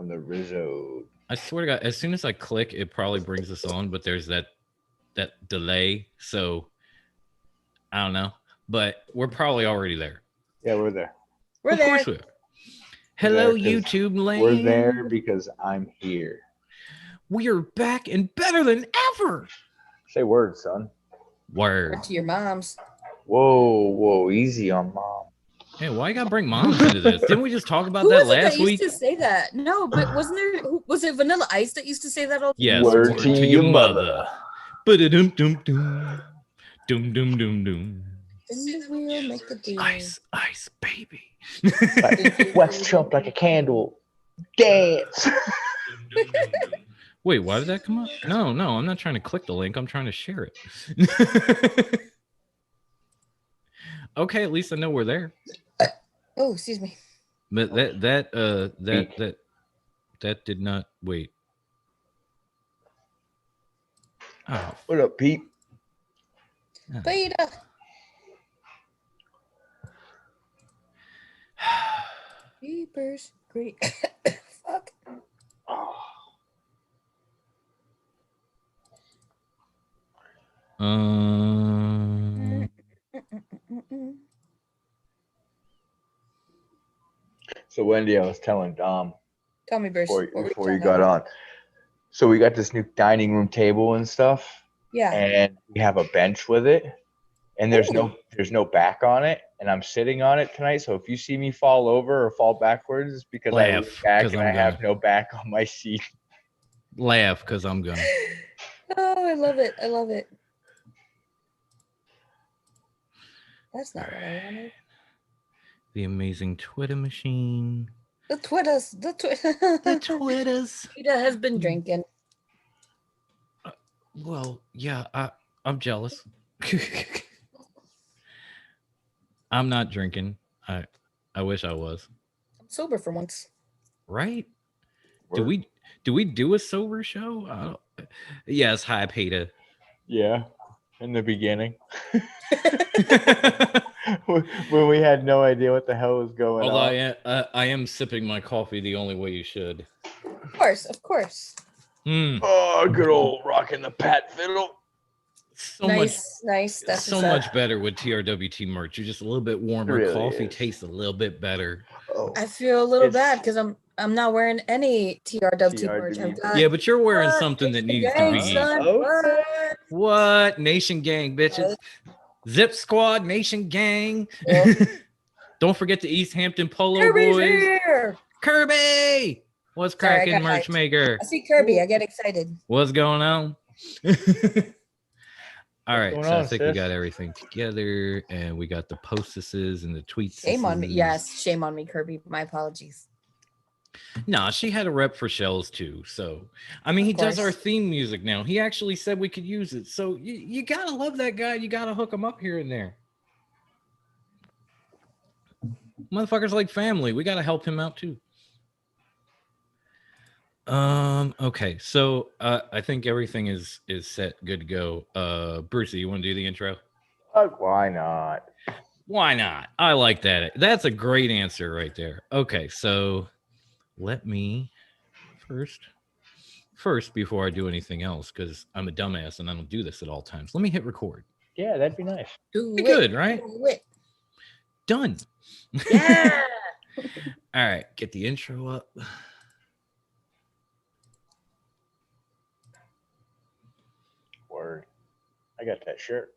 on the Rizzo. I swear to God, as soon as I click, it probably brings us on, but there's that delay. So I don't know, but we're probably already there. Yeah, we're there. We're Of there. course we are. Hello, there 'cause YouTube land. We're there because I'm here. We are back and better than ever. Say word, son. Word. Or to your mom's. Whoa, easy on mom. Hey, why you gotta bring moms into this? Didn't we just talk about Who that was it last that used week? to say that? No, but wasn't there? Was it Vanilla Ice that used to say that all the Yes. time? Word to your mother. Ba-da-dum dum dum. Dum dum dum dum. Spin the wheel, make the deal. Ice, baby. Like, wax chump like a candle. Dance. Wait, why did that come up? No, I'm not trying to click the link. I'm trying to share it. Okay, at least I know we're there. Oh, excuse me. But that did not wait. Oh, What up, Pete? Beta. Peepers. Great. Fuck. So Wendy, I was telling Dom Tell me, Bruce. before you got on. So we got this new dining room table and stuff. Yeah. And we have a bench with it. And there's no back on it. And I'm sitting on it tonight. So if you see me fall over or fall backwards, it's because I lean back and I have no back on my seat. Laugh, because I'm gonna. Oh, I love it. I love it. That's not what I wanted. The amazing Twitter machine. The Twitters. The Twitters. Peter has been drinking. Well, yeah, I'm jealous. I'm not drinking. I wish I was. I'm sober for once. Right? Do we do a sober show? Yes, hi Peter. Yeah, in the beginning. When we had no idea what the hell was going on. I am sipping my coffee the only way you should. Of course. Oh, good old rocking the Pat fiddle. Nice. That's so much better with TRWT merch. You're just a little bit warmer. Really coffee is. tastes a little bit better. Oh, I feel a little bad because I'm not wearing any TRWT merch. Yeah, but you're wearing something that needs to be. Okay. What? Nation Gang, bitches. Zip Squad, Nation Gang. Don't forget the East Hampton Polo Kirby's Boys. Here. Kirby! What's cracking, merch maker? I see Kirby. I get excited. What's going on? All right, so I think we sis? got everything together, and we got the postesses and the tweets. Shame on me. Yes, shame on me, Kirby. My apologies. Nah, she had a rep for Shells too. So, I mean, he does our theme music now. He actually said we could use it. So you gotta love that guy. You gotta hook him up here and there. Motherfuckers like family. We gotta help him out too. Okay, so I think everything is set, good to go. Brucey, you want to do the intro? Why not? Why not? I like that. That's a great answer right there. Okay, so let me first before I do anything else, because I'm a dumbass and I don't do this at all times. Let me hit record. Yeah, that'd be nice. Be good, right? Done. Yeah. All right, get the intro up. Word. I got that shirt.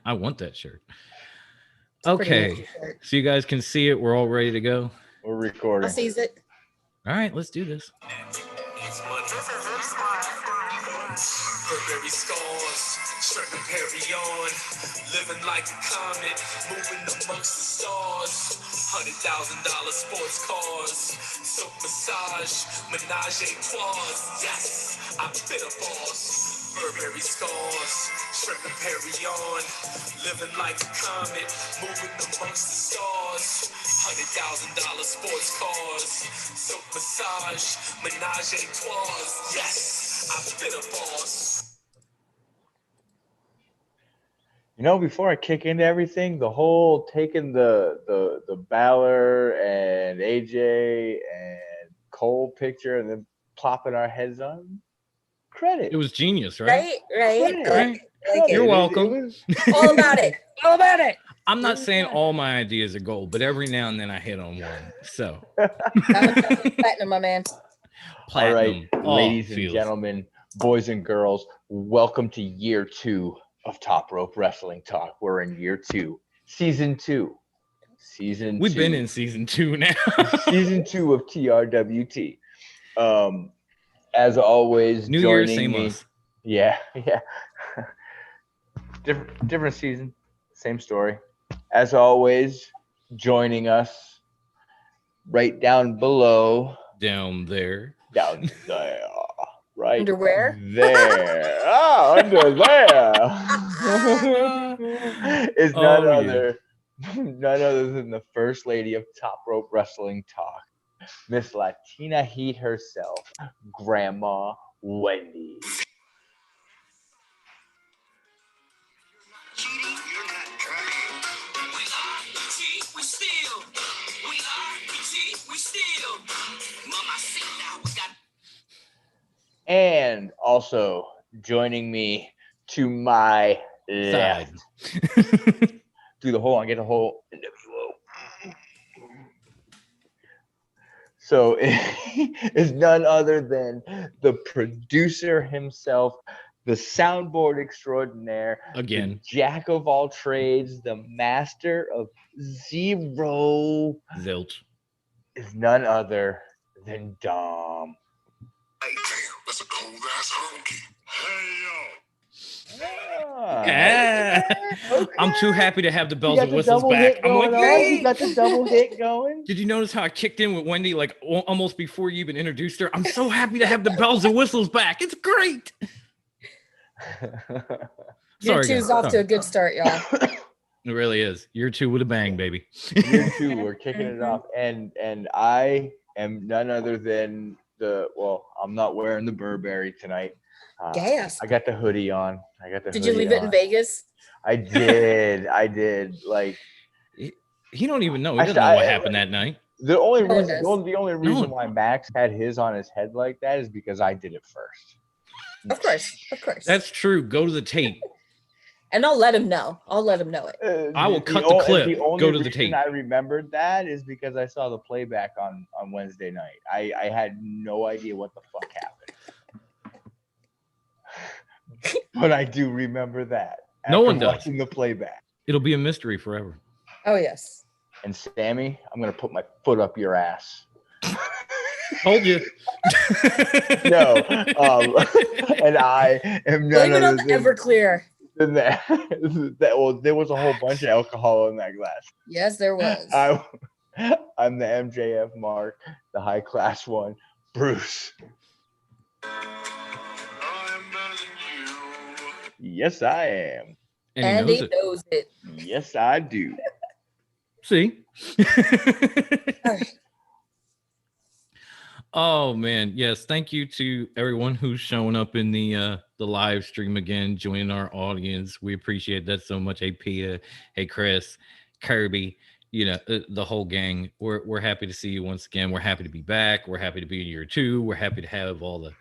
I want that shirt. Okay, so you guys can see it. We're all ready to go. We're recording. I sees it. All right, let's do this. Burberry scars, shirt and Perry on, living like a comet, moving amongst the stars. $100,000 sports cars, silk massage, menage a trois. Yes, I've been a boss. Burberry scars, shirt and Perry on, living like a comet, moving amongst the stars. $100,000 sports cars, silk massage, menage a trois. Yes, I've been a boss. You know, before I kick into everything, the whole taking the Balor AJ and Cole picture and then plopping our heads on. Credit. It was genius, right? Right. Right. Like You're it. welcome. All about it. All about it. I'm not saying all my ideas are gold, but every now and then I hit on one. So Platinum, my man. platinum. All right, ladies and gentlemen, boys and girls, welcome to year 2 of Top Rope Wrestling Talk. We're in year 2, season 2. We've been in season 2 now. Season 2 of TRWT. As always, New joining Year, same me. us. Yeah. Different season, same story. As always, joining us right down below. Down there. Right Underwear? there. Oh, under there. Is none other than the first lady of Top Rope Wrestling Talk, Miss Latina Heat herself, Grandma Wendy. And also joining me to my left. Do the whole on, get the whole NWO. So is none other than the producer himself, the soundboard extraordinaire, again, the jack of all trades, the master of zero. Zilch. Is none other than Dom. Hey, damn, that's a cold ass honky. Okay. I'm too happy to have the bells and whistles back. I'm like, hey! You got the double hit going. Did you notice how I kicked in with Wendy like almost before you even introduced her? I'm so happy to have the bells and whistles back. It's great. Year 2's off to a good start, y'all. It really is. Year 2 with a bang, baby. Year 2, we're kicking it off, and I am none other than I'm not wearing the Burberry tonight. Yes. I got the hoodie on. Did you leave it in Vegas? I did. Like he don't even know. He doesn't know what happened that night. The only reason why Max had his on his head like that is because I did it first. Of course. That's true. Go to the tape. And I'll let him know. it. I will cut the clip. The only go to the reason tape. I remembered that is because I saw the playback on Wednesday night. I had no idea what the fuck happened. But I do remember that. No one does. Watching the playback. It'll be a mystery forever. Oh, yes. And Sammy, I'm going to put my foot up your ass. Told you. No. And I am Blame it on the Everclear. Than that. There was a whole bunch of alcohol in that glass. Yes, there was. I'm the MJF Mark, the high class one, Bruce. Yes, I am. And he knows it. Yes, I do. See? Oh man, yes. Thank you to everyone who's showing up in the live stream again, joining our audience. We appreciate that so much. Hey Pia, hey Chris, Kirby, the whole gang. We're happy to see you once again. We're happy to be back. We're happy to be in year 2. We're happy to have all the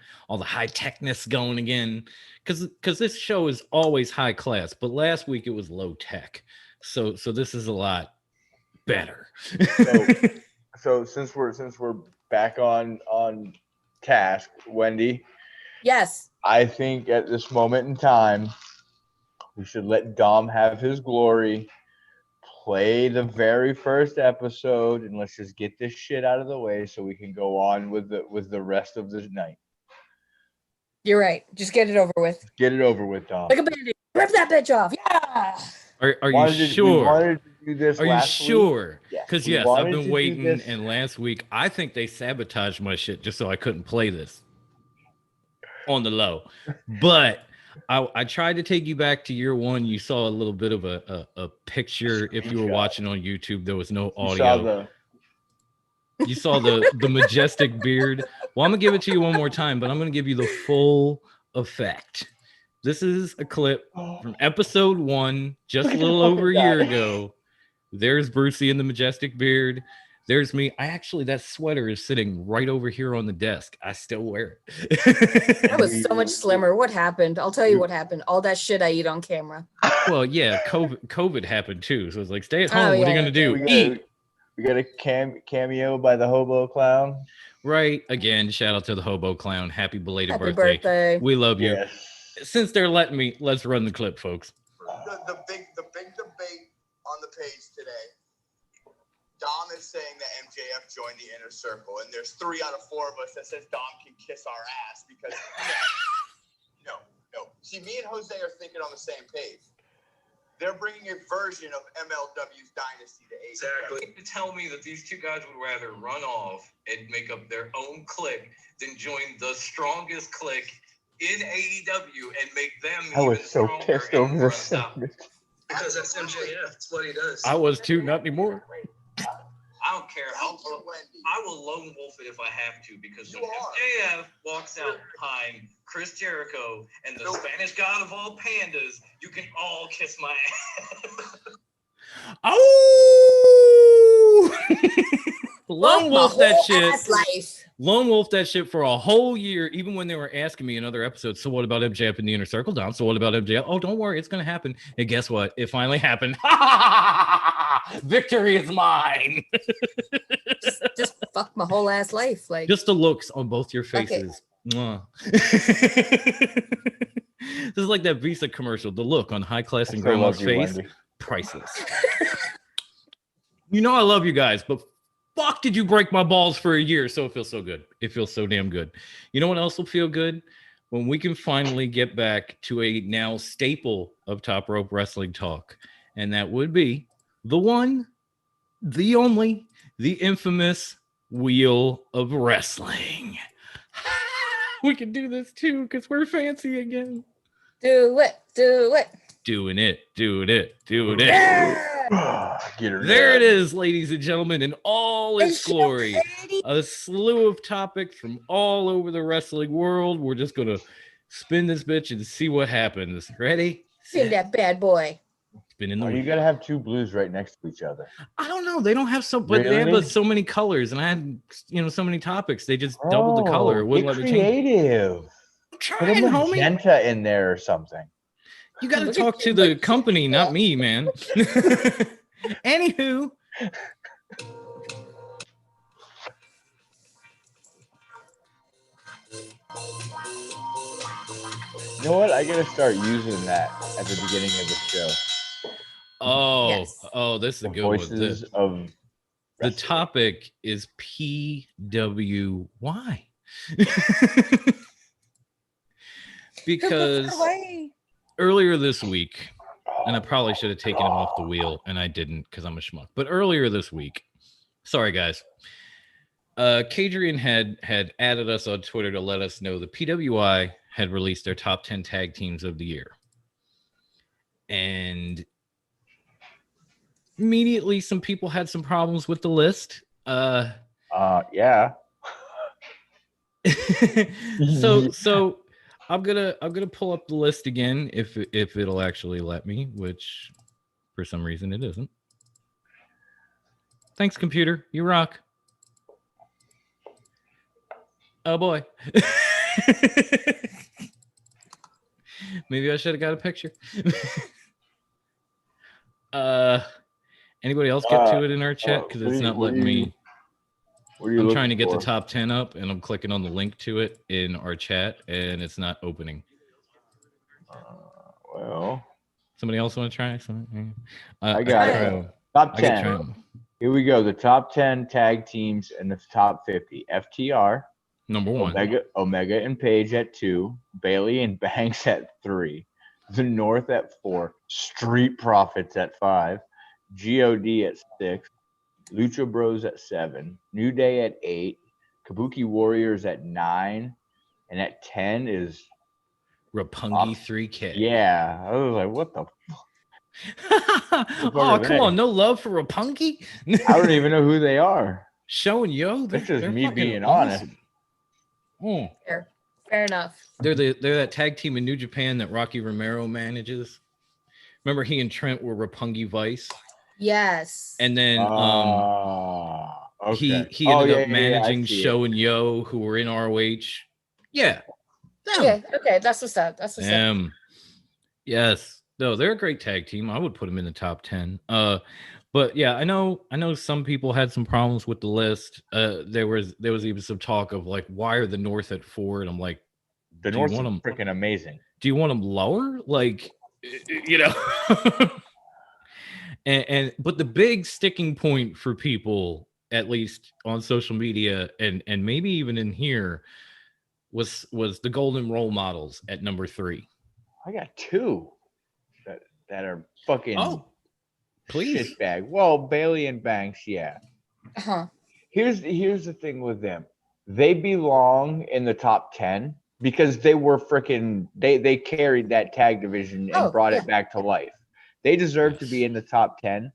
high techness going again. Because this show is always high class, but last week it was low tech. So this is a lot better. So since we're back on task, Wendy. Yes. I think at this moment in time, we should let Dom have his glory, play the very first episode, and let's just get this shit out of the way so we can go on with the rest of the night. You're right. Just get it over with. Get it over with, Dom. Like a bandit. Rip that bitch off. Yeah. Are you sure? We wanted to do this Are you sure? Because yes, I've been waiting, and last week I think they sabotaged my shit just so I couldn't play this on the low. But I tried to take you back to year 1. You saw a little bit of a picture. If you were watching on YouTube, there was no audio. You saw the majestic beard. Well, I'm gonna give it to you one more time, but I'm gonna give you the full effect. This is a clip from episode 1, just a little over a year ago. There's Brucey in the majestic beard. There's me. That sweater is sitting right over here on the desk. I still wear it. I was so much slimmer. What happened? I'll tell you what happened. All that shit I eat on camera. Well, yeah, COVID happened too. So it's like, stay at home. What are you gonna do? Eat. We got a cameo by the Hobo Clown. Right. Again, shout out to the Hobo Clown. Happy belated birthday. We love you. Yes. Since they're letting me, let's run the clip, folks. The big debate on the page today. Dom is saying that MJF joined the Inner Circle, and there's 3 out of 4 of us that says Dom can kiss our ass because no. See, me and Jose are thinking on the same page. They're bringing a version of MLW's Dynasty to AEW. Exactly. To tell me that these two guys would rather run off and make up their own clique than join the strongest clique in AEW and make them I was so pissed over this. Because that's MJF. That's what he does. I was too, not anymore. I don't care. I will lone wolf it if I have to, because when MJF walks out behind Chris Jericho and the Spanish God of all pandas, you can all kiss my ass. Oh! Lone wolf that shit. Lone wolf that shit for a whole year, even when they were asking me in other episodes, so what about MJF in the Inner Circle, Dom? So what about MJF? Oh, don't worry, it's going to happen. And guess what? It finally happened. Victory is mine. just fuck my whole ass life. Like, just the looks on both your faces. Okay. This is like that Visa commercial. The look on high class and grandma's face, Wendy. Priceless. You know I love you guys, but fuck, did you break my balls for a year? So it feels so good. It feels so damn good. You know what else will feel good? When we can finally get back to a now staple of Top Rope Wrestling talk, and that would be the one, the only, the infamous Wheel of Wrestling. We can do this too because we're fancy again. Do it. Doing it. There it is, ladies and gentlemen, in all its glory. A slew of topics from all over the wrestling world. We're just going to spin this bitch and see what happens. Ready? Spin that bad boy. Spin in the you got to have 2 blues right next to each other. I don't know. They don't have but they have so many colors, and I had so many topics. They just doubled the color. It wouldn't let me change. Creative. I'm trying, homie. Magenta in there or something. You got to talk to the company, not me, man. Anywho. You know what? I got to start using that at the beginning of the show. Oh, yes. Oh, this is a good Voices one. The topic is PWY. Because earlier this week, and I probably should have taken him off the wheel, and I didn't because I'm a schmuck. But earlier this week, sorry guys, Kadrian had added us on Twitter to let us know the PWI had released their top 10 tag teams of the year. And immediately some people had some problems with the list. Yeah. So I'm gonna pull up the list again if it'll actually let me, which for some reason it isn't. Thanks, computer. You rock. Oh boy. Maybe I should have got a picture. Anybody else get to it in our chat? Because it's not letting me. I'm trying to get the top 10 up, and I'm clicking on the link to it in our chat, and it's not opening. Well, somebody else want to try? I got it. Top 10. Here we go. The top 10 tag teams in the top 50. FTR. Number 1. Omega and Page at 2. Bailey and Banks at 3. The North at 4. Street Profits at 5. God at 6. Lucha Bros at 7. New Day at 8. Kabuki Warriors at 9. And at 10 is Roppongi 3K. Yeah. I was like, what the fuck? Oh, come on. No love for Roppongi? I don't even know who they are. Showing yo. This is me being honest. Fair enough. They're that tag team in New Japan that Rocky Romero manages. Remember he and Trent were Roppongi Vice? Yes. And then okay. Okay. He ended up managing Show and Yo, who were in ROH. Yeah. Them. Yeah. Okay. That's what's up. That's what's up. Yes. No, they're a great tag team. I would put them in the top 10. But yeah, I know some people had some problems with the list. There was even some talk of like, why are the North at 4? And I'm like, the North is freaking amazing. Do you want them lower? Like, you know. But the big sticking point for people, at least on social media and maybe even in here, was the Golden Role Models at number 3. I got 2 that are fucking please shitbag. Well, Bailey and Banks, yeah. Uh-huh. Here's the thing with them. They belong in the top 10 because they were freaking they carried that tag division and brought it back to life. They deserve to be in the top 10.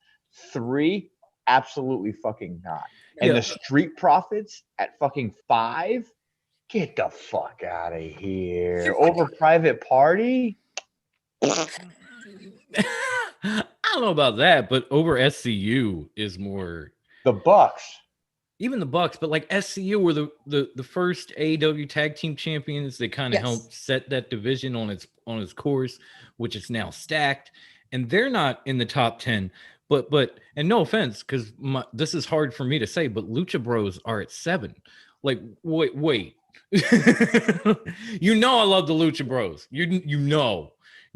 3, absolutely fucking not. And the Street Profits at fucking 5? Get the fuck out of here. Over Private Party? I don't know about that, but over SCU is more the Bucks. Even the Bucks, but like SCU were the first AEW tag team champions. They kind of helped set that division on its course, which is now stacked. And they're not in the top 10. But and no offense, because this is hard for me to say, but Lucha Bros are at 7. Like, wait. You know I love the Lucha Bros. You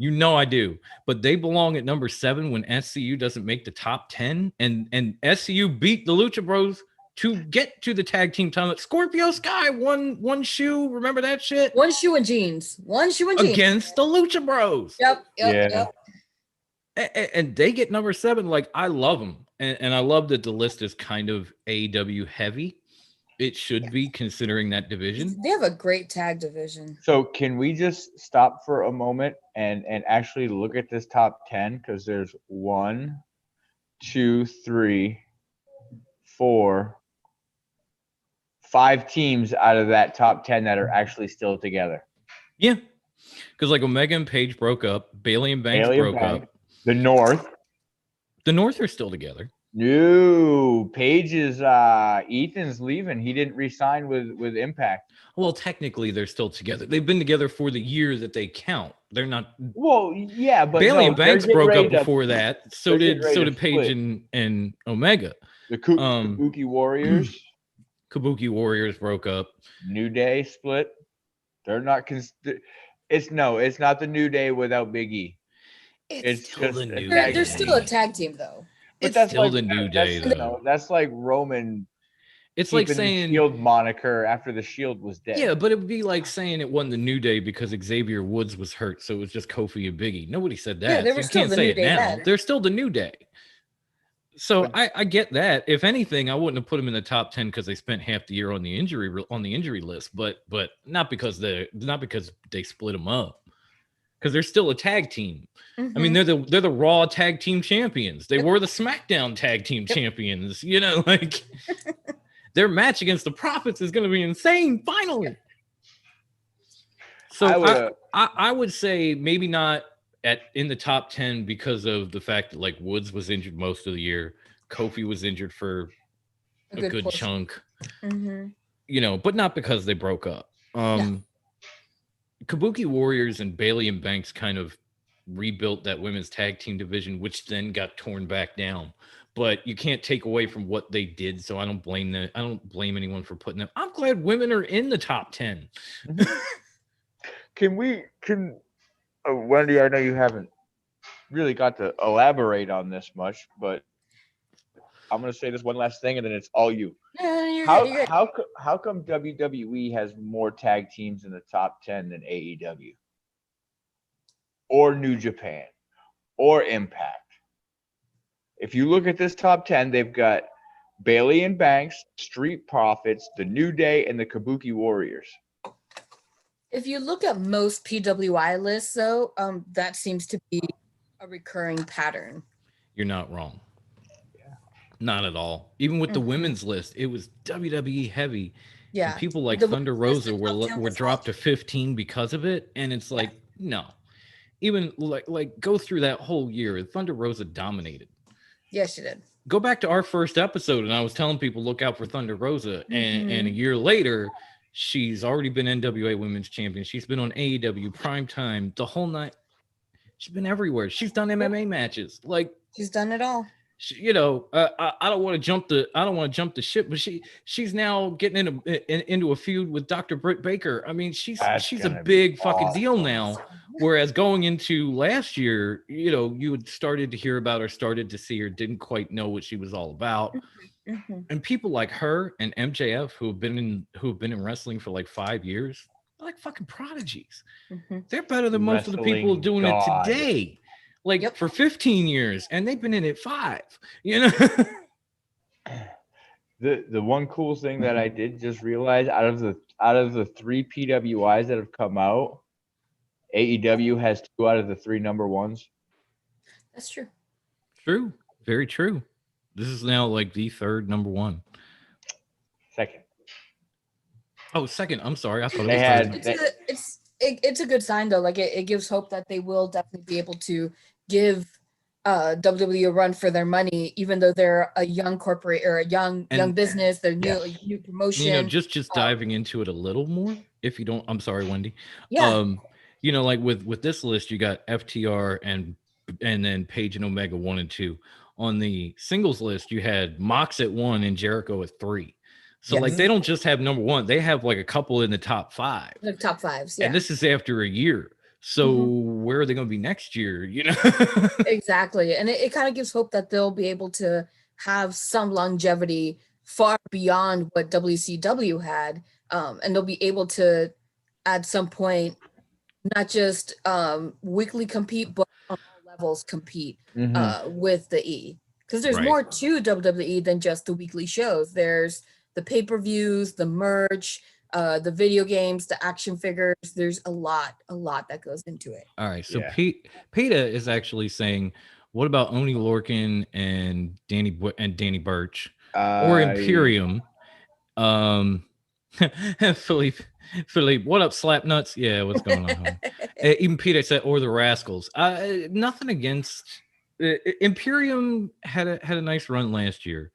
know I do. But they belong at number 7 when SCU doesn't make the top 10. And SCU beat the Lucha Bros to get to the tag team title. Scorpio Sky one shoe. Remember that shit? One shoe and jeans. Against the Lucha Bros. Yep. And they get number 7. Like, I love them. And I love that the list is kind of AEW heavy. It should be, considering that division. They have a great tag division. So can we just stop for a moment and actually look at this top 10? Because there's 1, 2, 3, 4, 5 teams out of that top 10 that are actually still together. Yeah. Because like Omega and Page broke up. Bailey and Banks broke up. The North are still together. No, Page is Ethan's leaving. He didn't re-sign with Impact. Well, technically they're still together. They've been together for the year that they count. They're not. Well, yeah, but Bailey and Banks broke up before that. So did Page and Omega. The Kabuki Warriors. Kabuki Warriors broke up. New Day split. They're not. It's not the New Day without Big E. It's still the New Day. They're still a tag team though. But that's still the New Day, though. That's like Roman. It's like saying the Shield moniker after the Shield was dead. Yeah, but it would be like saying it wasn't the New Day because Xavier Woods was hurt, so it was just Kofi and Biggie. Nobody said that. Yeah, they were still the New Day now. They're still the New Day. So I get that. If anything, I wouldn't have put them in the top 10 because they spent half the year on the injury list, but not because they split them up. Because they're still a tag team. Mm-hmm. I mean, they're the Raw tag team champions. They were the SmackDown tag team champions. You know, like their match against the Profits is going to be insane. Finally, so I would say maybe not in the top 10 because of the fact that like Woods was injured most of the year. Kofi was injured for a good chunk. Mm-hmm. You know, but not because they broke up. Kabuki Warriors and Bailey and Banks kind of rebuilt that women's tag team division, which then got torn back down. But you can't take away from what they did, so I don't blame them. I don't blame anyone for putting them. I'm glad women are in the top 10. Can Wendy? I know you haven't really got to elaborate on this much, but I'm going to say this one last thing, and then it's all you. How come WWE has more tag teams in the top 10 than AEW or New Japan or Impact? If you look at this top 10, they've got Bailey and Banks, Street Profits, the New Day, and the Kabuki Warriors. If you look at most PWI lists, though, that seems to be a recurring pattern. You're not wrong. Not at all. Even with the women's list, it was WWE heavy. Yeah. And people like Thunder Rosa were dropped to 15 because of it. And it's like, no. Even like go through that whole year, Thunder Rosa dominated. Yes, she did. go back to our first episode, and I was telling people look out for Thunder Rosa, and a year later, she's already been NWA Women's Champion. She's been on AEW Primetime the whole night. She's been everywhere. She's done MMA matches. Like she's done it all. I don't want to jump the ship, but she's now getting into a feud with Dr. Britt Baker. I mean, she's a big fucking deal now. Whereas going into last year, you had started to hear about her, started to see her, didn't quite know what she was all about. And people like her and MJF who have been in wrestling for like 5 years, they're like fucking prodigies. They're better than most of the people doing it today. Like for 15 years, and they've been in it 5. The one cool thing that I did just realize out of the 3 PWIs that have come out, AEW has 2 out of the 3 number ones. That's true. True, very true. This is now like the 3rd number 1. Second. Oh, second. I'm sorry. I thought it was it's a good sign though. Like it gives hope that they will definitely be able to give WWE a run for their money, even though they're a young corporate or a young business. They're new promotion. Just diving into it a little more. If you don't, I'm sorry, Wendy. Yeah. Like with this list, you got FTR and then Page and Omega 1 and 2. On the singles list, you had Mox at 1 and Jericho at 3. So like they don't just have number 1, they have like a couple in the top 5. The top 5s, yeah. And this is after a year. So where are they going to be next year? Exactly. And it kind of gives hope that they'll be able to have some longevity far beyond what WCW had. And they'll be able to, at some point, not just weekly compete, but on all levels compete with the E. Because there's more to WWE than just the weekly shows. There's the pay-per-views, the merch, the video games, the action figures. There's a lot that goes into it. All right. So PETA is actually saying, what about Oney Lorcan and Danny Burch or Imperium? Philippe, what up, Slapnuts? Yeah, what's going on? Even PETA said, or the Rascals. Nothing against Imperium had a nice run last year.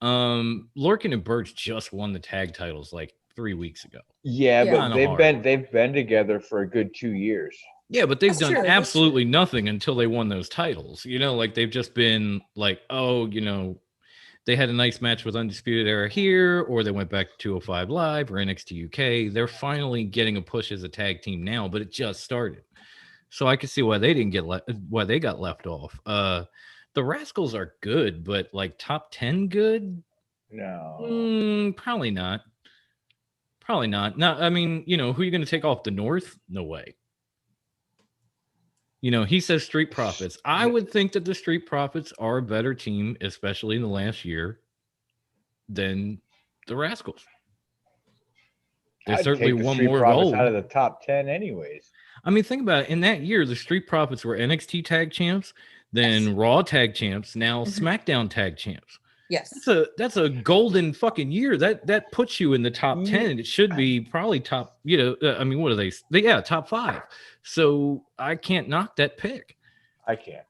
Lorcan and Burch just won the tag titles like 3 weeks ago. But they've been together for a good 2 years. Yeah, but they've done absolutely nothing until they won those titles. Like they've just been like, they had a nice match with Undisputed Era here, or they went back to 205 Live or NXT UK. They're finally getting a push as a tag team now, but it just started. So I can see why they didn't get why they got left off. The Rascals are good, but like top 10 good? No. Probably not. Probably not. No, I mean, who are you going to take off? The North? No way. He says Street Profits. I would think that the Street Profits are a better team, especially in the last year, than the Rascals. They certainly won more gold out of the top 10 anyways. I mean, think about it. In that year, the Street Profits were NXT tag champs, then Raw tag champs, now SmackDown tag champs. Yes. That's a golden fucking year. That puts you in the top 10. It should be probably top, I mean, what are they? Top 5. So I can't knock that pick. I can't.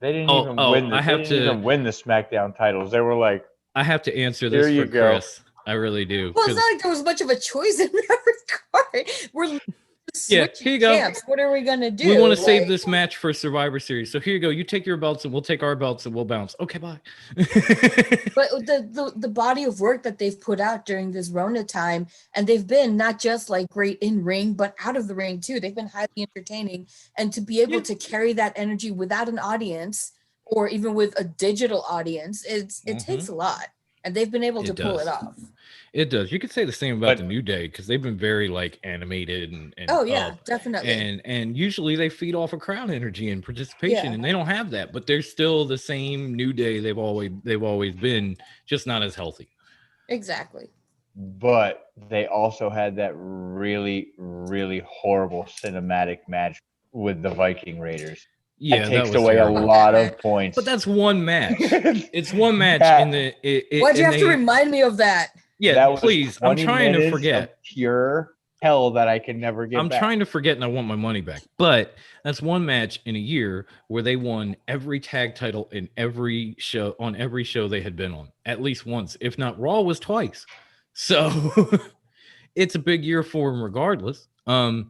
They didn't even win the SmackDown titles. They were like, I have to answer this for Chris. I really do. Well, it's not like there was much of a choice in that regard. We're here you go. Champs. What are we gonna do? We want to save this match for Survivor Series. So here you go. You take your belts and we'll take our belts and we'll bounce. Okay, bye. But the body of work that they've put out during this Rona time, and they've been not just like great in ring, but out of the ring too. They've been highly entertaining, and to be able to carry that energy without an audience or even with a digital audience, it takes a lot, and they've been able to pull it off. It does. You could say the same about the New Day because they've been very like animated and definitely. And usually they feed off of crowd energy and participation, and they don't have that. But they're still the same New Day they've always been, just not as healthy. Exactly. But they also had that really, really horrible cinematic match with the Viking Raiders. Yeah, that takes away a lot of points. But that's one match. It's one match in the. Why'd you have to remind me of that? Yeah, please. I'm trying to forget. Pure hell that I can never get I'm back. trying to forget and I want my money back. But that's one match in a year where they won every tag title in every show, on every show they had been on, at least once. If not, Raw was twice. So it's a big year for them regardless. And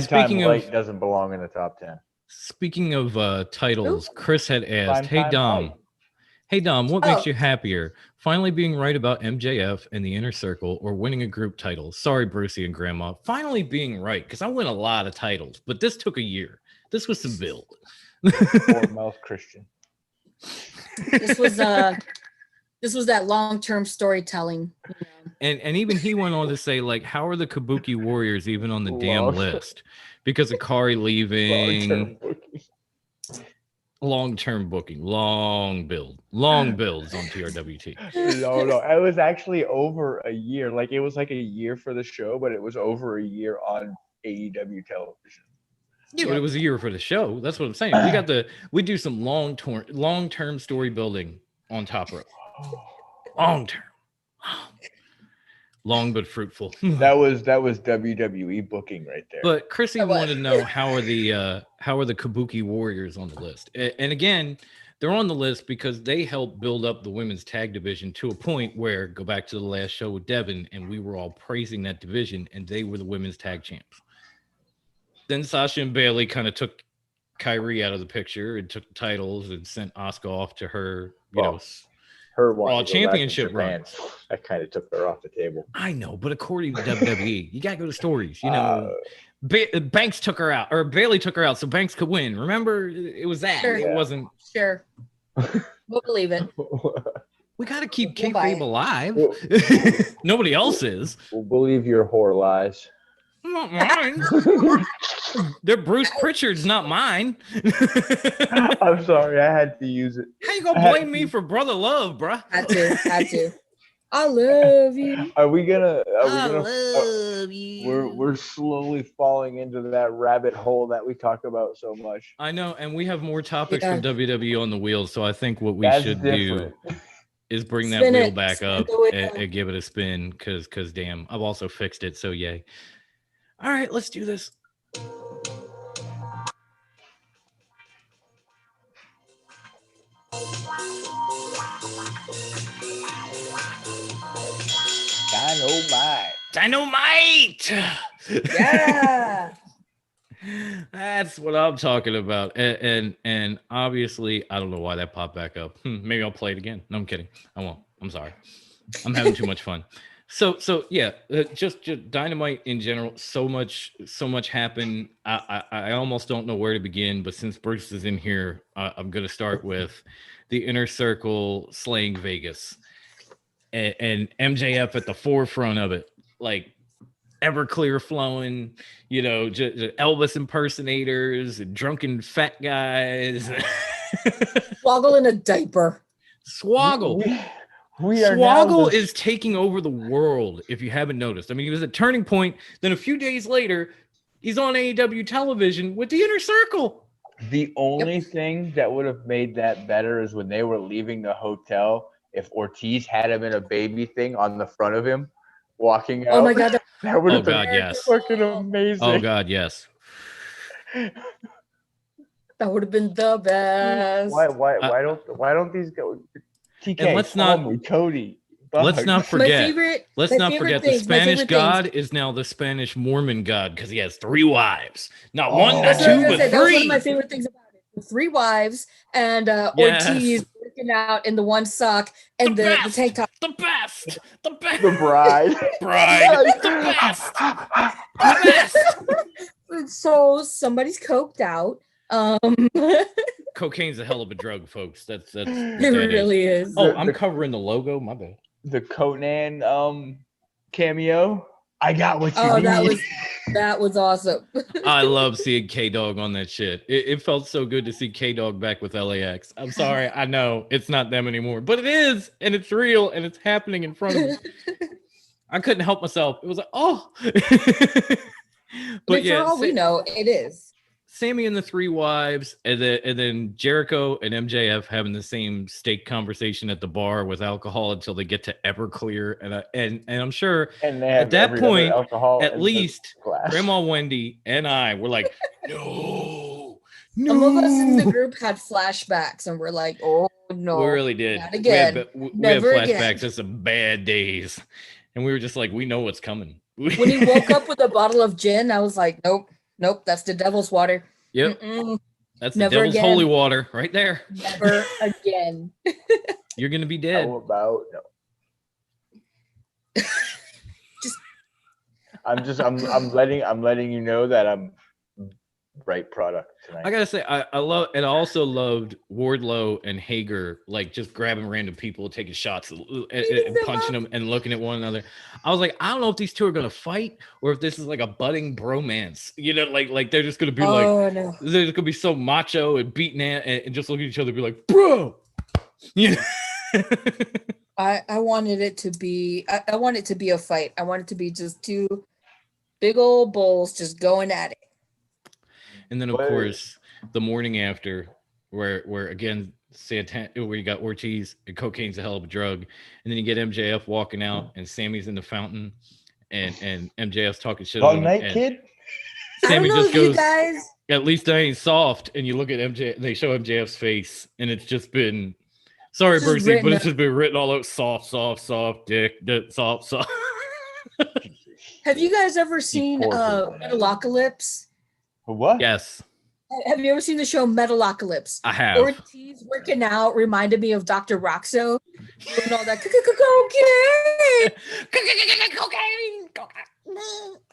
speaking of, Light doesn't belong in the top 10. Speaking of titles, Chris had asked, "Hey Dom, what makes you happier? Finally being right about MJF and the Inner Circle, or winning a group title?" Sorry, Brucey and Grandma. Finally being right, because I win a lot of titles, but this took a year. This was some build. Mouth Christian. This was that long-term storytelling. You know? And even he went on to say, like, how are the Kabuki Warriors even on the damn list? Because of Kari leaving. Long-term booking, long builds on TRWT. No, it was actually over a year. Like, it was like a year for the show, but it was over a year on AEW television. Yeah, but it was a year for the show. That's what I'm saying. We do some long-term story building on Top Rope. Long-term. Long but fruitful. That was WWE booking right there. But Chrissy wanted to know how are the Kabuki Warriors on the list? And again, they're on the list because they helped build up the women's tag division to a point where, go back to the last show with Devin, and we were all praising that division, and they were the women's tag champs. Then Sasha and Bailey kind of took Kyrie out of the picture and took the titles and sent Asuka off to her, her Raw championship run. I kind of took her off the table. I know, but according to WWE, you gotta go to stories. Banks took her out, or Bailey took her out, so Banks could win. Remember, it was that. Sure. It wasn't. Sure. We'll believe it. We gotta keep kayfabe alive. Nobody else is. We'll believe your whore lies. Not mine. They're Bruce Pritchard's, not mine. I'm sorry, I had to use it. How you gonna blame me for brother love, bruh? Had to. I love you. Are we gonna? I love you. We're slowly falling into that rabbit hole that we talk about so much. I know, and we have more topics from WWE on the wheel. So I think what we should do is bring that wheel back up and give it a spin. Cause damn, I've also fixed it. So yay. All right, let's do this. Dynamite! Yeah. That's what I'm talking about. And obviously, I don't know why that popped back up. Maybe I'll play it again. No, I'm kidding. I won't. I'm sorry. I'm having too much fun. So yeah, just Dynamite in general. So much happened. I almost don't know where to begin. But since Bruce is in here, I'm gonna start with the Inner Circle slaying Vegas, and MJF at the forefront of it, like Everclear flowing, just Elvis impersonators, and drunken fat guys. Swoggle in a diaper. Swoggle. Swoggle is taking over the world, if you haven't noticed. I mean, it was a turning point. Then a few days later, he's on AEW television with the Inner Circle. The only thing that would have made that better is when they were leaving the hotel, if Ortiz had him in a baby thing on the front of him, walking out. Oh my God. That would have been yes. fucking amazing. Oh God, yes. That would have been the best. Why don't these go? TK, and let's not Cody. Let's not forget. The Spanish God is now the Spanish Mormon God because he has 3 wives. Not one, not 2, but 3. That's one of my favorite things about it. The 3 wives and Ortiz working out in the one sock and the tank top. The best. The bride. The best. So somebody's coked out. Cocaine's a hell of a drug, folks. That's it really is. Oh, I'm covering the logo. My bad. The Conan cameo. I got what you need. That was awesome. I love seeing K-Dog on that shit. It felt so good to see K-Dog back with LAX. I'm sorry, I know it's not them anymore, but it is, and it's real, and it's happening in front of me. I couldn't help myself. It was like, oh. But yeah, for all we know, it is. Sammy and the Three Wives, and then Jericho and MJF having the same steak conversation at the bar with alcohol until they get to Everclear, and I'm sure at that point, at least Grandma Wendy and I were like, no. Some of us in the group had flashbacks, and we're like, oh no, we really did. Not again. We had flashbacks of some bad days, and we were just like, we know what's coming. When he woke up with a bottle of gin, I was like, nope, that's the devil's water. Yep. That's the devil's holy water right there. Never again. You're gonna be dead. How about no? I'm letting you know that I'm right product tonight. I gotta say, I love, and I also loved Wardlow and Hager, like just grabbing random people, taking shots, and punching them, and looking at one another. I was like, I don't know if these two are gonna fight or if this is like a budding bromance. You know, like they're just gonna be they're just gonna be so macho and beating and just look at each other and be like, bro. Yeah. I wanted it to be. I want it to be a fight. I want it to be just two big old bulls just going at it. And then, of course, the morning after, where again, Santana, where you got Ortiz, and cocaine's a hell of a drug, and then you get MJF walking out, and Sammy's in the fountain, and MJF's talking shit. All night, kid. Sammy just goes, guys. At least I ain't soft. And you look at MJ, they show MJF's face, and it's just been, sorry, Brucey, but it's just been written all out, soft, dick, soft. Have you guys ever seen Metalocalypse? What? Yes. Have you ever seen the show Metalocalypse? I have. Ortiz working out reminded me of Dr. Roxo doing all that cocaine.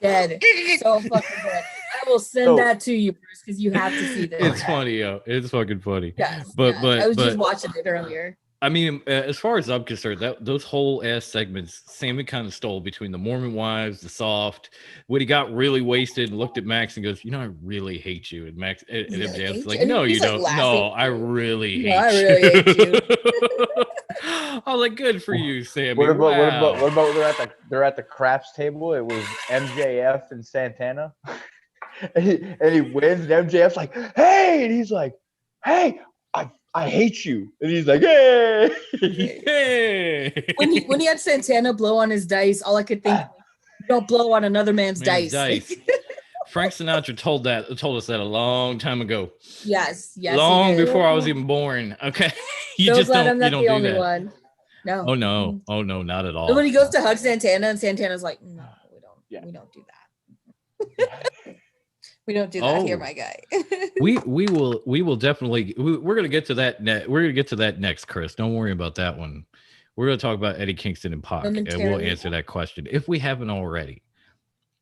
Dead. So fucking dead. I will send that to you, Bruce, because you have to see this. It's funny, yo. It's fucking funny. Yes. But I was just watching it earlier. I mean, as far as I'm concerned, those whole ass segments, Sammy kind of stole between the Mormon Wives, the soft. When he got really wasted and looked at Max and goes, "You know, I really hate you." And Max and MJF's like, "No, you don't. No, I really hate you." I was like, "Good for you, Sammy." What about they're at the craps table? It was MJF and Santana, and he wins. And MJF's like, "Hey," and he's like, "Hey, I hate you," and he's like, "Hey, hey." When he had Santana blow on his dice, all I could think, don't blow on another man's dice. Frank Sinatra told us that a long time ago. Yes. Long before I was even born. Okay, you just don't. I'm not the only one. No. Oh no, not at all. And when he goes to hug Santana, and Santana's like, "No, we don't. Yeah. We don't do that." We don't do that here, my guy. we will definitely. We're gonna get to that. We're gonna get to that next, Chris. Don't worry about that one. We're gonna talk about Eddie Kingston and Pac, and we'll answer that question if we haven't already.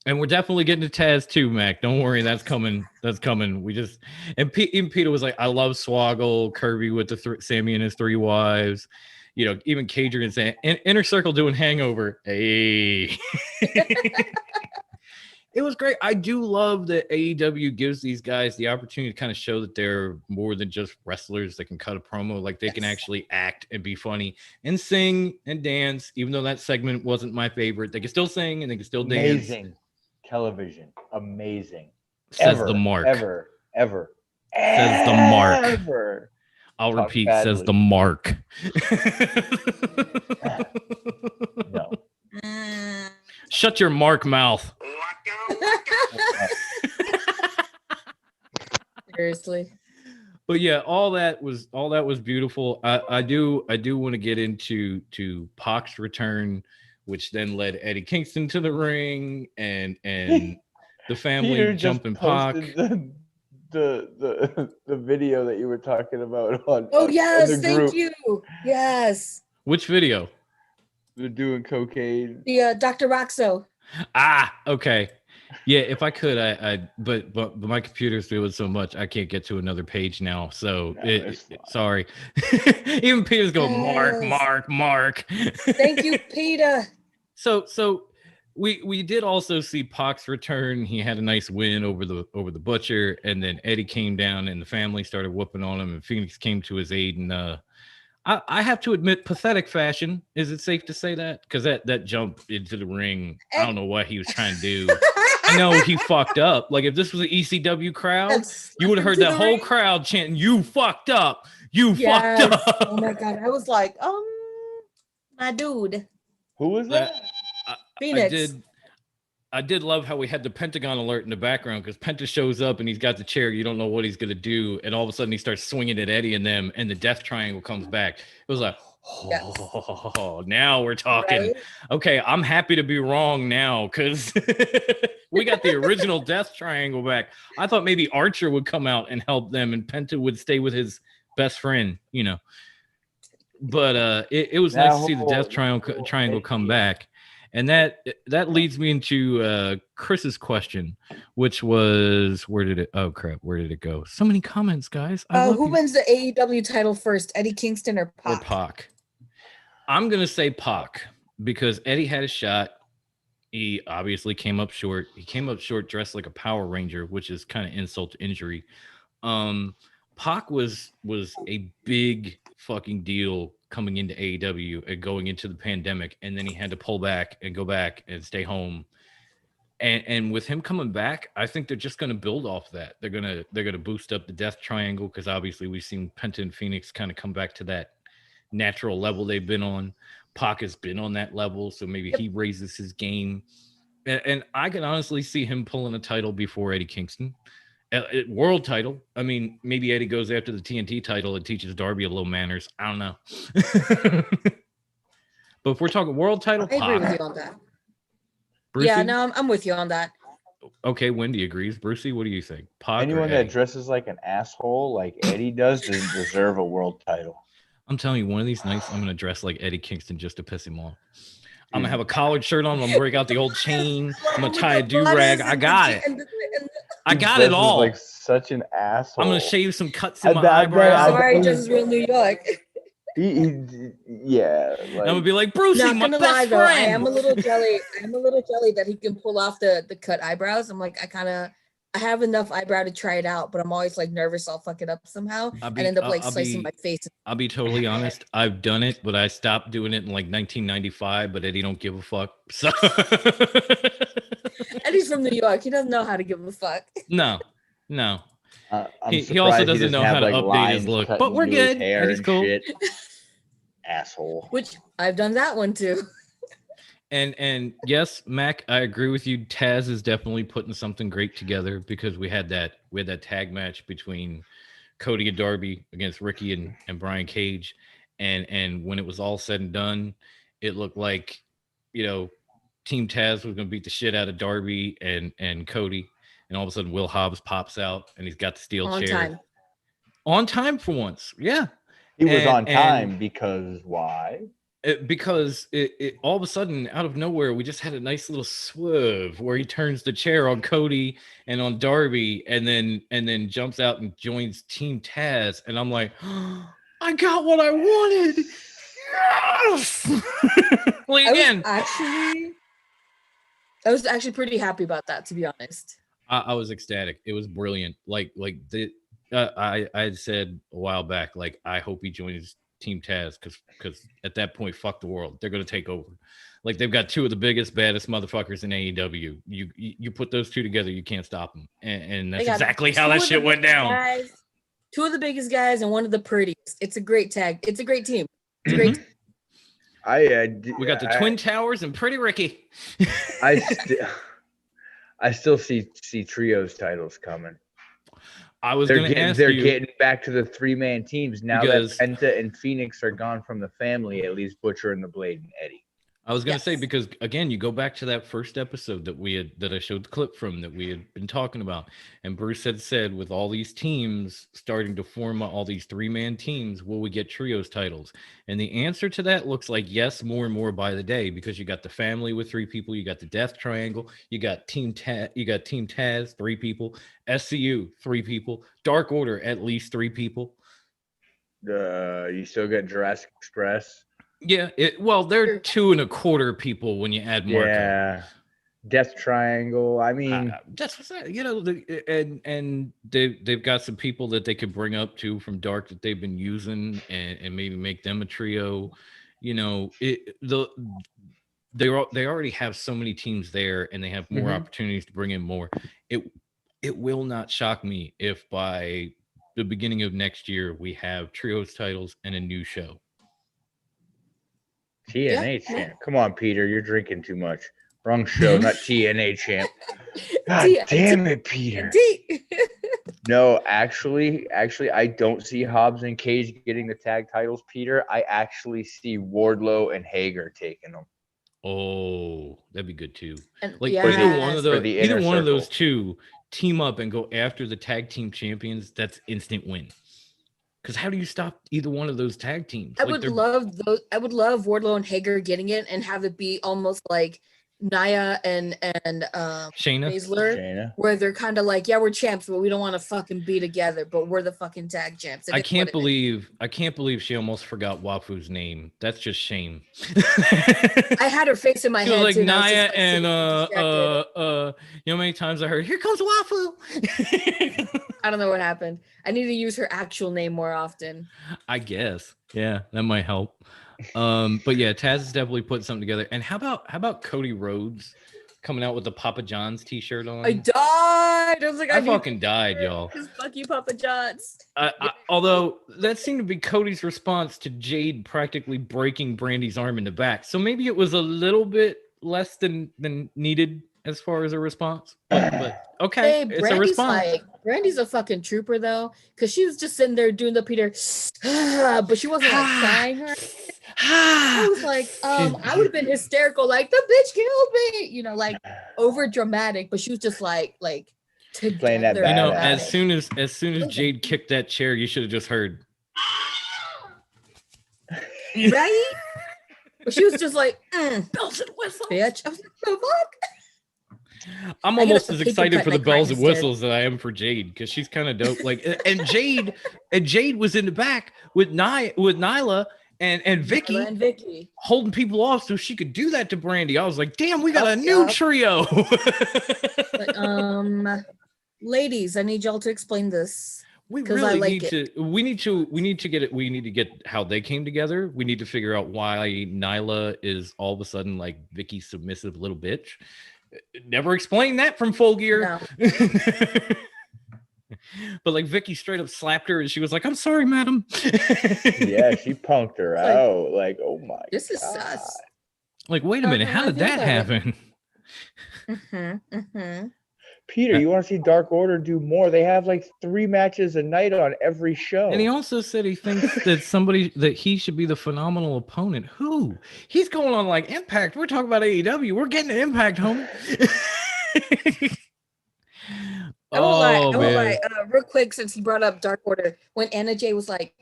And we're definitely getting to Taz too, Mac. Don't worry, that's coming. That's coming. We just even Peter was like, "I love Swoggle, Kirby with the Sammy and his Three Wives." You know, even Cadrian saying Inner Circle doing Hangover. Hey. It was great. I do love that AEW gives these guys the opportunity to kind of show that they're more than just wrestlers that can cut a promo. Like they can actually act and be funny and sing and dance. Even though that segment wasn't my favorite, they can still sing and they can still dance. Amazing television. Amazing. Says the mark. Ever. Says the mark. I'll repeat. Badly. Says the mark. No. Shut your mark mouth. Seriously. But yeah, all that was beautiful. I do want to get into Pac's return, which then led Eddie Kingston to the ring and the family jumping Pac. The video that you were talking about on. Oh yes, thank you. Yes. Which video? They're doing cocaine. The Dr. Roxo. Ah, okay. Yeah, if I could, but my computer's doing so much, I can't get to another page now. So sorry. Even Peter's going, Mark. Thank you, Peter. So we did also see Pac's return. He had a nice win over the Butcher, and then Eddie came down and the family started whooping on him, and Phoenix came to his aid. And I have to admit, pathetic fashion. Is it safe to say that? Because that jump into the ring, I don't know what he was trying to do. I know he fucked up. Like if this was an ECW crowd, you would have heard that whole crowd chanting, "You fucked up! You fucked up!" Oh my god! I was like, my dude. Who was that? Phoenix. I did love how we had the Pentagon alert in the background because Penta shows up and he's got the chair. You don't know what he's gonna do, and all of a sudden he starts swinging at Eddie and them, and the Death Triangle comes back. It was like, oh, now we're talking. Right? Okay, I'm happy to be wrong now because we got the original Death Triangle back. I thought maybe Archer would come out and help them, and Penta would stay with his best friend, you know. But it was nice to see the Death Triangle come back. And that leads me into Chris's question, which was, where did it go? So many comments, guys. Who wins the AEW title first, Eddie Kingston or Pac? Or Pac. I'm going to say Pac because Eddie had a shot. He obviously came up short. He came up short dressed like a Power Ranger, which is kind of insult to injury. Pac was a big fucking deal coming into AEW and going into the pandemic, and then he had to pull back and go back and stay home. And with him coming back, I think they're just going to build off that. They're gonna boost up the Death Triangle because obviously we've seen Penta and Phoenix kind of come back to that natural level they've been on. Pac has been on that level, so maybe he raises his game. And I can honestly see him pulling a title before Eddie Kingston. World title. I mean, maybe Eddie goes after the TNT title and teaches Darby a little manners. I don't know. But if we're talking world title, I agree with you on that. Brucey? Yeah, no, I'm with you on that. Okay, Wendy agrees. Brucey, what do you think? Pac Anyone that dresses like an asshole like Eddie does doesn't deserve a world title. I'm telling you, one of these nights I'm gonna dress like Eddie Kingston just to piss him off. I'm gonna have a collared shirt on. I'm gonna break out the old chain. I'm gonna tie a do-rag. I got it. I got it all. Like such an asshole. I'm gonna shave some cuts in my eyebrows. Sorry, just real New York. Yeah. Like, I'm gonna be like, Brucey, not my gonna best lie, friend. Though, I am a little jelly. That he can pull off the cut eyebrows. I'm like, I have enough eyebrow to try it out, but I'm always like nervous I'll fuck it up somehow and end up like slicing my face. I'll be totally honest. I've done it, but I stopped doing it in like 1995. But Eddie don't give a fuck. So Eddie's from New York. He doesn't know how to give a fuck. No. He also doesn't know how to update his look. But we're good. Eddie's cool. Shit. Asshole. Which I've done that one too. And yes, Mac, I agree with you. Taz is definitely putting something great together because we had that tag match between Cody and Darby against Ricky and Brian Cage. And when it was all said and done, it looked like, you know, Team Taz was gonna beat the shit out of Darby and Cody. And all of a sudden Will Hobbs pops out and he's got the steel chair. On time for once. Yeah. He was on time because why? Because it all of a sudden out of nowhere we just had a nice little swerve where he turns the chair on Cody and on Darby and then jumps out and joins Team Taz, and I'm like, oh, I got what I wanted. Yes! Like again, I was actually pretty happy about that, to be honest. I was ecstatic. It was brilliant. I had said a while back, like, I hope he joins Team Taz because at that point, fuck the world. They're going to take over. Like, they've got two of the biggest, baddest motherfuckers in AEW. You put those two together, you can't stop them. And that's exactly how that shit went down. Guys, two of the biggest guys and one of the prettiest. It's a great tag. It's a great team. It's a great team. We got the Twin Towers and Pretty Ricky. I still see trios titles coming. I was going to ask you. They're getting back to the 3-man teams now that Penta and Phoenix are gone from the family. At least Butcher and the Blade and Eddie. I was going to say, because again, you go back to that first episode that I showed the clip from that we had been talking about, and Bruce had said, with all these teams starting to form all these 3-man teams, will we get trios titles? And the answer to that looks like yes, more and more by the day, because you got the family with 3 people, you got the Death Triangle, you got Team Taz, 3 people, SCU 3 people, Dark Order at least 3 people. You still got Jurassic Express. Yeah, they're 2 1/4 people when you add Marco. Yeah, Death Triangle. I mean, that's what's that. You know, and they've got some people that they could bring up too from Dark that they've been using, and maybe make them a trio. You know, they already have so many teams there, and they have more opportunities to bring in more. It will not shock me if by the beginning of next year we have trios titles and a new show. TNA champ. Come on, Peter, you're drinking too much. Wrong show, not TNA champ. God damn it, Peter. No, actually, I don't see Hobbs and Cage getting the tag titles, Peter. I actually see Wardlow and Hager taking them. Oh, that'd be good too. And, like either one of those two team up and go after the tag team champions. That's instant win. Because how do you stop either one of those tag teams? I would love Wardlow and Hager getting it and have it be almost like Nia and Shayna Baszler, where they're kind of like, yeah, we're champs, but we don't want to fucking be together, but we're the fucking tag champs. I can't believe she almost forgot Wafu's name. That's just shame. I had her face in my head like too, Nia and you know how many times I heard, "Here comes Wafu." I don't know what happened. I need to use her actual name more often. I guess. Yeah, that might help. But yeah, Taz has definitely put something together. And how about Cody Rhodes coming out with the Papa John's t-shirt on? I died. I was like, I fucking died, y'all. Fuck you, Papa John's. Although that seemed to be Cody's response to Jade practically breaking Brandy's arm in the back. So maybe it was a little bit less than needed as far as a response. But okay, hey, it's a response. Brandy's a fucking trooper though, because she was just sitting there doing the Peter, but she wasn't like crying her. I was like, I would have been hysterical, like the bitch killed me, you know, like over dramatic, but she was just like playing that. You know, as soon as Jade kicked that chair, you should have just heard, right? But she was just like, bells and whistles, bitch. I was like, the fuck? I'm almost as excited for the bells and whistles that I am for Jade, because she's kind of dope. Like, and Jade was in the back with Nyla and Vicky holding people off so she could do that to Brandy. I was like, damn, we got a new trio. But, ladies, I need y'all to explain this. We really need to get how they came together. We need to figure out why Nyla is all of a sudden like Vicky's submissive little bitch. Never explained that from Full Gear. No. But like Vicky straight up slapped her and she was like, "I'm sorry, madam." Yeah, she punked her out. Like, oh my this God. Is sus. Like, wait a minute, how did that happen? Peter, you want to see Dark Order do more? They have like 3 matches a night on every show. And he also said he thinks that that he should be the phenomenal opponent. Who? He's going on like Impact. We're talking about AEW. We're getting to Impact, homie. I won't lie. Real quick, since he brought up Dark Order, when Anna Jay was like,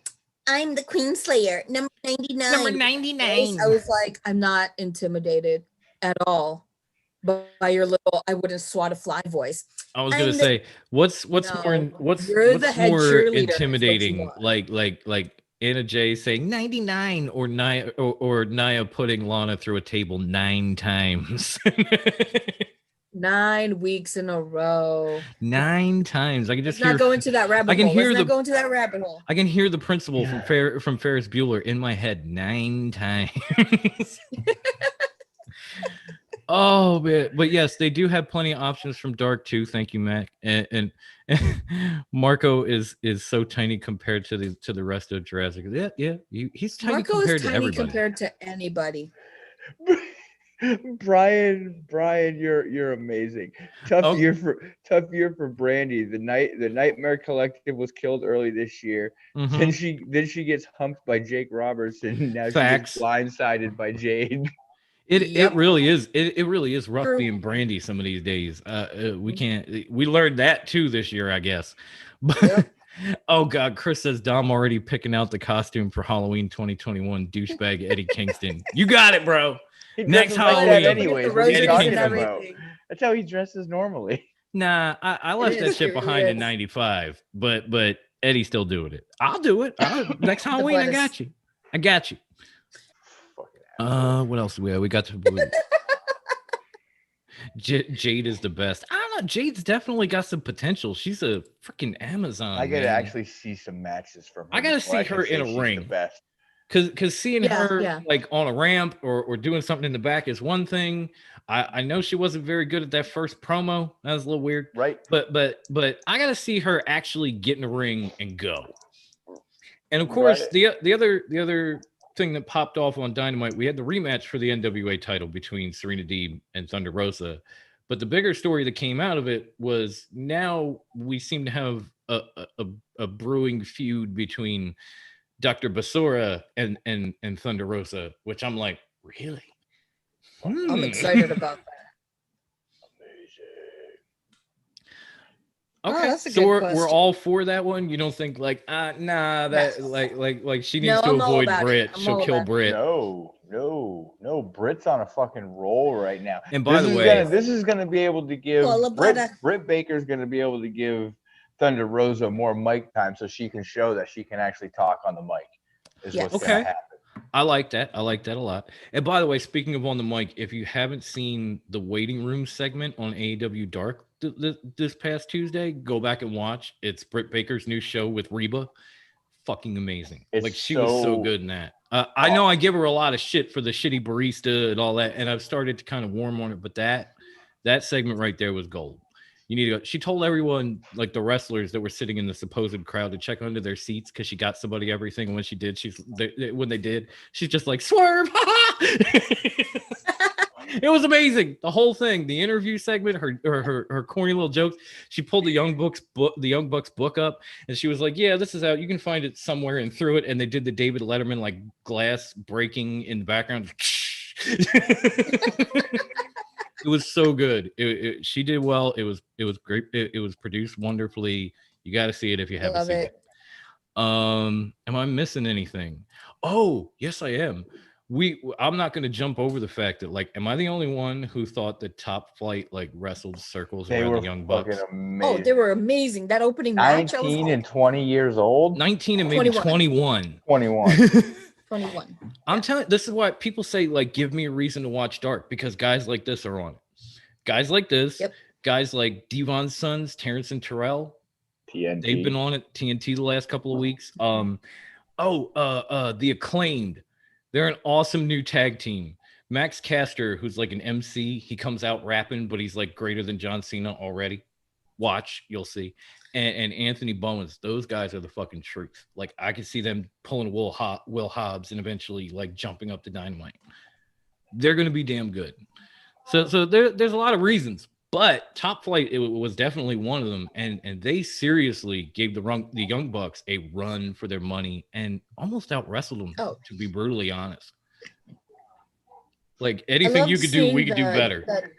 "I'm the Queen Slayer, number 99." Number 99. I was like, I'm not intimidated at all by your little "I wouldn't swat a fly" voice. I was gonna say, what's more intimidating? Like Anna Jay saying 99 or Nia putting Lana through a table 9 times. 9 weeks in a row. 9 times. I can just hear. Not go into that rabbit hole. Go into that rabbit hole. I can hear the principal from Ferris Bueller in my head 9 times. Oh, but yes, they do have plenty of options from Dark too. Thank you, Mac. And Marco is so tiny compared to the rest of Jurassic. Yeah, he's tiny Marco compared is to tiny everybody. Compared to anybody. Brian, you're amazing. Tough year for Brandy. The Nightmare Collective was killed early this year. Mm-hmm. Then she gets humped by Jake Robertson. Now Facts. She gets blindsided by Jade. It really is. It really is rough being Brandy some of these days. We learned that too this year, I guess. But oh God, Chris says Dom already picking out the costume for Halloween 2021. Douchebag Eddie Kingston. You got it, bro. Next Halloween, anyways. That's how he dresses normally. Nah, I left that shit behind in '95, but Eddie's still doing it. I'll do it. Next Halloween, I got you. What else do we have? We got to Jade is the best. I don't know. Jade's definitely got some potential. She's a freaking Amazon. I gotta actually see some matches from her. I gotta see her in a ring. The best. Because seeing her like on a ramp or doing something in the back is one thing. I know she wasn't very good at that first promo. That was a little weird. Right. But I gotta see her actually get in the ring and go. And of course, the other thing that popped off on Dynamite, we had the rematch for the NWA title between Serena Deeb and Thunder Rosa. But the bigger story that came out of it was now we seem to have a brewing feud between Dr. Basura and Thunder Rosa, which I'm like, really? I'm excited about that. Okay, so we're all for that one. You don't think like nah that like she needs to avoid Britt. She'll kill Britt. No, Britt's on a fucking roll right now. And by the way, this is gonna be able to give Britt Baker's gonna be able to give Thunder Rosa more mic time so she can show that she can actually talk on the mic. What's gonna happen. I like that. I like that a lot. And by the way, speaking of on the mic, if you haven't seen the waiting room segment on AEW Dark this past Tuesday, go back and watch. It's Britt Baker's new show with Reba. Fucking amazing. She was so good in that. I know I give her a lot of shit for the shitty barista and all that, and I've started to kind of warm on it, but that segment right there was gold. You need to go. She told everyone, like the wrestlers that were sitting in the supposed crowd, to check under their seats because she got somebody everything. And when she did, when they did, she's just like, swerve. It was amazing. The whole thing, the interview segment, her corny little jokes. She pulled the Young Bucks book up, and she was like, "Yeah, this is out. You can find it somewhere," and threw it. And they did the David Letterman like glass breaking in the background. It was so good. She did well. It was great. It was produced wonderfully. You got to see it if you haven't seen it. Am I missing anything? Oh, yes, I am. I'm not going to jump over the fact that, like, am I the only one who thought that Top Flight like wrestled circles around the Young Bucks? Oh, they were amazing. That opening match. 19 and 20 years old. 19 and maybe 21. 21. I'm telling you, this is why people say, like, give me a reason to watch Dark, because guys like this are on it. Guys like this, guys like Devon's Sons, Terrence and Terrell, TNT. They've been on it, TNT, the last couple of weeks. The Acclaimed. They're an awesome new tag team. Max Caster, who's like an MC, he comes out rapping, but he's like greater than John Cena already. Watch, you'll see. And Anthony Bowens, those guys are the fucking truth. Like, I could see them pulling Will Hobbs and eventually like jumping up to Dynamite. They're going to be damn good. So there's a lot of reasons, but Top Flight, it was definitely one of them. And they seriously gave the Young Bucks a run for their money and almost out wrestled them, to be brutally honest. Like, anything you could do, we could do better.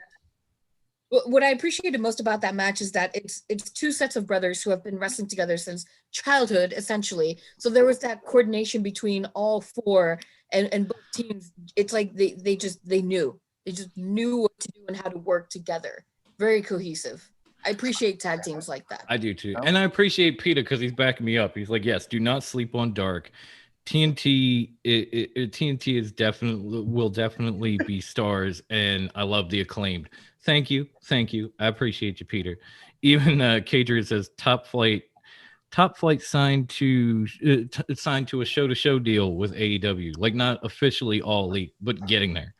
What I appreciated most about that match is that it's two sets of brothers who have been wrestling together since childhood, essentially. So there was that coordination between all four and both teams. It's like they just knew what to do and how to work together. Very cohesive. I appreciate tag teams like that. I do too. And I appreciate Peter because he's backing me up. He's like, yes, do not sleep on Dark. TNT will definitely be stars, and I love the Acclaimed. Thank you. I appreciate you, Peter. Even Cager says Top Flight signed to a show-to-show deal with AEW, like not officially All Elite, but getting there.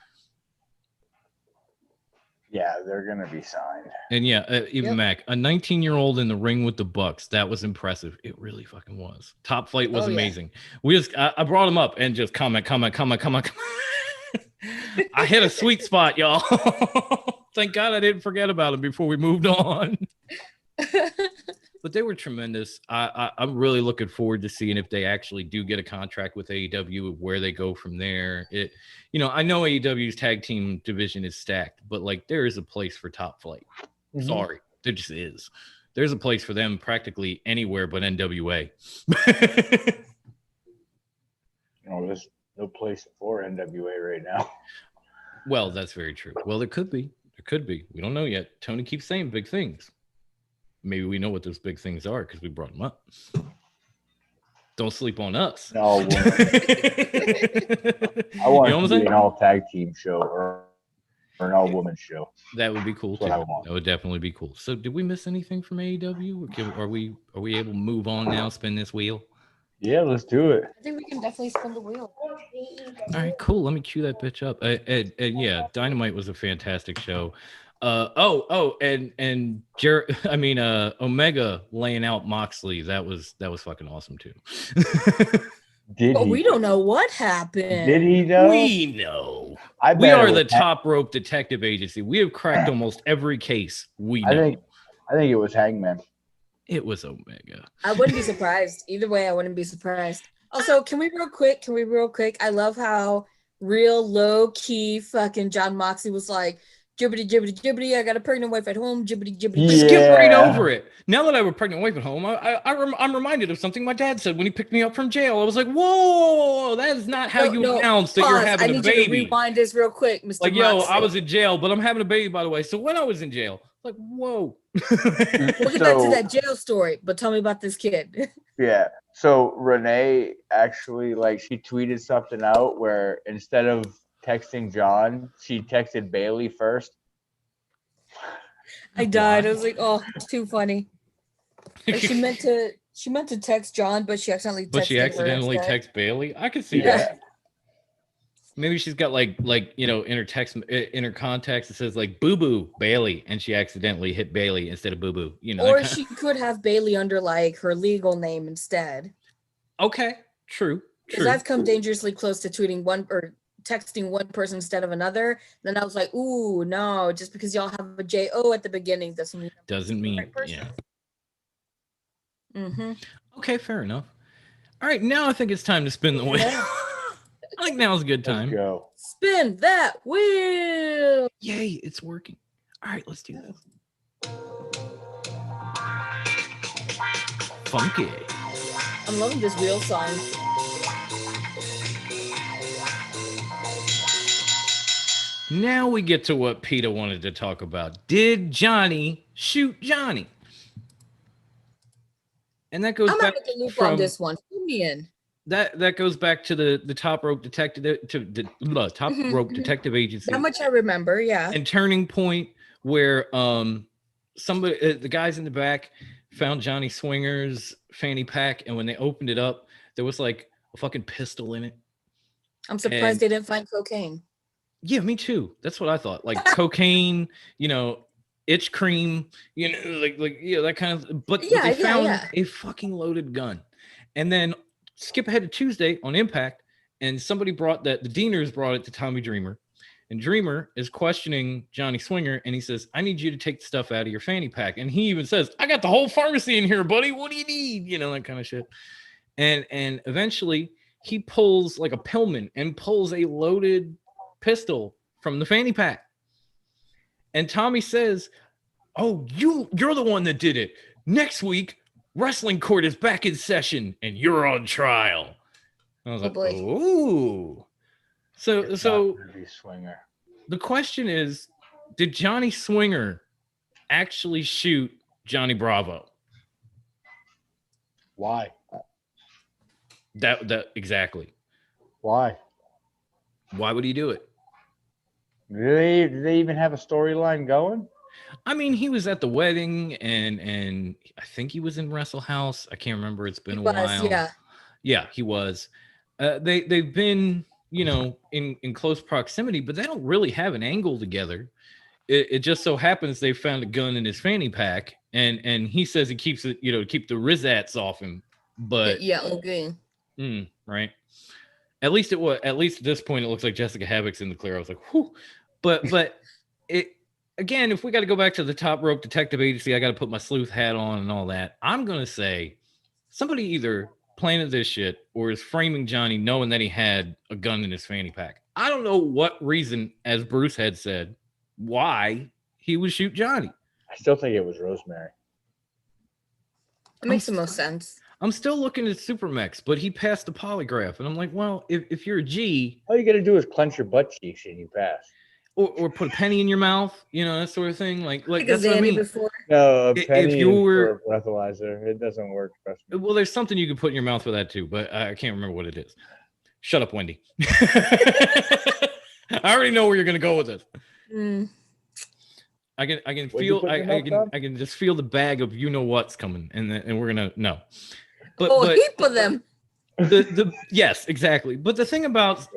Yeah, they're gonna be signed. And even Mac, a 19-year-old in the ring with the Bucks, that was impressive. It really fucking was. Top Flight was amazing. I brought him up and just comment. I hit a sweet spot, y'all. Thank God I didn't forget about him before we moved on. But they were tremendous. I'm really looking forward to seeing if they actually do get a contract with AEW, where they go from there. I know AEW's tag team division is stacked, but like there is a place for Top Flight. Mm-hmm. Sorry, there just is. There's a place for them practically anywhere but NWA. There's no place for NWA right now. Well, that's very true. Well, there could be. We don't know yet. Tony keeps saying big things. Maybe we know what those big things are because we brought them up. Don't sleep on us. No, I want to do an all tag team show or an all woman show. That would be cool too. That would definitely be cool. So, did we miss anything from AEW? Are we able to move on now? Spin this wheel. Yeah, let's do it. I think we can definitely spin the wheel. All right, cool. Let me cue that bitch up. And yeah, Dynamite was a fantastic show. And Omega laying out Moxley. That was fucking awesome too. We don't know what happened. Did he know? We know. We are the Top Rope Detective Agency. We have cracked almost every case. We know. I think it was Hangman. It was Omega. I wouldn't be surprised. Either way, I wouldn't be surprised. Also, can we real quick? I love how real low key fucking Jon Moxley was like, jibbity, jibbity, jibbity. I got a pregnant wife at home. Jibbity, jibbity. Yeah. Skip right over it. Now that I have a pregnant wife at home, I'm reminded of something my dad said when he picked me up from jail. I was like, whoa, that is not how you announce that you're having a baby. I need you to rewind this real quick, Mr. Like, yo, I was in jail, but I'm having a baby, by the way. So when I was in jail, like, whoa. We'll get back to that jail story, but tell me about this kid. Yeah. So Renee actually, like, she tweeted something out where instead of texting John, she texted Bailey first. I died. I was like, oh, it's too funny. Like she meant to text John, but she accidentally texted Bailey. I could see that. Maybe she's got like in her contacts it says like boo boo Bailey, and she accidentally hit Bailey instead of boo boo. Or she could have Bailey under like her legal name instead. Okay, true. Because I've come dangerously close to tweeting one or texting one person instead of another. Then I was like, ooh, no, just because y'all have a J-O at the beginning doesn't mean right person. Mm-hmm. Okay, fair enough. All right, now I think it's time to spin the wheel. I think now's a good time. Let's go. Spin that wheel. Yay, it's working. All right, let's do this. Funky. I'm loving this wheel song. Now we get to what Peter wanted to talk about. Did Johnny shoot Johnny? And that goes back to loop on this one. Put me in. That goes back to the Top Rope Detective Rope Detective Agency. How much I remember, yeah. And Turning Point, where somebody the guys in the back found Johnny Swinger's fanny pack, and when they opened it up, there was like a fucking pistol in it. I'm surprised they didn't find cocaine. Yeah, me too. That's what I thought. Like cocaine, itch cream, that kind of. But they found a fucking loaded gun, and then skip ahead to Tuesday on Impact, and somebody brought the Deaners brought it to Tommy Dreamer, and Dreamer is questioning Johnny Swinger, and he says, "I need you to take the stuff out of your fanny pack," and he even says, "I got the whole pharmacy in here, buddy. What do you need?" That kind of shit, and eventually he pulls like a Pillman and pulls a loaded pistol from the fanny pack, and Tommy says, "Oh, you're the one that did it. Next week, wrestling court is back in session, and you're on trial." I was like, "Ooh." So Swinger. The question is, did Johnny Swinger actually shoot Johnny Bravo? Why? That exactly. Why? Why would he do it? Did they even have a storyline going? I mean, he was at the wedding, and I think he was in Wrestle House. I can't remember. It's been a while. Yeah, he was. They've been, in close proximity, but they don't really have an angle together. It just so happens they found a gun in his fanny pack, and he says he keeps it, to keep the Rizats off him. But okay. Right. At least at this point, it looks like Jessica Havoc's in the clear. I was like, whew. But it again, if we got to go back to the Top Rope Detective Agency, I got to put my sleuth hat on and all that. I'm gonna say somebody either planted this shit or is framing Johnny knowing that he had a gun in his fanny pack. I don't know what reason, as Bruce had said, why he would shoot Johnny. I still think it was Rosemary. It makes the most sense. I'm still looking at Supermax, but he passed the polygraph, and I'm like, well, if you're a G, all you got to do is clench your butt cheeks and you pass. Or put a penny in your mouth, that sort of thing. Like that's what I mean. Before. No, a penny for a breathalyzer, it doesn't work. Well, there's something you can put in your mouth for that too, but I can't remember what it is. Shut up, Wendy. I already know where you're gonna go with this. I can feel I can just feel the bag of what's coming, and we're gonna know. But heap of them. Yes, exactly. But the thing about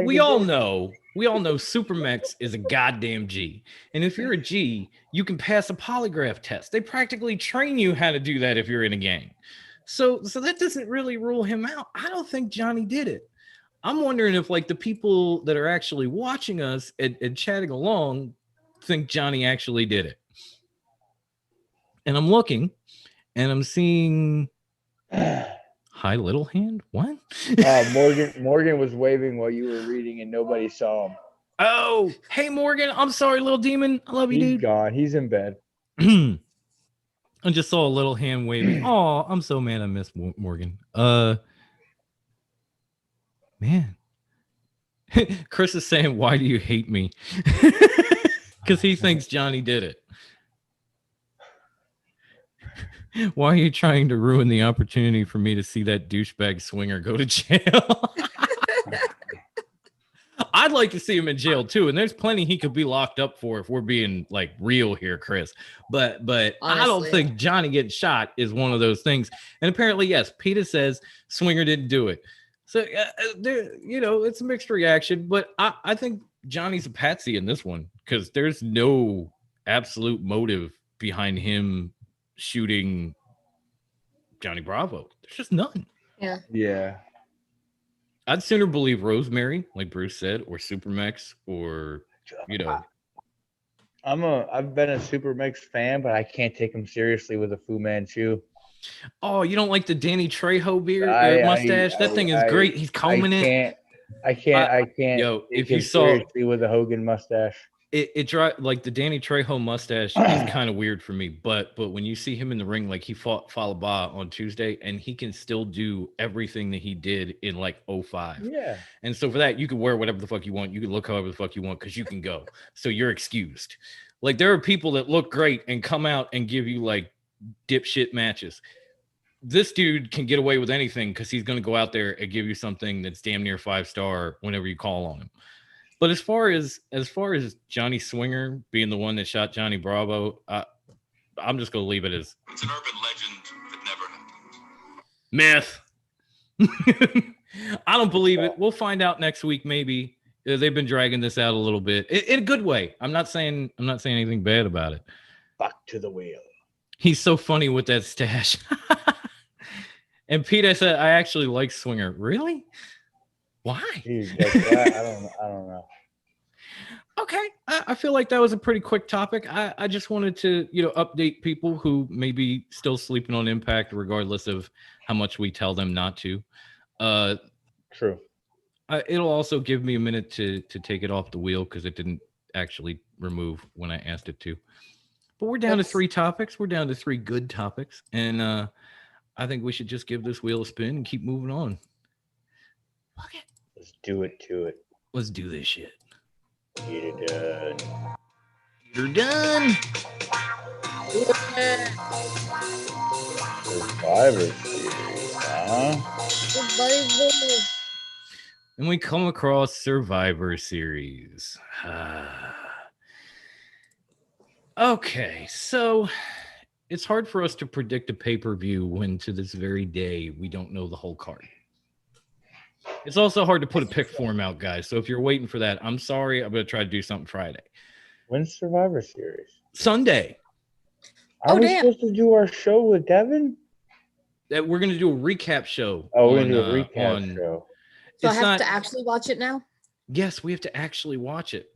we all know Supermax is a goddamn G. And if you're a G, you can pass a polygraph test. They practically train you how to do that if you're in a gang. So that doesn't really rule him out. I don't think Johnny did it. I'm wondering if like the people that are actually watching us and chatting along think Johnny actually did it. And I'm looking and I'm seeing Hi, Little Hand. What? Morgan was waving while you were reading and nobody saw him. Oh, hey Morgan. I'm sorry, little demon. I love you, dude. He's gone. He's in bed. I just saw a little hand waving. Oh, I'm so mad I missed Morgan. Man. Chris is saying, why do you hate me? Because he thinks Johnny did it. Why are you trying to ruin the opportunity for me to see that douchebag swinger go to jail? I'd like to see him in jail too, and there's plenty he could be locked up for if we're being like real here, Chris. But honestly, I don't think Johnny getting shot is one of those things. And apparently, yes, PETA says Swinger didn't do it. So there, it's a mixed reaction. But I think Johnny's a patsy in this one because there's no absolute motive behind him shooting Johnny Bravo. There's just none. Yeah. I'd sooner believe Rosemary, like Bruce said, or Supermax, or I've been a Supermax fan, but I can't take him seriously with a Fu Manchu. Oh, you don't like the Danny Trejo beard mustache? That thing is great. He's combing it. I can't. Yo, if you saw seriously with a Hogan mustache, it like the Danny Trejo mustache is kind of weird for me. But when you see him in the ring, like he fought Falaba on Tuesday, and he can still do everything that he did in like 05. Yeah. And so for that, you can wear whatever the fuck you want. You can look however the fuck you want because you can go. So you're excused. Like there are people that look great and come out and give you like dipshit matches. This dude can get away with anything because he's going to go out there and give you something that's damn near 5-star whenever you call on him. But as far as Johnny Swinger being the one that shot Johnny Bravo, I'm just going to leave it as it's an urban legend that never happened. Myth. I don't believe it. We'll find out next week. Maybe they've been dragging this out a little bit in a good way. I'm not saying anything bad about it. Back to the wheel. He's so funny with that stash. And PETA said, I actually like Swinger. Really? Why? Jeez, I don't know. Okay. I feel like that was a pretty quick topic. I just wanted to, update people who may be still sleeping on Impact, regardless of how much we tell them not to. True. It'll also give me a minute to take it off the wheel because it didn't actually remove when I asked it to. But we're down to 3 topics. We're down to 3 good topics. And I think we should just give this wheel a spin and keep moving on. Fuck it. Let's do it to it. Let's do this shit. Get it done. You're done. Survivor Series, Survivor. And we come across Survivor Series. Okay, so it's hard for us to predict a pay-per-view when to this very day we don't know the whole card. It's also hard to put a pick form out, guys. So if you're waiting for that, I'm sorry. I'm going to try to do something Friday. When's Survivor Series? Sunday. Are we supposed to do our show with Devin? That we're going to do a recap show. Oh, we're going to do a recap show. So I have to actually watch it now? Yes, we have to actually watch it.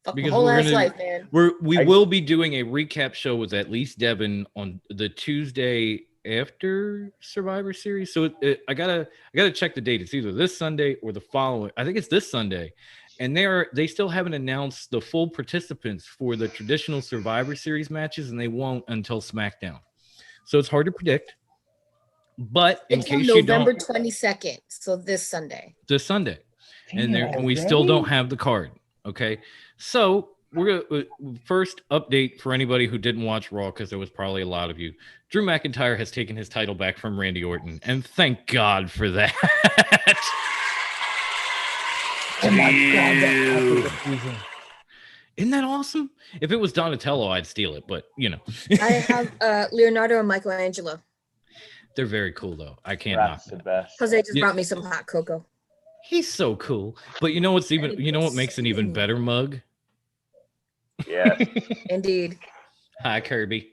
Fuck because the whole ass life, man. We will be doing a recap show with at least Devin on the Tuesday after Survivor Series. So I gotta check the date. It's either this Sunday or the following. I think it's this Sunday. And they still haven't announced the full participants for the traditional Survivor Series matches, and they won't until SmackDown. So it's hard to predict. But in case you don't, November 22nd. So this Sunday. This Sunday. And we still don't have the card. Okay. So we're going to first update for anybody who didn't watch Raw, because there was probably a lot of you. Drew McIntyre has taken his title back from Randy Orton, and thank God for that. Oh my God, isn't that awesome? If it was Donatello, I'd steal it, but I have Leonardo and Michelangelo. They're very cool though. I can't knock the best. Because they just brought me some hot cocoa. He's so cool. But you know what's even? You know what makes an even better mug? Yeah. Indeed. Hi, Kirby.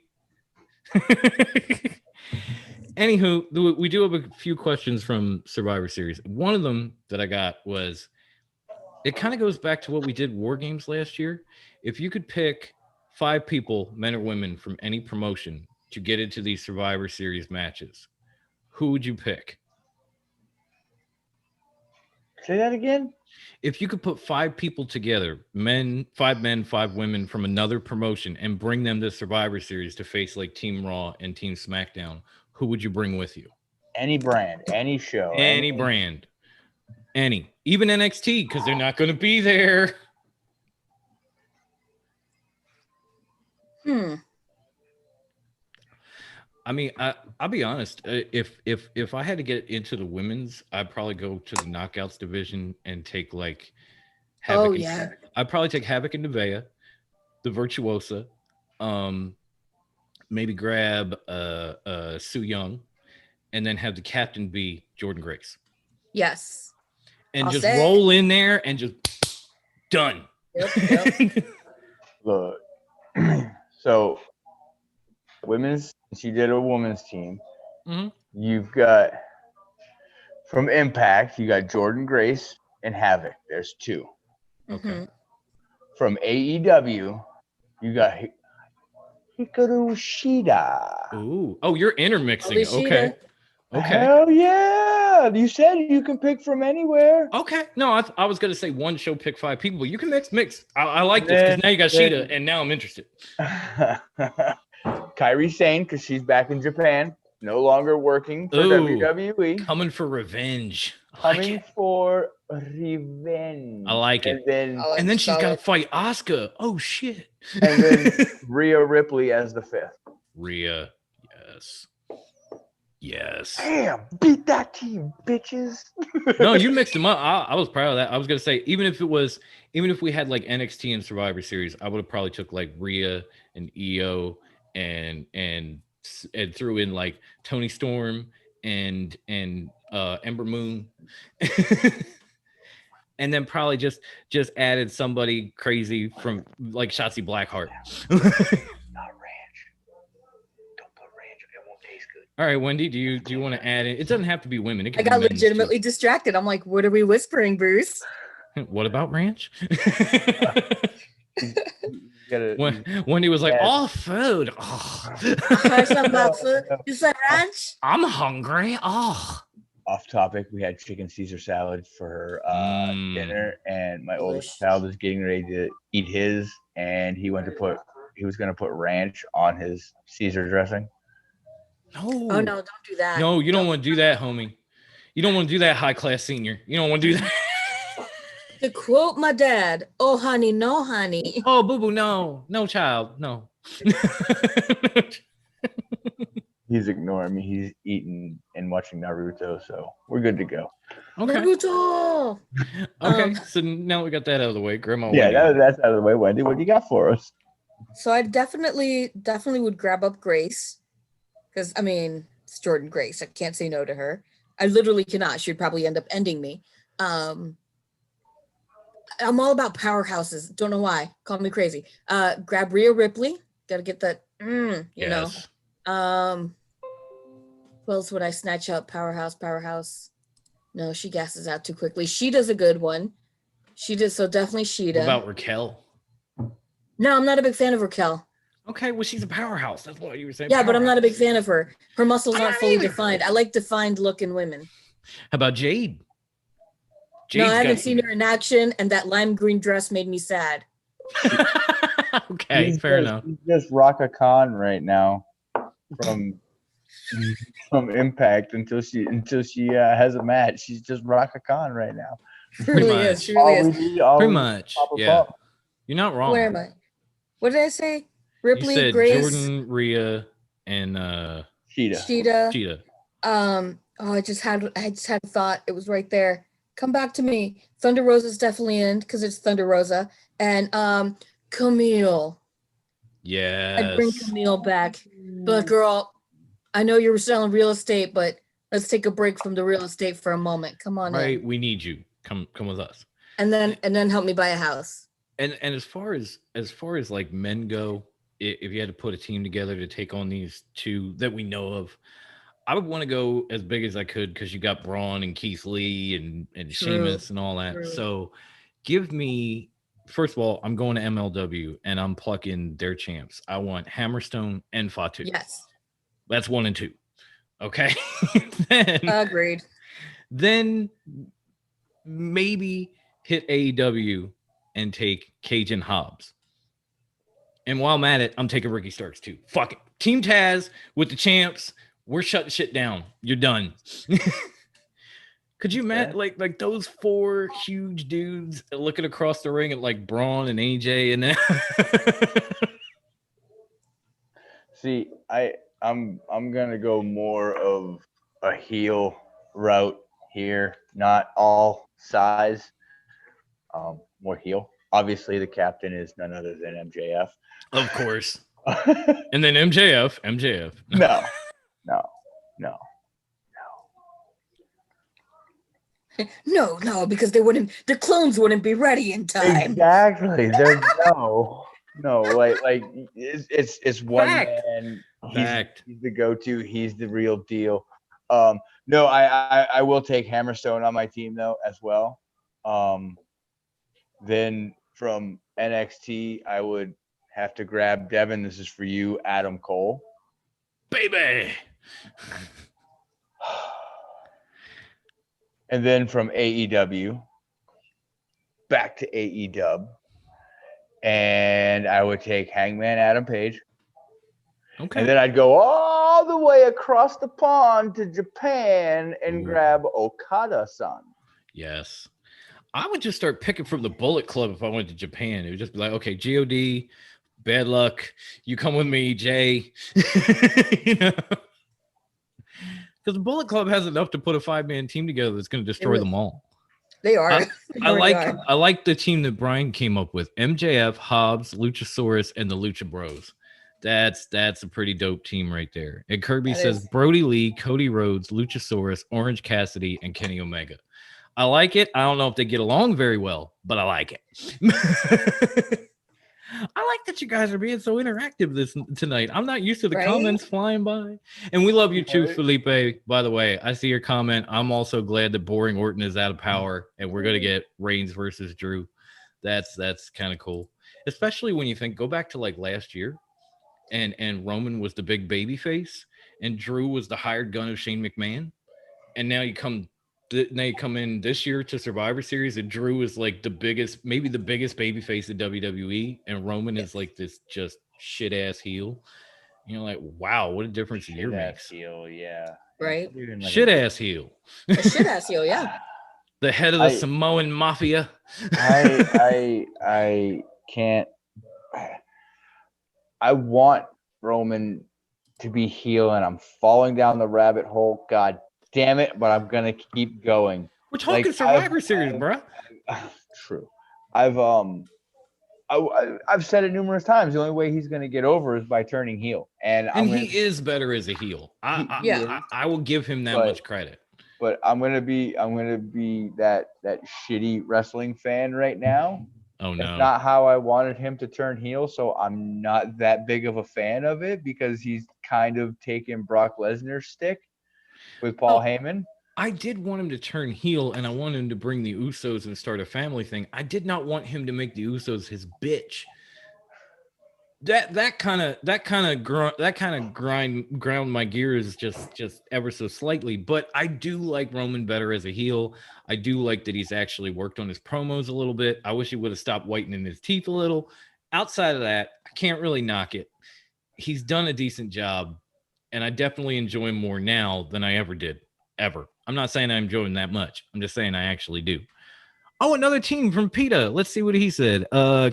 Anywho, we do have a few questions from Survivor Series. One of them that I got was, it kind of goes back to what we did War Games last year. If you could pick 5 people, men or women, from any promotion to get into these Survivor Series matches, who would you pick? Say that again? If you could put 5 people together, 5 men, 5 women from another promotion, and bring them to Survivor Series to face like Team Raw and Team SmackDown, who would you bring with you? Any brand, any show. Any brand. Any. Even NXT, because they're not going to be there. I mean, I'll be honest. If I had to get into the women's, I'd probably go to the Knockouts division and take like Havoc. I'd probably take Havoc and Nevaeh, the Virtuosa. Maybe grab Su Yung, and then have the captain be Jordynne Grace. Yes. And just roll in there and just done. Yep. Look, so women's, she did a women's team. Mm-hmm. You've got, from Impact, you got Jordynne Grace and Havoc. There's 2. Okay. From AEW, you got Hikaru Shida. Ooh. Oh, you're intermixing. Okay. Hell yeah. You said you can pick from anywhere. Okay. No, I was going to say one show pick 5 people, but you can mix. I like this because now you got Shida, and now I'm interested. Kairi Sane, because she's back in Japan, no longer working for WWE. Coming for revenge. Coming for revenge. I like it. And then she's got to fight Asuka. Oh, shit. And then Rhea Ripley as the 5th. Rhea, yes. Damn, beat that team, bitches. No, you mixed them up. I was proud of that. I was going to say, even if we had like NXT and Survivor Series, I would have probably took like Rhea and Io and threw in like Toni Storm and Ember Moon. And then probably just added somebody crazy from like Shotzi Blackheart. Not ranch. Don't put ranch. It won't taste good. All right, Wendy, do you want to add it? It doesn't have to be women. I got legitimately distracted. I'm like, what are we whispering, Bruce? What about ranch? Wendy was like, all food. Oh. I heard something about food. You said ranch? I'm hungry. Oh. Off topic, we had chicken Caesar salad for dinner, and my oldest child is getting ready to eat his, and he was going to put ranch on his Caesar dressing. No. Oh no, don't do that. No, you don't want to do that, homie. You don't want to do that, high class senior. You don't want to do that. To quote my dad, oh honey, no honey. Oh boo boo, no child, no. He's ignoring me. He's eating and watching Naruto, so we're good to go. Okay. Naruto. Okay, so now we got that out of the way, Grandma. Yeah, that's out of the way. Wendy, what do you got for us? So I definitely would grab up Grace, because I mean it's Jordynne Grace. I can't say no to her. I literally cannot. She'd probably end up ending me. I'm all about powerhouses. Don't know why. Call me crazy. Grab Rhea Ripley. Got to get that. You know. Who else would I snatch up? Powerhouse. No, she gasses out too quickly. She does a good one. She does, so definitely Shida. What about Raquel? No, I'm not a big fan of Raquel. Okay, well, she's a powerhouse. That's what you were saying. Yeah, but I'm not a big fan of her. Her muscles aren't fully defined. I like defined looking women. How about Jade? No, I haven't seen her in action, and that lime green dress made me sad. Okay, fair enough. She's just Raka Khan right now from Impact until she has a match. She's just Raka Khan right now. She really is. She really is. Pretty much. Yeah. You're not wrong. Where am I? What did I say? Ripley, you said Grace, Jordynne, Rhea, and Shida. I just had a thought. It was right there. Come back to me. Thunder Rosa's definitely in because it's Thunder Rosa. And Camille. Yeah. I'd bring Camille back. But girl, I know you were selling real estate, but let's take a break from the real estate for a moment. Come on right, in. we need you. Come with us. And then help me buy a house. And as far as like men go, if you had to put a team together to take on these two that we know of, I would want to go as big as I could because you got Braun and Keith Lee and Sheamus and all that. True. So give me, first of all, I'm going to MLW and I'm plucking their champs. I want Hammerstone and Fatu. Yes. That's 1 and 2. Okay. Agreed. Then maybe hit AEW and take Cage and Hobbs. And while I'm at it, I'm taking Ricky Starks too. Fuck it. Team Taz with the champs. We're shutting shit down. You're done. Could you imagine like those 4 huge dudes looking across the ring at like Braun and AJ and then See, I'm gonna go more of a heel route here, not all size. More heel. Obviously, the captain is none other than MJF. Of course. And then MJF. No, because the clones wouldn't be ready in time. Exactly. There's no, like it's one man. He's the go-to. He's the real deal. No, I will take Hammerstone on my team though as well. Then from NXT, I would have to grab Devin. This is for you, Adam Cole. Baby. And then from AEW, back to AEW. And I would take Hangman Adam Page. Okay. And then I'd go all the way across the pond to Japan and grab Okada-san. Yes. I would just start picking from the Bullet Club if I went to Japan. It would just be like, okay, God, bad luck. You come with me, Jay. You know? Because the Bullet Club has enough to put a 5-man team together that's going to destroy them all. They are. I like the team that Brian came up with: MJF, Hobbs, Luchasaurus, and the Lucha Bros. That's a pretty dope team right there. And Kirby says Brody Lee, Cody Rhodes, Luchasaurus, Orange Cassidy, and Kenny Omega. I like it. I don't know if they get along very well, but I like it. I like that you guys are being so interactive tonight. I'm not used to the comments flying by. And we love you too, Felipe. By the way, I see your comment. I'm also glad that Boring Orton is out of power and we're going to get Reigns versus Drew. That's kind of cool. Especially when you go back to like last year and Roman was the big baby face and Drew was the hired gun of Shane McMahon. And now you come in this year to Survivor Series and Drew is like maybe the biggest baby face in WWE and Roman is like this just shit ass heel. You're like, wow, what a difference a year makes. Heel, yeah. Right. Like shit ass heel. A shit ass heel, yeah. The head of the Samoan mafia. I can't. I want Roman to be heel and I'm falling down the rabbit hole. God damn it, but I'm gonna keep going. We're talking Survivor Series, bro. True. I've said it numerous times. The only way he's gonna get over is by turning heel, and he is better as a heel. I will give him that much credit. But I'm gonna be that shitty wrestling fan right now. Oh no, it's not how I wanted him to turn heel, so I'm not that big of a fan of it because he's kind of taken Brock Lesnar's stick with Paul Heyman. I did want him to turn heel and I wanted him to bring the Usos and start a family thing. I did not want him to make the Usos his bitch. That kind of ground my gears just ever so slightly, but I do like Roman better as a heel. I do like that he's actually worked on his promos a little bit. I wish he would have stopped whitening his teeth a little. Outside of that, I can't really knock it. He's done a decent job. And I definitely enjoy him more now than I ever did, ever. I'm not saying I enjoy him that much. I'm just saying I actually do. Oh, another team from PETA. Let's see what he said.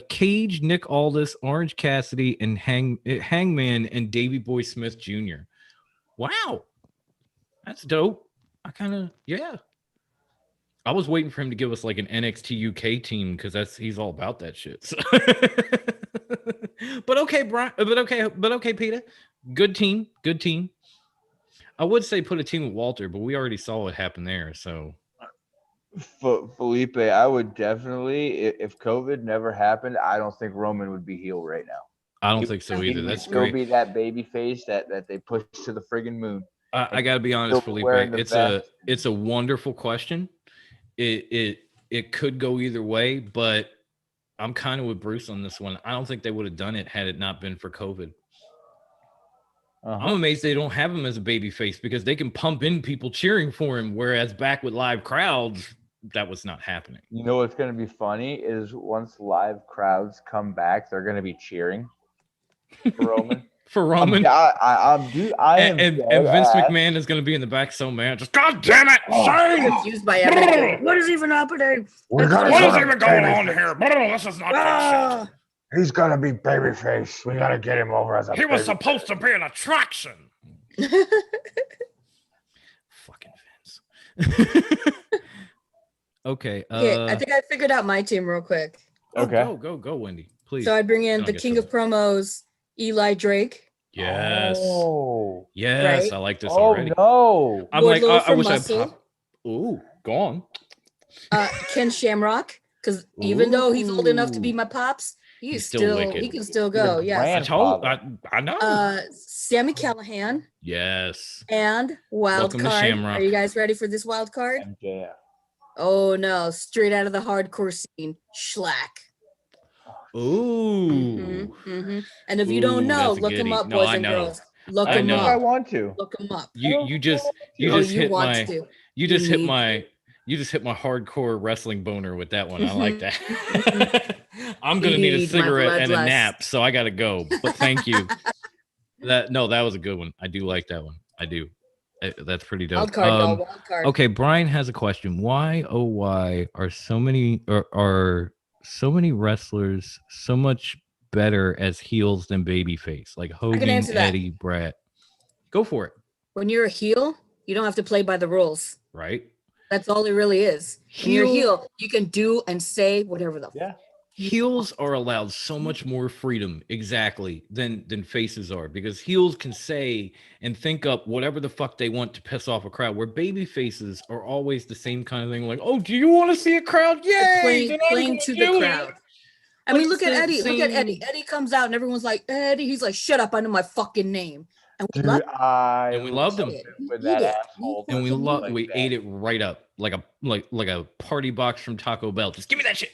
Cage, Nick Aldis, Orange Cassidy, and Hangman and Davey Boy Smith Jr. Wow. That's dope. I was waiting for him to give us like an NXT UK team because he's all about that shit. So. But okay, Brian. But okay, PETA. Good team. I would say put a team with Walter, but we already saw what happened there. So, Felipe, I would definitely, if COVID never happened, I don't think Roman would be heel right now. I don't think so either. That's great. He'll be that baby face that they push to the friggin' moon. I gotta be honest, Felipe. It's a wonderful question. It could go either way, but I'm kind of with Bruce on this one. I don't think they would have done it had it not been for COVID. I'm amazed they don't have him as a baby face because they can pump in people cheering for him. Whereas back with live crowds, that was not happening. You know what's going to be funny is once live crowds come back, they're going to be cheering for Roman. For Roman. And Vince McMahon is going to be in the back so mad. Just, God damn it! Confused by everything. What is even happening? What is even going on here? This is not shit. He's gonna be babyface. We gotta get him over as a. He was supposed to be an attraction. Fucking Vince. Okay. I think I figured out my team real quick. Okay. Go, Wendy, please. So I bring in the king of promos, Eli Drake. Yes. Oh. Yes, right? I like this already. Oh no. I'm Wardlow like, I wish Muscle. I'd pop. Ooh, go on. Ken Shamrock, because even though he's old enough to be my pops, he's still he can still go. Yes. I know. Sami Callihan. Yes. And wild card. Are you guys ready for this wild card? Yeah. Oh no, straight out of the hardcore scene, Shlak. Ooh. And if you don't know, look him up, boys and girls. Look him up. I want to. Look him up. You just hit my hardcore wrestling boner with that one. I like that. I'm gonna need a cigarette and a nap, so I gotta go. But thank you. That was a good one. I do like that one. I do. That's pretty dope. Wild card. Okay, Brian has a question. Why are so many wrestlers so much better as heels than babyface? Like Hogan, Eddie, Bret. Go for it. When you're a heel, you don't have to play by the rules. Right. That's all it really is. When you're a heel, you can do and say whatever the Heels are allowed so much more freedom, than faces are, because heels can say and think up whatever the fuck they want to piss off a crowd, where baby faces are always the same kind of thing, like, oh, do you want to see a crowd? Yay! Playing to the crowd. I mean, look at Eddie. Look at Eddie. Eddie comes out and everyone's like, Eddie. He's like, shut up, I know my fucking name. And we loved him. And we ate it right up like a party box from Taco Bell. Just give me that shit.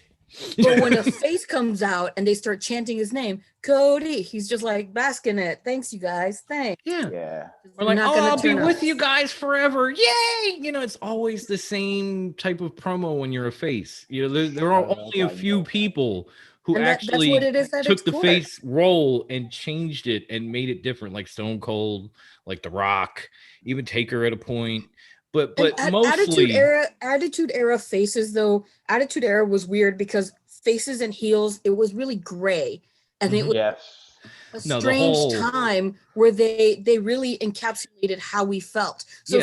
But when a face comes out and they start chanting his name, Cody, he's just like basking it. Thanks, you guys. Thanks. Yeah. We're like, I'll be with you guys forever. Yay! It's always the same type of promo when you're a face. There are only a few people who actually took the face role and changed it and made it different, like Stone Cold, like The Rock, even Taker at a point. But mostly Attitude Era faces, though. Attitude Era was weird because faces and heels, it was really gray, and it was a strange time where they really encapsulated how we felt. So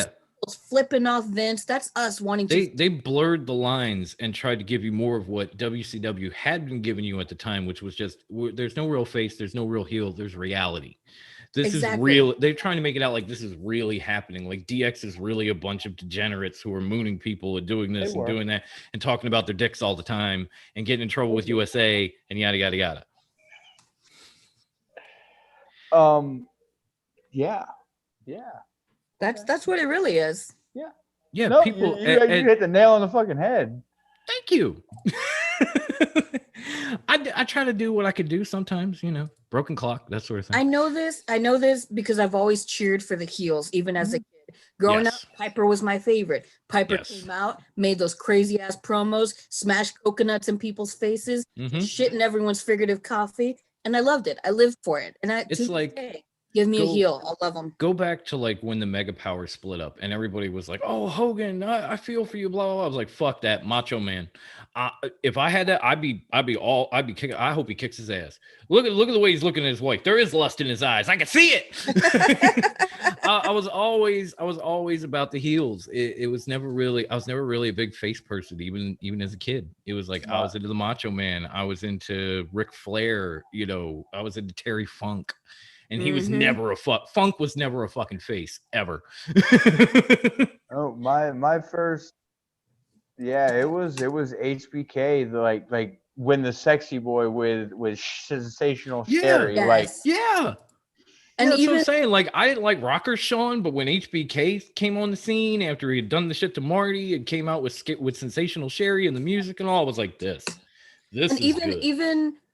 flipping off Vince, that's us wanting to. They blurred the lines and tried to give you more of what WCW had been giving you at the time, which was just there's no real face, there's no real heel, there's reality. This is real. They're trying to make it out like this is really happening. Like DX is really a bunch of degenerates who are mooning people and doing this and doing that and talking about their dicks all the time and getting in trouble with USA and yada yada yada. Yeah. That's what it really is. Yeah. No, people. You hit the nail on the fucking head. Thank you. I try to do what I could do sometimes, broken clock, that sort of thing. I know this because I've always cheered for the heels, even as a kid. Growing up, Piper was my favorite. Piper came out, made those crazy ass promos, smashed coconuts in people's faces, shit in everyone's figurative coffee, and I loved it. I lived for it. And it's like, give me a heel. I'll love them. Go back to like when the Mega Power split up and everybody was like, oh, Hogan, I feel for you, blah, blah, blah. I was like, fuck that, Macho Man. If I had that, I'd be kicking. I hope he kicks his ass. Look at the way he's looking at his wife. There is lust in his eyes. I can see it. I was always about the heels. I was never really a big face person, even as a kid. It was like I was into the Macho Man. I was into Ric Flair. I was into Terry Funk. and he was never Funk was never a fucking face ever. Oh, my first, yeah, it was HBK, like when the sexy boy with Sensational Sherry, like And that's even what I'm saying. Like, I didn't like Rocker Sean, but when HBK came on the scene after he had done the shit to Marty and came out with Sensational Sherry and the music and all, I was like, this and is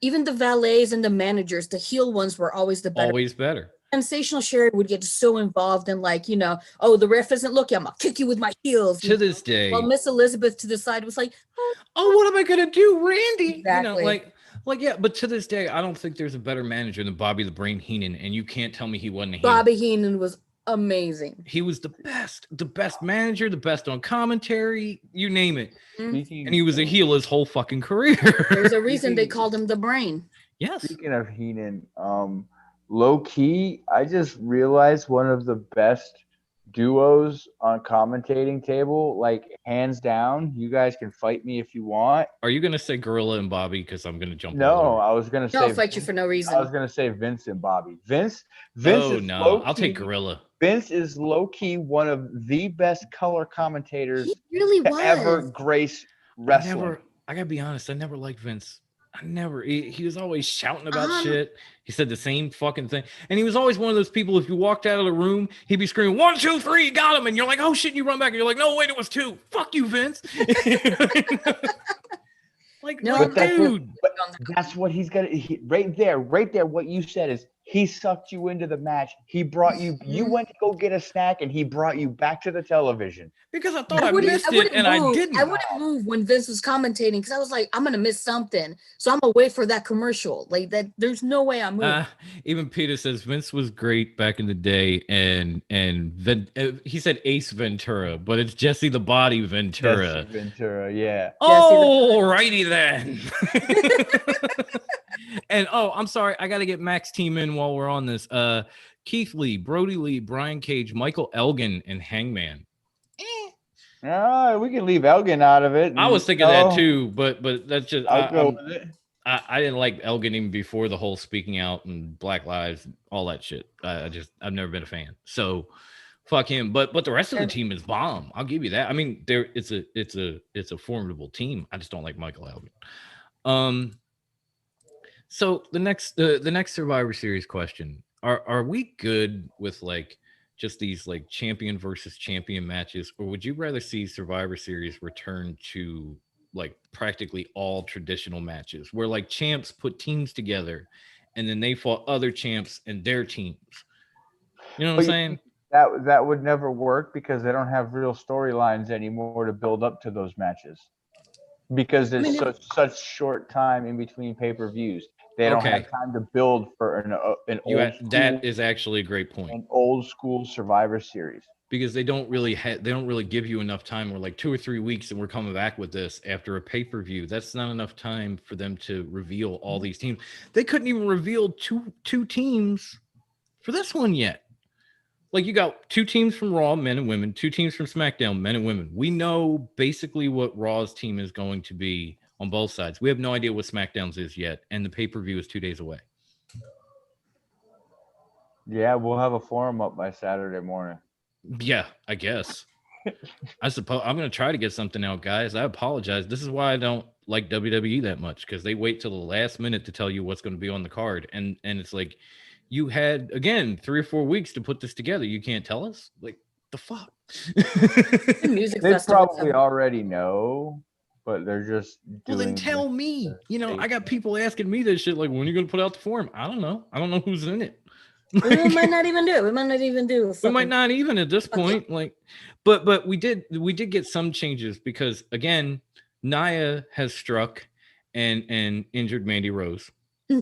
even the valets and the managers, the heel ones were always the better. Always better. Sensational Sherry would get so involved in, like, you know, oh, the ref isn't looking, I'm gonna kick you with my heels. To this day. While Miss Elizabeth to the side was like, oh, what am I gonna do, Randy? Exactly. You know, like, yeah, but to this day, I don't think there's a better manager than Bobby the Brain Heenan, and you can't tell me he wasn't a heel. Bobby Heenan was amazing. He was the best manager, the best on commentary, you name it. And he was a heel his whole fucking career. There's a reason they called him the Brain. Yes. Speaking of Heenan, low key, I just realized one of the best duos on commentating table, like hands down. You guys can fight me if you want. Are you gonna say Gorilla and Bobby? Because I'm gonna jump. No, I was gonna say. I'll fight you for no reason. I was gonna say Vince and Bobby. Vince. Oh no, I'll take Gorilla. Vince is low key one of the best color commentators he really was. ever grace wrestling. I gotta be honest. I never liked Vince. He was always shouting about shit. He said the same fucking thing. And he was always one of those people, if you walked out of the room, he'd be screaming, 1, 2, 3, got him. And you're like, oh shit, you run back. And you're like, no, wait, it was 2. Fuck you, Vince. Dude. That's what he's got. Right there, what you said is he sucked you into the match. He brought you, you went to go get a snack and he brought you back to the television. Because I thought I missed it and I didn't. I wouldn't move when Vince was commentating because I was like, I'm going to miss something. So I'm going to wait for that commercial. Like that, there's no way I'm moving. Even Peter says Vince was great back in the day. And he said Ace Ventura, but it's Jesse the Body Ventura. Jesse Ventura, yeah. Oh, righty then. And I'm sorry, I got to get Max team in while we're on this. Keith Lee, Brody Lee, Brian Cage, Michael Elgin, and Hangman. We can leave Elgin out of it. I was thinking that too, but that's just I'll go with it. I didn't like Elgin even before the whole speaking out and Black Lives, all that shit. I've never been a fan. So fuck him. But the rest of the team is bomb. I'll give you that. I mean, it's a formidable team. I just don't like Michael Elgin. So the next Survivor Series question: Are we good with like just these like champion versus champion matches, or would you rather see Survivor Series return to like practically all traditional matches where like champs put teams together and then they fought other champs and their teams? You know what I'm saying? That would never work because they don't have real storylines anymore to build up to those matches. Because there's such short time in between pay-per-views. They don't have time to build for an old school, that is actually a great point. An old school Survivor Series. Because they don't really give you enough time. We're like 2 or 3 weeks and we're coming back with this after a pay-per-view. That's not enough time for them to reveal all these teams. They couldn't even reveal two teams for this one yet. Like you got 2 teams from Raw, men and women, 2 teams from SmackDown, men and women. We know basically what Raw's team is going to be on both sides. We have no idea what SmackDown's is yet, and the pay-per-view is 2 days away. Yeah, we'll have a forum up by Saturday morning. Yeah, I guess. I suppose I'm going to try to get something out, guys. I apologize. This is why I don't like WWE that much, because they wait till the last minute to tell you what's going to be on the card. And it's like, you had, again, 3 or 4 weeks to put this together. You can't tell us? Like, the fuck? They probably already know, but they're just well, then tell me. You know, I got people asking me this shit, like, when are you going to put out the forum? I don't know. I don't know who's in it. We might not even do. We might not even do. We might not even at this point. Like, but we did get some changes because again, Nia has struck and injured Mandy Rose.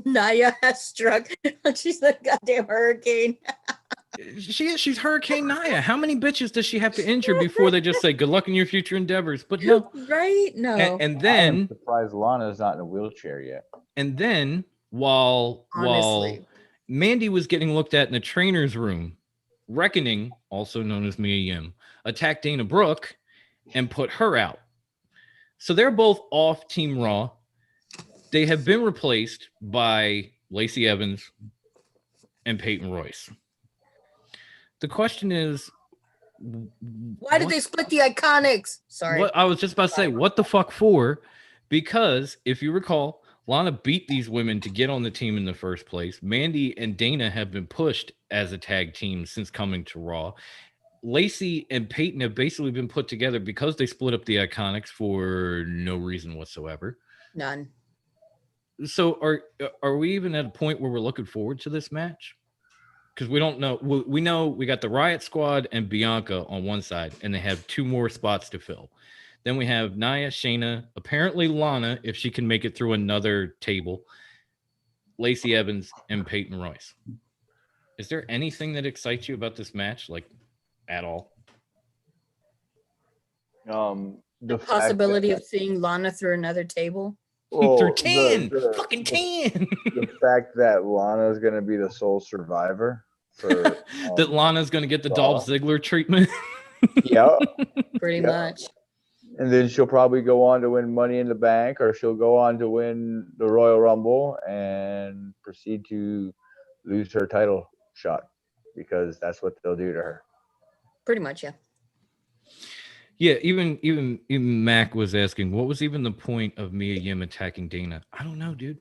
Nia has struck. She's a goddamn hurricane. She's Hurricane Nia. How many bitches does she have to injure before they just say good luck in your future endeavors? But no, right? No. And then I'm surprised Lana's not in a wheelchair yet. And then while Mandy was getting looked at in the trainer's room, Reckoning, also known as Mia Yim, attacked Dana Brooke and put her out. So they're both off Team Raw. They have been replaced by Lacey Evans and Peyton Royce. The question is, why did they split the Iconics? Sorry. What I was just about to say, what the fuck for? Because if you recall, Lana beat these women to get on the team in the first place. Mandy and Dana have been pushed as a tag team since coming to Raw. Lacey and Peyton have basically been put together because they split up the Iconics for no reason whatsoever. None. So are we even at a point where we're looking forward to this match? Because we don't know. We know we got the Riot Squad and Bianca on one side, and they have 2 more spots to fill. Then we have Nia, Shayna, apparently Lana, if she can make it through another table, Lacey Evans, and Peyton Royce. Is there anything that excites you about this match, like, at all? The possibility of seeing Lana through another table. Well, through 10, fucking 10. The fact that Lana is going to be the sole survivor. That Lana's going to get the Dolph Ziggler treatment. Yeah. Pretty much. And then she'll probably go on to win Money in the Bank, or she'll go on to win the Royal Rumble and proceed to lose her title shot, because that's what they'll do to her. Pretty much, yeah. Yeah, even Mac was asking, what was even the point of Mia Yim attacking Dana? I don't know, dude.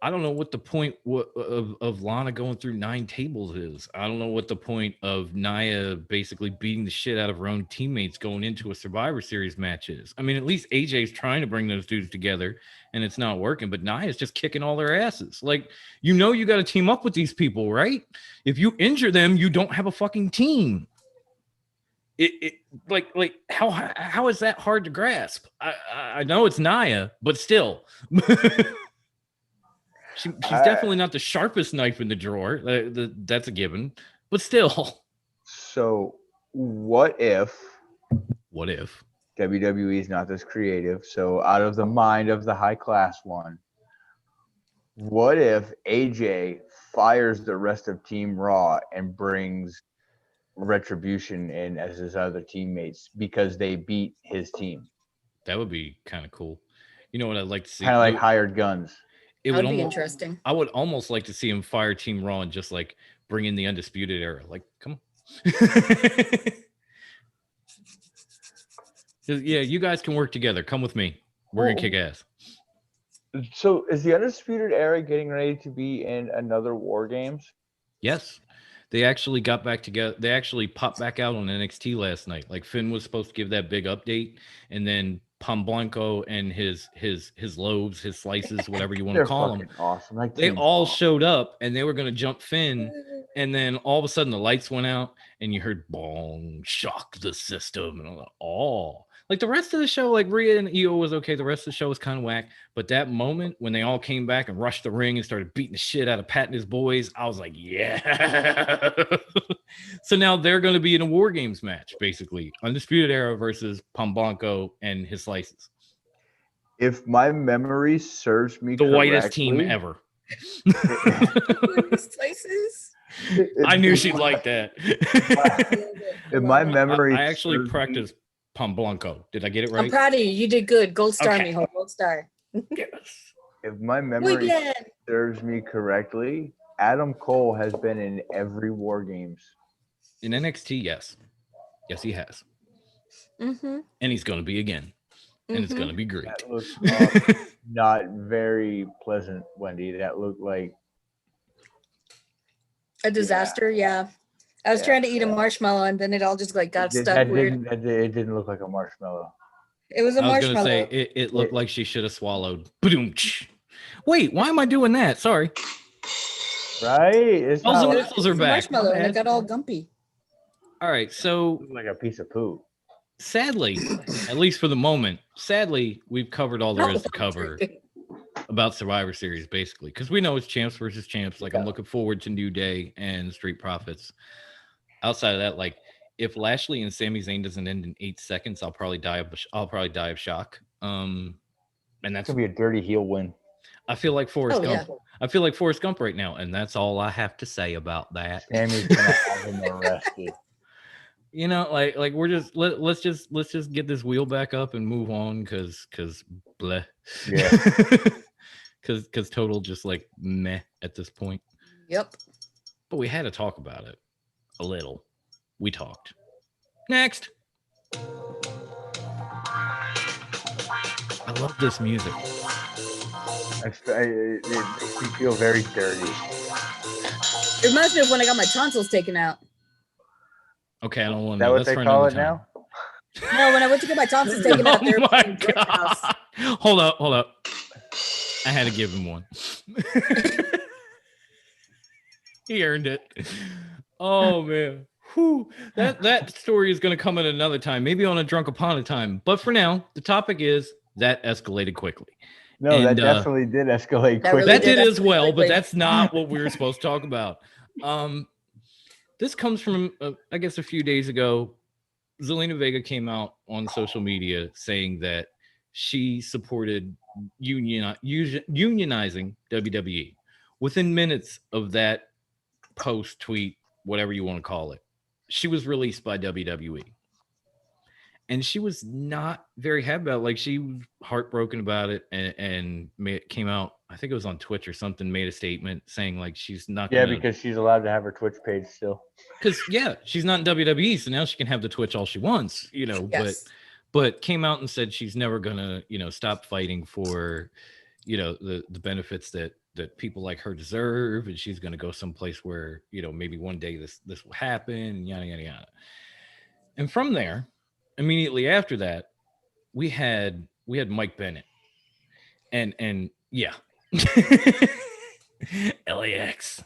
I don't know what the point of Lana going through 9 tables is. I don't know what the point of Nia basically beating the shit out of her own teammates going into a Survivor Series match is. I mean, at least AJ's trying to bring those dudes together, and it's not working, but Nia's just kicking all their asses. Like, you got to team up with these people, right? If you injure them, you don't have a fucking team. Like how is that hard to grasp? I know it's Nia, but still, she's definitely not the sharpest knife in the drawer. That's a given, but still. So what if WWE is not this creative? So out of the mind of the high class one, what if AJ fires the rest of Team Raw and brings Retribution in as his other teammates because they beat his team? That would be kind of cool. You know what I'd like to see? Kind of like hired guns. It would be interesting. I would almost like to see him fire Team Raw and just like bring in the Undisputed Era. Like, come on. Yeah, you guys can work together. Come with me. We're gonna kick ass. So is the Undisputed Era getting ready to be in another War Games? Yes. They actually got back together. They actually popped back out on NXT last night. Like, Finn was supposed to give that big update, and then Pom Blanco and his loaves, his slices, whatever you want to call them. Awesome. Like, they all showed up, and they were going to jump Finn, and then all of a sudden the lights went out, and you heard "bong," shock the system, and I'm like, oh. Like, the rest of the show, like, Rhea and Io was okay. The rest of the show was kind of whack. But that moment when they all came back and rushed the ring and started beating the shit out of Pat and his boys, I was like, yeah. So now they're going to be in a War Games match, basically. Undisputed Era versus Pom Blanco and his slices. If my memory serves me correctly, the whitest team ever. Slices? I knew she'd like that. If my memory I actually practiced Pom Blanco. Did I get it right? I'm proud of you. You did good. Gold star, okay. Mijo. Gold star. Yes. If my memory serves me correctly, Adam Cole has been in every War Games. In NXT, yes. Yes, he has. Mm-hmm. And he's going to be again. And it's going to be great. That looks not very pleasant, Wendy. That looked like a disaster, yeah. I was trying to eat a marshmallow, and then it all just like got stuck weird. It didn't look like a marshmallow. It was a marshmallow. I was going to say, it looked like she should have swallowed. Wait, why am I doing that? Sorry. Right? It's all the nipples are back. Marshmallow, and it got all gumpy. All right, so like a piece of poo. Sadly, at least for the moment, we've covered all there is to cover about Survivor Series, basically, because we know it's champs versus champs. Like, I'm looking forward to New Day and Street Profits. Outside of that, like, if Lashley and Sami Zayn doesn't end in 8 seconds, I'll probably die of shock. And that's gonna be a dirty heel win. I feel like Forrest Gump. Yeah. I feel like Forrest Gump right now, and that's all I have to say about that. Sammy's gonna have him arrested. You know, like we're just let's just get this wheel back up and move on, because bleh. Yeah. Because total just like meh at this point. Yep. but we had to talk about it a little. We talked. Next. I love this music. It makes me feel very dirty. It reminds me of when I got my tonsils taken out. Okay, I don't want to know. Is that what they call it now? No, when I went to get my tonsils taken out, oh my God. Hold up. I had to give him one. He earned it. Oh man. Whew. That story is going to come at another time, maybe on a Drunk Upon a Time. But for now, the topic is that escalated quickly. No, and, that definitely did escalate quickly. Really that did as well, quickly. But that's not what we were supposed to talk about. This comes from, I guess, a few days ago. Zelina Vega came out on social media saying that she supported unionizing WWE. Within minutes of that post, tweet, whatever you want to call it, she was released by WWE. And she was not very happy about it. Like, she was heartbroken about it and came out, I think it was on Twitch or something, made a statement saying like she's not because she's allowed to have her Twitch page still. Because she's not in WWE, so now she can have the Twitch all she wants, yes. But came out and said she's never gonna, stop fighting for, the benefits that people like her deserve, and she's gonna go someplace where, maybe one day this will happen, and yada yada yada. And from there, immediately after that, we had Mike Bennett, and yeah, LAX.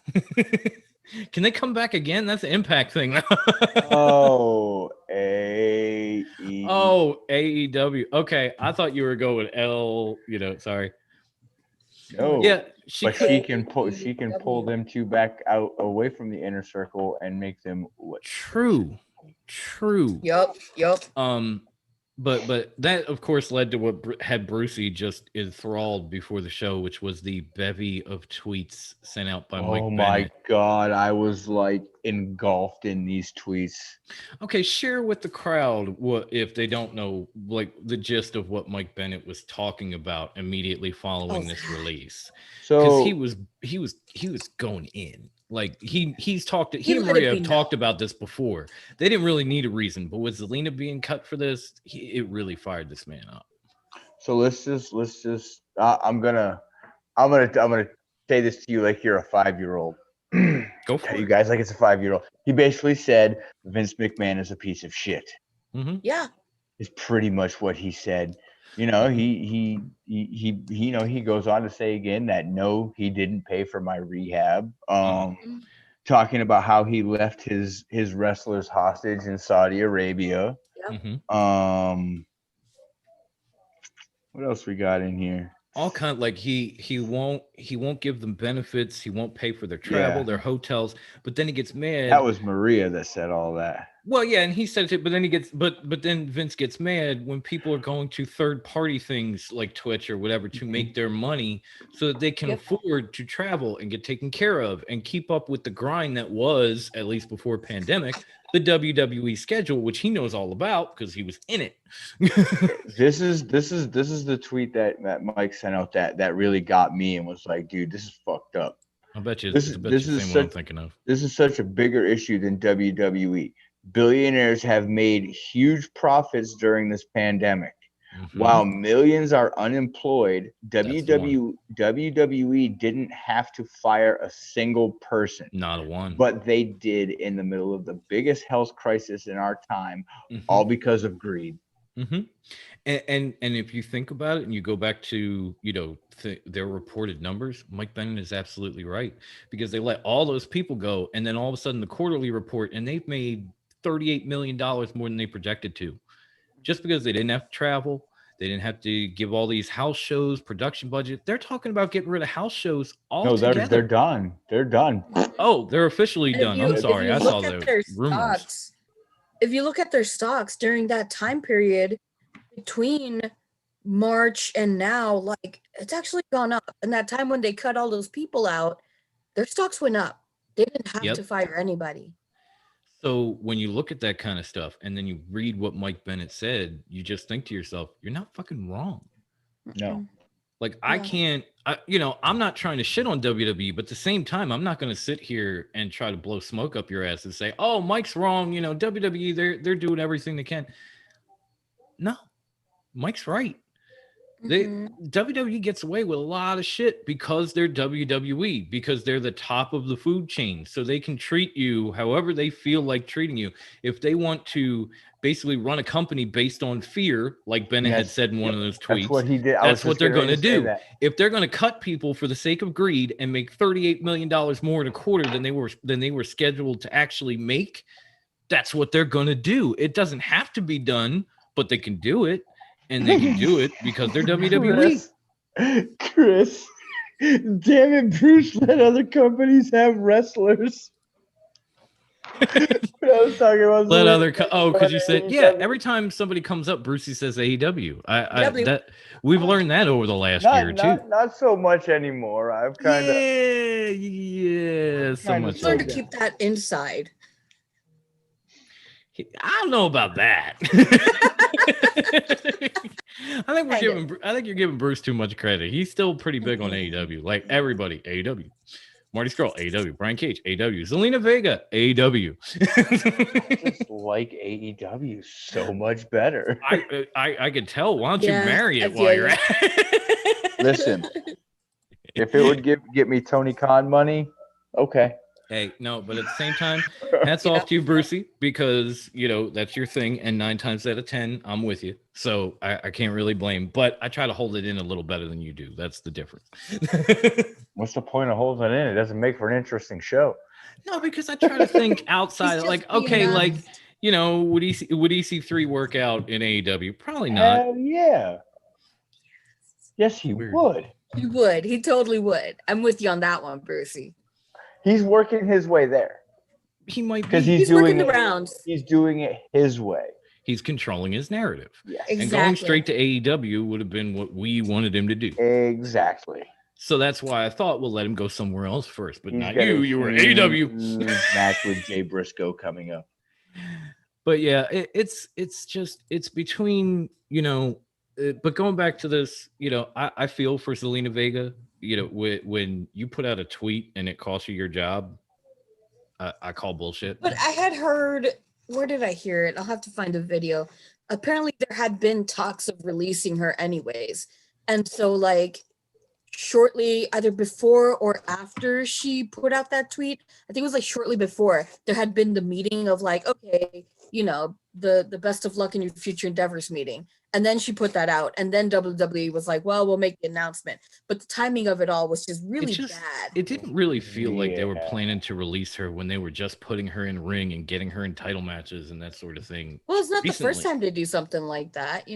Can they come back again? That's an Impact thing. AEW. Okay, I thought you were going sorry. No. Yeah, she can pull them two back out away from the inner circle and make them what? True. Yep. But that of course led to what had Brucey just enthralled before the show, which was the bevy of tweets sent out by Mike Bennett. Oh my God, I was like engulfed in these tweets. Okay, share with the crowd what if they don't know like the gist of what Mike Bennett was talking about immediately following this release. So because he was going in. Like he and Maria have talked about this before. They didn't really need a reason, but with Zelina being cut for this, it really fired this man up. So let's just. I'm gonna say this to you like you're a 5-year-old. Go for it. You guys like it's a 5-year-old. He basically said Vince McMahon is a piece of shit. Mm-hmm. Yeah, is pretty much what he said. He goes on to say again that no, he didn't pay for my rehab. Talking about how he left his wrestlers hostage in Saudi Arabia. Yep. Mm-hmm. What else we got in here? All kind of like he won't give them benefits. He won't pay for their travel, their hotels. But then he gets mad. That was Maria that said all that. Well, yeah, and he said it, but then but then Vince gets mad when people are going to third-party things like Twitch or whatever to make their money so that they can afford to travel and get taken care of and keep up with the grind that was, at least before pandemic, the WWE schedule, which he knows all about because he was in it. This is the tweet that Mike sent out that really got me and was like, dude, this is fucked up. I bet you this is what I'm thinking of. This is such a bigger issue than WWE. Billionaires have made huge profits during this pandemic. Mm-hmm. While millions are unemployed, WWE didn't have to fire a single person. Not a one. But they did in the middle of the biggest health crisis in our time, all because of greed. Mm-hmm. And if you think about it and you go back to, their reported numbers, Mike Bennett is absolutely right, because they let all those people go. And then all of a sudden the quarterly report, and they've made $38 million more than they projected to, just because they didn't have to travel. They didn't have to give all these house shows production budget. They're talking about getting rid of house shows altogether. No, they're done. They're done. Oh, they're officially done. I'm sorry. I saw the rumors. If you look at their stocks during that time period between March and now, like, it's actually gone up. And that time when they cut all those people out, their stocks went up. They didn't have to fire anybody. So when you look at that kind of stuff and then you read what Mike Bennett said, you just think to yourself, you're not fucking wrong. No. Like I can't, I'm not trying to shit on WWE, but at the same time, I'm not going to sit here and try to blow smoke up your ass and say, "Oh, Mike's wrong." WWE, they're doing everything they can. No, Mike's right. WWE gets away with a lot of shit because they're WWE, because they're the top of the food chain. So they can treat you however they feel like treating you. If they want to basically run a company based on fear, like Bennett had said in one of those tweets, that's what he did. That's what they're going to do. If they're going to cut people for the sake of greed and make $38 million more in a quarter than they were scheduled to actually make, that's what they're going to do. It doesn't have to be done, but they can do it. And they can do it because they're WWE. Chris, damn it, Bruce let other companies have wrestlers. I was talking about because you said, every time somebody comes up, Brucey says AEW. We've learned that over the last year or two. Not so much anymore. I've kind of so much. Learn to keep that inside. I don't know about that. I think you're giving Bruce too much credit. He's still pretty big on AEW. Like everybody, AEW. Marty Scurll, AEW. Brian Cage, AEW. Zelina Vega, AEW. I just like AEW so much better. I could tell. Why don't you marry it while you're at it? Listen, if it would get me Tony Khan money, okay. Hey, no, but at the same time, hats off to you, Brucey, because, that's your thing. And 9 times out of 10, I'm with you. So I can't really blame, but I try to hold it in a little better than you do. That's the difference. What's the point of holding it in? It doesn't make for an interesting show. No, because I try to think outside, like, okay, like, would EC3 work out in AEW? Probably not. Yeah. Yes, he would. He would. He totally would. I'm with you on that one, Brucey. He's working his way there. He might be. Because he's doing the rounds. He's doing it his way. He's controlling his narrative. Yes. Exactly. And going straight to AEW would have been what we wanted him to do. Exactly. So that's why I thought we'll let him go somewhere else first, but not you. You were AEW. Match with Jay Briscoe coming up. But yeah, it's between, but going back to this, I feel for Zelina Vega. When you put out a tweet and it costs you your job, I call bullshit. But I had heard, where did I hear it? I'll have to find a video. Apparently there had been talks of releasing her anyways. And so like shortly, either before or after she put out that tweet, I think it was like shortly before, there had been the meeting of like, okay, the best of luck in your future endeavors meeting. And then she put that out. And then WWE was like, well, we'll make the announcement. But the timing of it all was just really bad. It didn't really feel like they were planning to release her when they were just putting her in ring and getting her in title matches and that sort of thing. Well, it's not the first time they do something like that,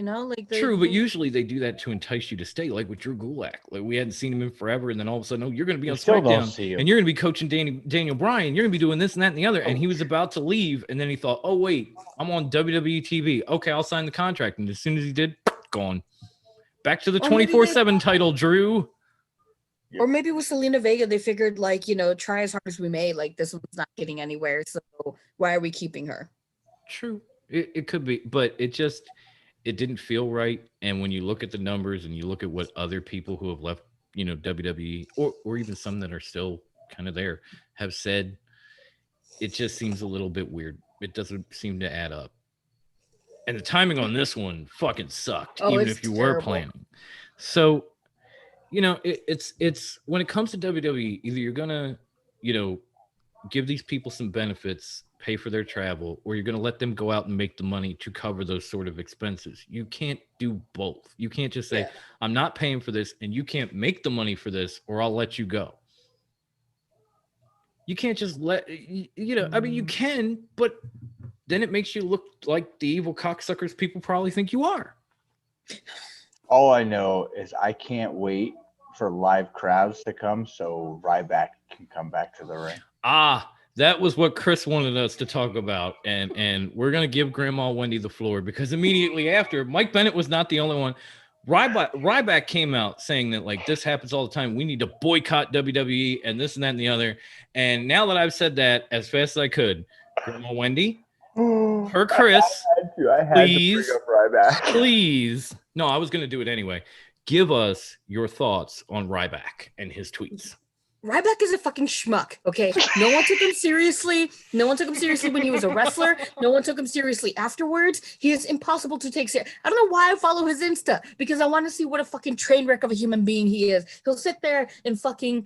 True, but usually they do that to entice you to stay, like with Drew Gulak. Like we hadn't seen him in forever, and then all of a sudden, you're going to be on SmackDown, and you're going to be coaching Daniel Bryan. You're going to be doing this and that and the other. And he was about to leave, and then he thought, oh, wait, I'm on WWE TV. Okay, I'll sign the contract. And as soon as he did, gone. Back to the 24/7 title, Drew. Or maybe with Zelina Vega, they figured try as hard as we may, like this one's not getting anywhere. So why are we keeping her? True. It could be, but it didn't feel right. And when you look at the numbers and you look at what other people who have left, WWE or even some that are still kind of there have said, it just seems a little bit weird. It doesn't seem to add up. And the timing on this one fucking sucked, even if you were planning. So, it's when it comes to WWE, either you're gonna, give these people some benefits, pay for their travel, or you're gonna let them go out and make the money to cover those sort of expenses. You can't do both. You can't just say, I'm not paying for this, and you can't make the money for this, or I'll let you go. You can't just you can, but then it makes you look like the evil cocksuckers people probably think you are. All I know is I can't wait for live crowds to come so Ryback can come back to the ring. That was what Chris wanted us to talk about. And we're going to give Grandma Wendy the floor because immediately after, Mike Bennett was not the only one. Ryback came out saying that like this happens all the time. We need to boycott WWE and this and that and the other. And now that I've said that as fast as I could, Grandma Wendy, her Chris, I had to bring up Ryback. Please. No, I was going to do it anyway. give us your thoughts on Ryback and his tweets. Ryback is a fucking schmuck, okay? No one took him seriously. No one took him seriously when he was a wrestler. No one took him seriously afterwards. He is impossible to take seriously. I don't know why I follow his Insta, because I want to see what a fucking train wreck of a human being he is. He'll sit there and fucking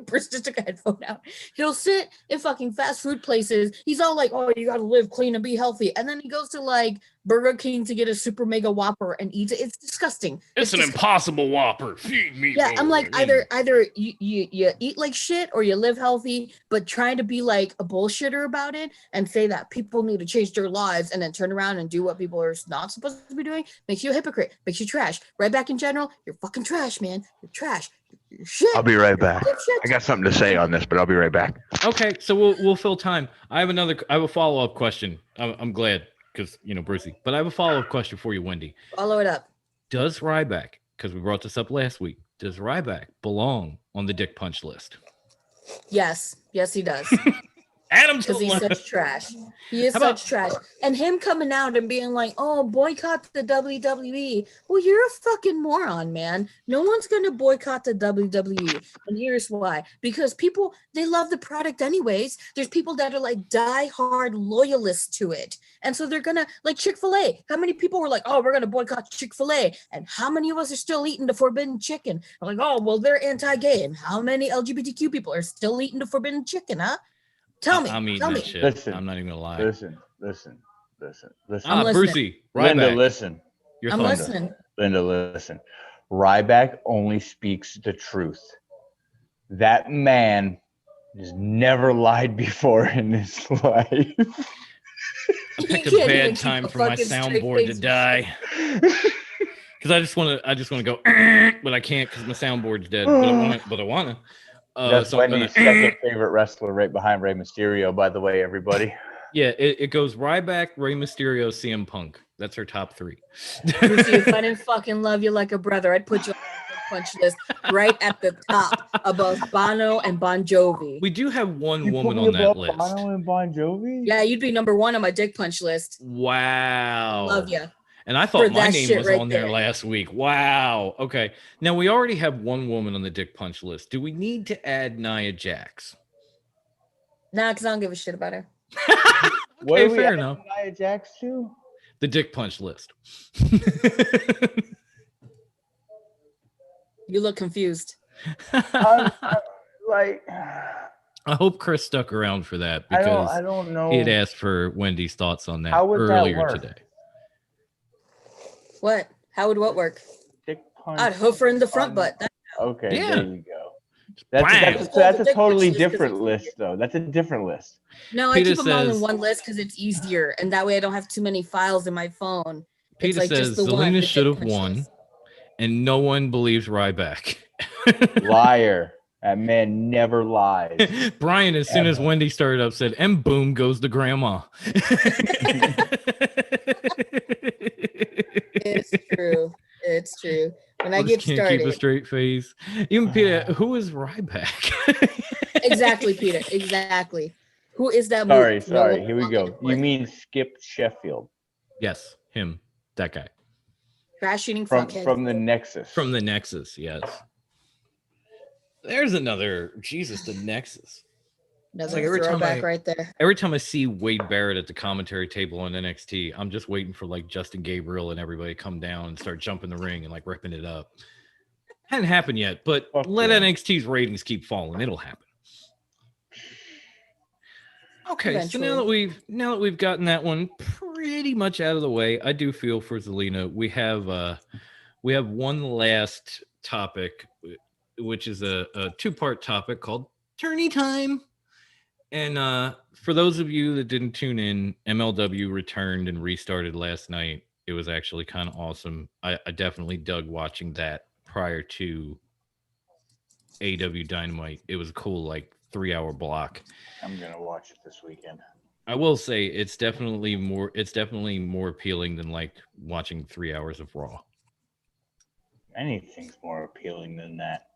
Bruce just took a headphone out. He'll sit in fucking fast food places. He's all like, oh, you gotta live clean and be healthy. And then he goes to like Burger King to get a super mega Whopper and eats it. It's disgusting. It's an impossible Whopper. Feed me. Yeah, I'm like, either you eat like shit or you live healthy, but trying to be like a bullshitter about it and say that people need to change their lives and then turn around and do what people are not supposed to be doing makes you a hypocrite, makes you trash. Ryback in general, you're fucking trash, man. You're trash. Shit. I'll be right back. I got something to say on this, but I'll be right back. Okay, so we'll fill time. I have a follow-up question. I'm glad because Brucey, but I have a follow-up question for you, Wendy. Follow it up. Does Ryback, because we brought this up last week, does Ryback belong on the dick punch list? Yes, he does. Adam's because he's such trash. He is such trash. And him coming out and being like, oh, boycott the WWE. Well, you're a fucking moron, man. No one's going to boycott the WWE. And here's why. Because people, they love the product anyways. There's people that are like die-hard loyalists to it. And so they're going to, like Chick-fil-A. How many people were like, oh, we're going to boycott Chick-fil-A? And how many of us are still eating the forbidden chicken? I'm like, oh, well, they're anti-gay. And how many LGBTQ people are still eating the forbidden chicken, huh? Tell me. I'm eating that shit. Listen, I'm not even gonna lie. Listen. Brucey, Ryback. Linda, listen. I'm listening. Linda, listen. Ryback only speaks the truth. That man has never lied before in his life. I picked a bad time for my soundboard to die. Because I just want to go, but I can't because my soundboard's dead. But I want to. That's Wendy's second favorite wrestler, right behind Rey Mysterio, by the way, everybody. Yeah, it goes Ryback, Rey Mysterio, CM Punk. That's her top three. Lucy, if I didn't fucking love you like a brother, I'd put you on the punch list right at the top above Bono and Bon Jovi. We do have one woman on that list. Bono and Bon Jovi? Yeah, you'd be number one on my dick punch list. Wow. Love you. And I thought my name was on there last week. Wow. Okay. Now we already have one woman on the dick punch list. Do we need to add Nia Jax? Nah, because I don't give a shit about her. Okay, fair enough. Nia Jax too? The dick punch list. You look confused. I hope Chris stuck around for that because I don't know. He had asked for Wendy's thoughts on that earlier today. What? How would what work? Dick punch. I'd hoof her in the front butt. Okay, yeah. There you go. That's a totally different list, though. That's a different list. No, Peter I keep them all in one list because it's easier, and that way I don't have too many files in my phone. Peter says Zelina should have won, and no one believes Ryback. Liar. That man never lies. Brian, as soon as Wendy started up, said, and boom goes the grandma. It's true. When I get started, keep a straight face. Even Peter, who is Ryback? Exactly, Peter. Exactly. Who is that? Sorry. Here we go. You mean Skip Sheffield? Yes, him. That guy. Trash eating from the Nexus. From the Nexus, yes. There's another the Nexus. That's like every time right there. Every time I see Wade Barrett at the commentary table on NXT, I'm just waiting for like Justin Gabriel and everybody to come down and start jumping the ring and like ripping it up. Hadn't happened yet, but let NXT's ratings keep falling. It'll happen. Okay, eventually. So now that we've gotten that one pretty much out of the way, I do feel for Zelina. We have one last topic, which is a two-part topic called Tourney Time. And for those of you that didn't tune in, MLW returned and restarted last night. It was actually kind of awesome. I definitely dug watching that prior to AEW Dynamite. It was a cool 3-hour block. I'm gonna watch it this weekend. I will say it's definitely more appealing than watching 3 hours of Raw. Anything's more appealing than that.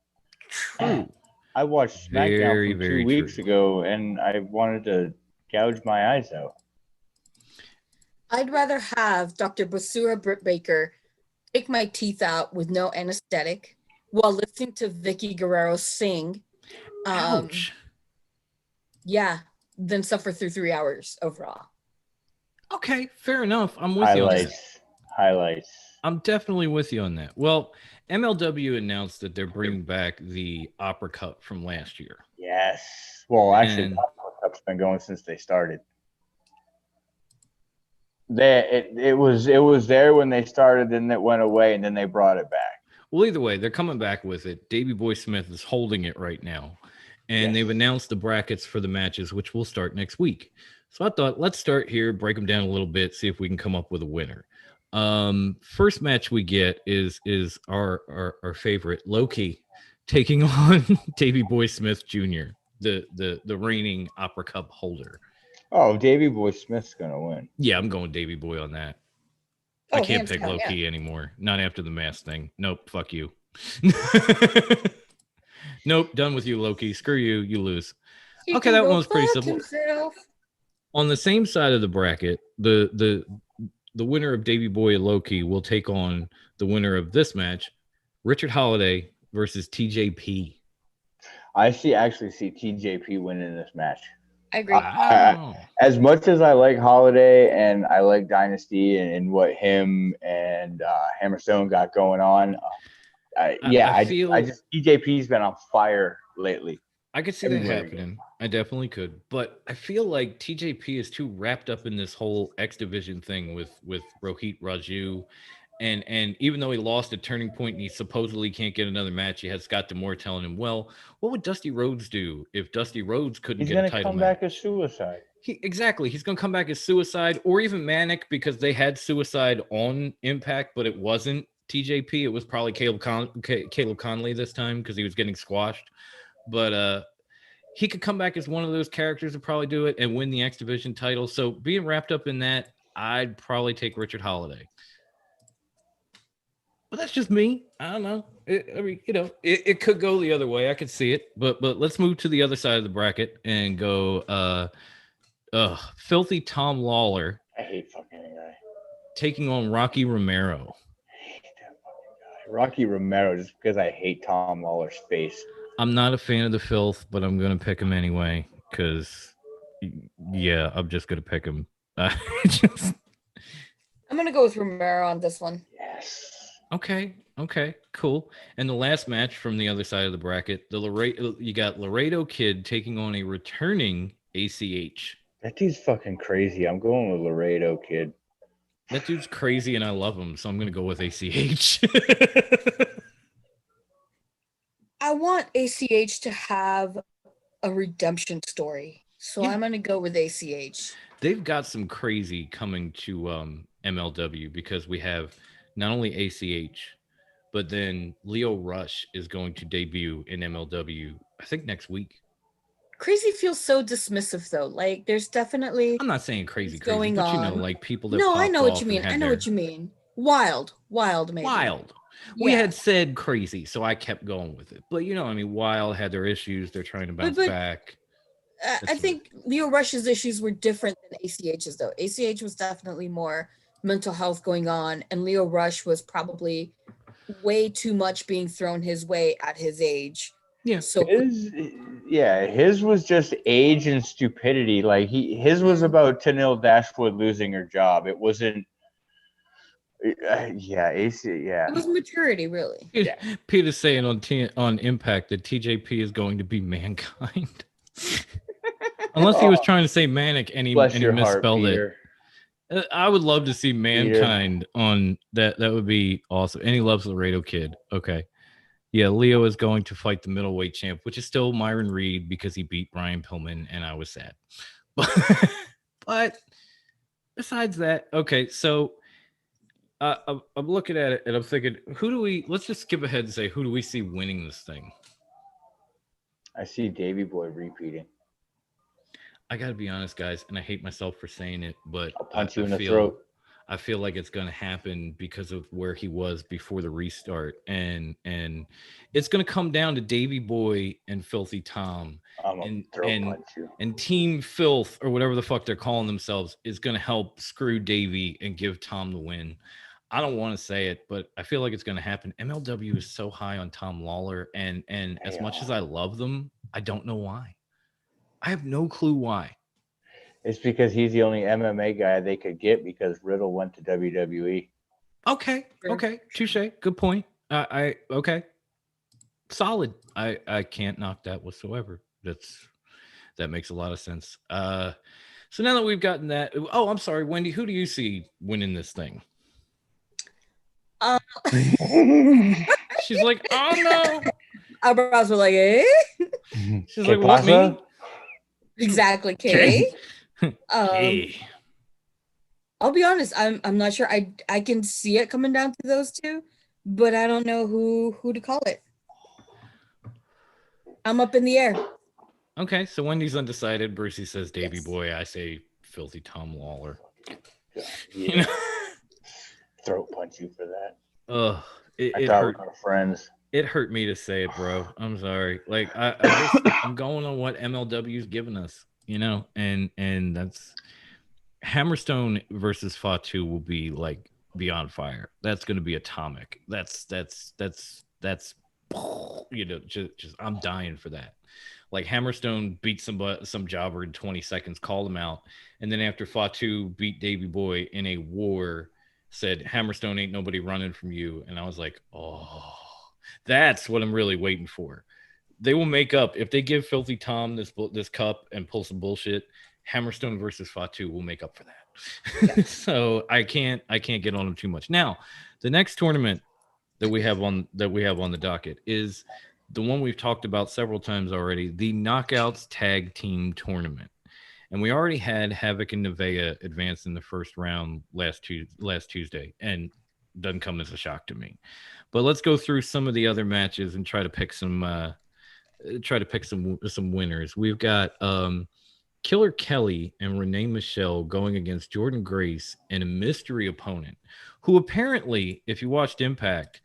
True. I watched SmackDown from 2 weeks ago, and I wanted to gouge my eyes out. I'd rather have Dr. Basura Britt Baker take my teeth out with no anesthetic while listening to Vicky Guerrero sing. Ouch. Yeah, than suffer through 3 hours overall. Okay, fair enough. I'm with you on that. Highlights. I'm definitely with you on that. Well, MLW announced that they're bringing back the Opera Cup from last year. Yes. Well, actually, the Opera Cup's been going since they started. It was there when they started, then it went away, and then they brought it back. Well, either way, they're coming back with it. Davey Boy Smith is holding it right now. And they've announced the brackets for the matches, which will start next week. So I thought, let's start here, break them down a little bit, see if we can come up with a winner. First match we get is our favorite, Low-Ki, taking on Davey Boy Smith Jr., the reigning Opera Cup holder. Oh, Davey Boy Smith's gonna win. Yeah, I'm going Davey Boy on that. I can't pick Low-Ki anymore. Not after the mask thing. Nope, fuck you. Nope, done with you, Low-Ki. Screw you, you lose. Okay, that one was pretty simple. On the same side of the bracket, the winner of Davey Boy and Low-Ki will take on the winner of this match, Richard Holiday versus TJP. I actually see TJP winning this match. I agree. As much as I like Holiday and I like Dynasty and what him and Hammerstone got going on, I just TJP's been on fire lately. I could see that happening. I definitely could, but I feel like TJP is too wrapped up in this whole X Division thing with Rohit Raju, and even though he lost at Turning Point and he supposedly can't get another match, he has Scott D'Amore telling him, "Well, what would Dusty Rhodes do if Dusty Rhodes couldn't get a title match?" He's gonna come back as Suicide. Exactly. He's gonna come back as Suicide or even Manic, because they had Suicide on Impact, but it wasn't TJP. It was probably Caleb Conley this time because he was getting squashed. But he could come back as one of those characters and probably do it and win the X Division title. So being wrapped up in that, I'd probably take Richard Holiday. But that's just me. I don't know. It could go the other way. I could see it. But let's move to the other side of the bracket and go Filthy Tom Lawler. I hate fucking guy. Taking on Rocky Romero. I hate that fucking guy. Rocky Romero, just because I hate Tom Lawler's face. I'm not a fan of the filth, but I'm going to pick him anyway because, yeah, I'm just going to pick him. I'm going to go with Romero on this one. Yes. Okay, cool. And the last match from the other side of the bracket, you got Laredo Kid taking on a returning ACH. That dude's fucking crazy. I'm going with Laredo Kid. That dude's crazy, and I love him, so I'm going to go with ACH. I want ACH to have a redemption story, so I'm going to go with ACH. They've got some crazy coming to MLW because we have not only ACH, but then Leo Rush is going to debut in MLW, I think next week. Crazy feels so dismissive, though. Like, there's definitely... I'm not saying crazy, but on. like people that I know what you mean. I know what you mean. Wild, maybe. Wild. We had said crazy, so I kept going with it. But Wild had their issues. They're trying to bounce back. I think Leo Rush's issues were different than ACH's, though. ACH was definitely more mental health going on, and Leo Rush was probably way too much being thrown his way at his age. Yeah. So his was just age and stupidity. Like his was about Tenille Dashwood losing her job. It wasn't. It was maturity, really. Yeah. Peter's saying on Impact that TJP is going to be Mankind. Unless he was trying to say Manic and he misspelled it. I would love to see Mankind on that. That would be awesome. And he loves Laredo Kid. Okay. Yeah, Leo is going to fight the middleweight champ, which is still Myron Reed because he beat Brian Pillman, and I was sad. But besides that, okay, so I'm looking at it and I'm thinking, let's just skip ahead and say, who do we see winning this thing? I see Davey Boy repeating. I got to be honest, guys, and I hate myself for saying it, but I'll punch you in the throat. I feel like it's going to happen because of where he was before the restart. And it's going to come down to Davey Boy and Filthy Tom. And Team Filth, or whatever the fuck they're calling themselves, is going to help screw Davey and give Tom the win. I don't want to say it, but I feel like it's going to happen. MLW is so high on Tom Lawler, and as much as I love them, I don't know why. I have no clue why. It's because he's the only MMA guy they could get because Riddle went to WWE. Okay. Touche. Good point. Okay. Solid. I can't knock that whatsoever. That makes a lot of sense. So now that we've gotten that, oh, I'm sorry, Wendy, who do you see winning this thing? She's like, oh no. Eyebrows were like, eh? She's like, what, me? Exactly, Kay. I'll be honest, I'm not sure. I can see it coming down to those two, but I don't know who to call it. I'm up in the air. Okay, so Wendy's undecided. Brucey says Davey Boy. I say filthy Tom Lawler. Yeah. You know? Throat punch you for that. It hurt. Our friends. It hurt me to say it, bro. I'm sorry. Like I'm going on what MLW's giving us, you know, and that's Hammerstone versus Fatu will be like beyond fire. That's going to be atomic. That's you know, just I'm dying for that. Like Hammerstone beat some jobber in 20 seconds, called him out, and then after Fatu beat Davey Boy in a war, said Hammerstone ain't nobody running from you, and I was like, oh, that's what I'm really waiting for. They will make up if they give Filthy Tom this cup and pull some bullshit. Hammerstone versus Fatu will make up for that. Yeah. So I can't get on them too much. Now, the next tournament that we have on the docket is the one we've talked about several times already, the Knockouts Tag Team Tournament. And we already had Havoc and Nevaeh advance in the first round last Tuesday, and doesn't come as a shock to me. But let's go through some of the other matches and try to pick some winners. We've got Killer Kelly and Renee Michelle going against Jordan Grace and a mystery opponent who apparently, if you watched Impact,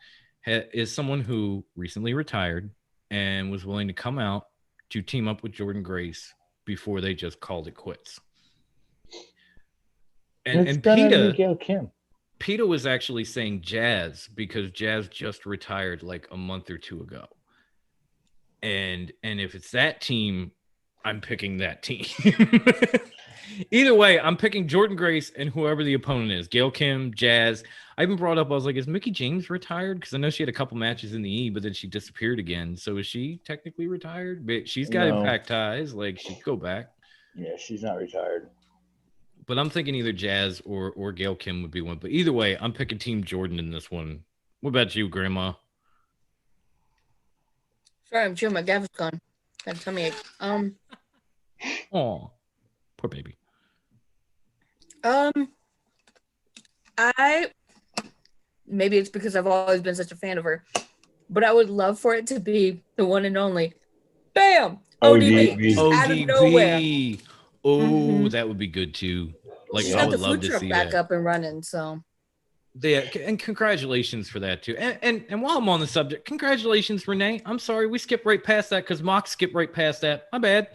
is someone who recently retired and was willing to come out to team up with Jordan Grace before they just called it quits. And PETA was actually saying Jazz because Jazz just retired like a month or two ago. And if it's that team, I'm picking that team. Either way, I'm picking Jordan Grace and whoever the opponent is. Gail Kim, Jazz. I even brought up, I was like, is Mickie James retired? Because I know she had a couple matches in the E, but then she disappeared again. So is she technically retired? But she's got Impact ties. Like, she could go back. Yeah, she's not retired. But I'm thinking either Jazz or Gail Kim would be one. But either way, I'm picking Team Jordan in this one. What about you, Grandma? Sorry, I'm chewing my Gaviscon. Got a tummy ache. Oh, poor baby. Maybe it's because I've always been such a fan of her, but I would love for it to be the one and only. Bam! ODB. Out of nowhere. Oh, that would be good too. Like, I would love to see back up and running. So. Yeah, and congratulations for that too. And while I'm on the subject, congratulations, Renee. I'm sorry we skipped right past that because Mox skipped right past that. My bad.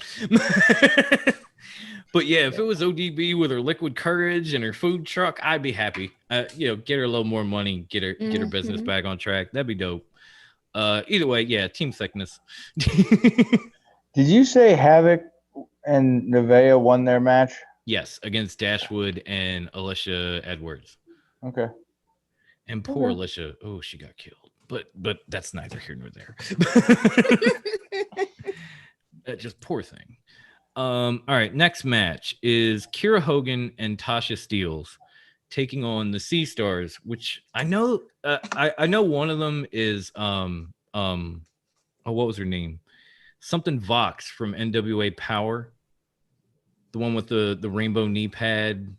But yeah, if it was ODB with her Liquid Courage and her food truck, I'd be happy. Get her a little more money, get her business back on track. That'd be dope. Either way, yeah, team thickness. Did you say Havoc and Nevaeh won their match? Yes, against Dashwood and Alicia Edwards. Okay. And poor Alicia, she got killed. But that's neither here nor there. Just poor thing. All right, next match is Kiera Hogan and Tasha Steelz taking on the Sea Stars, which I know I know one of them is what was her name? Something Vox from NWA Power. The one with the rainbow knee pad.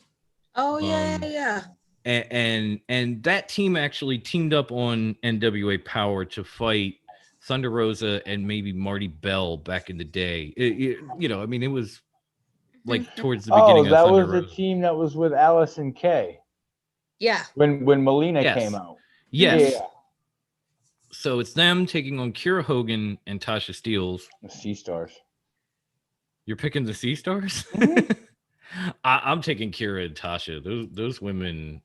Oh yeah. And that team actually teamed up on NWA Power to fight Thunder Rosa and maybe Marty Bell back in the day. It was like towards the beginning of Thunder Rosa. Oh, that was the team that was with Allison Kay. Yeah. When Melina came out. Yes. Yeah. So it's them taking on Kiera Hogan and Tasha Steelz. The Sea Stars. You're picking the Sea Stars? I'm taking Kiera and Tasha. Those women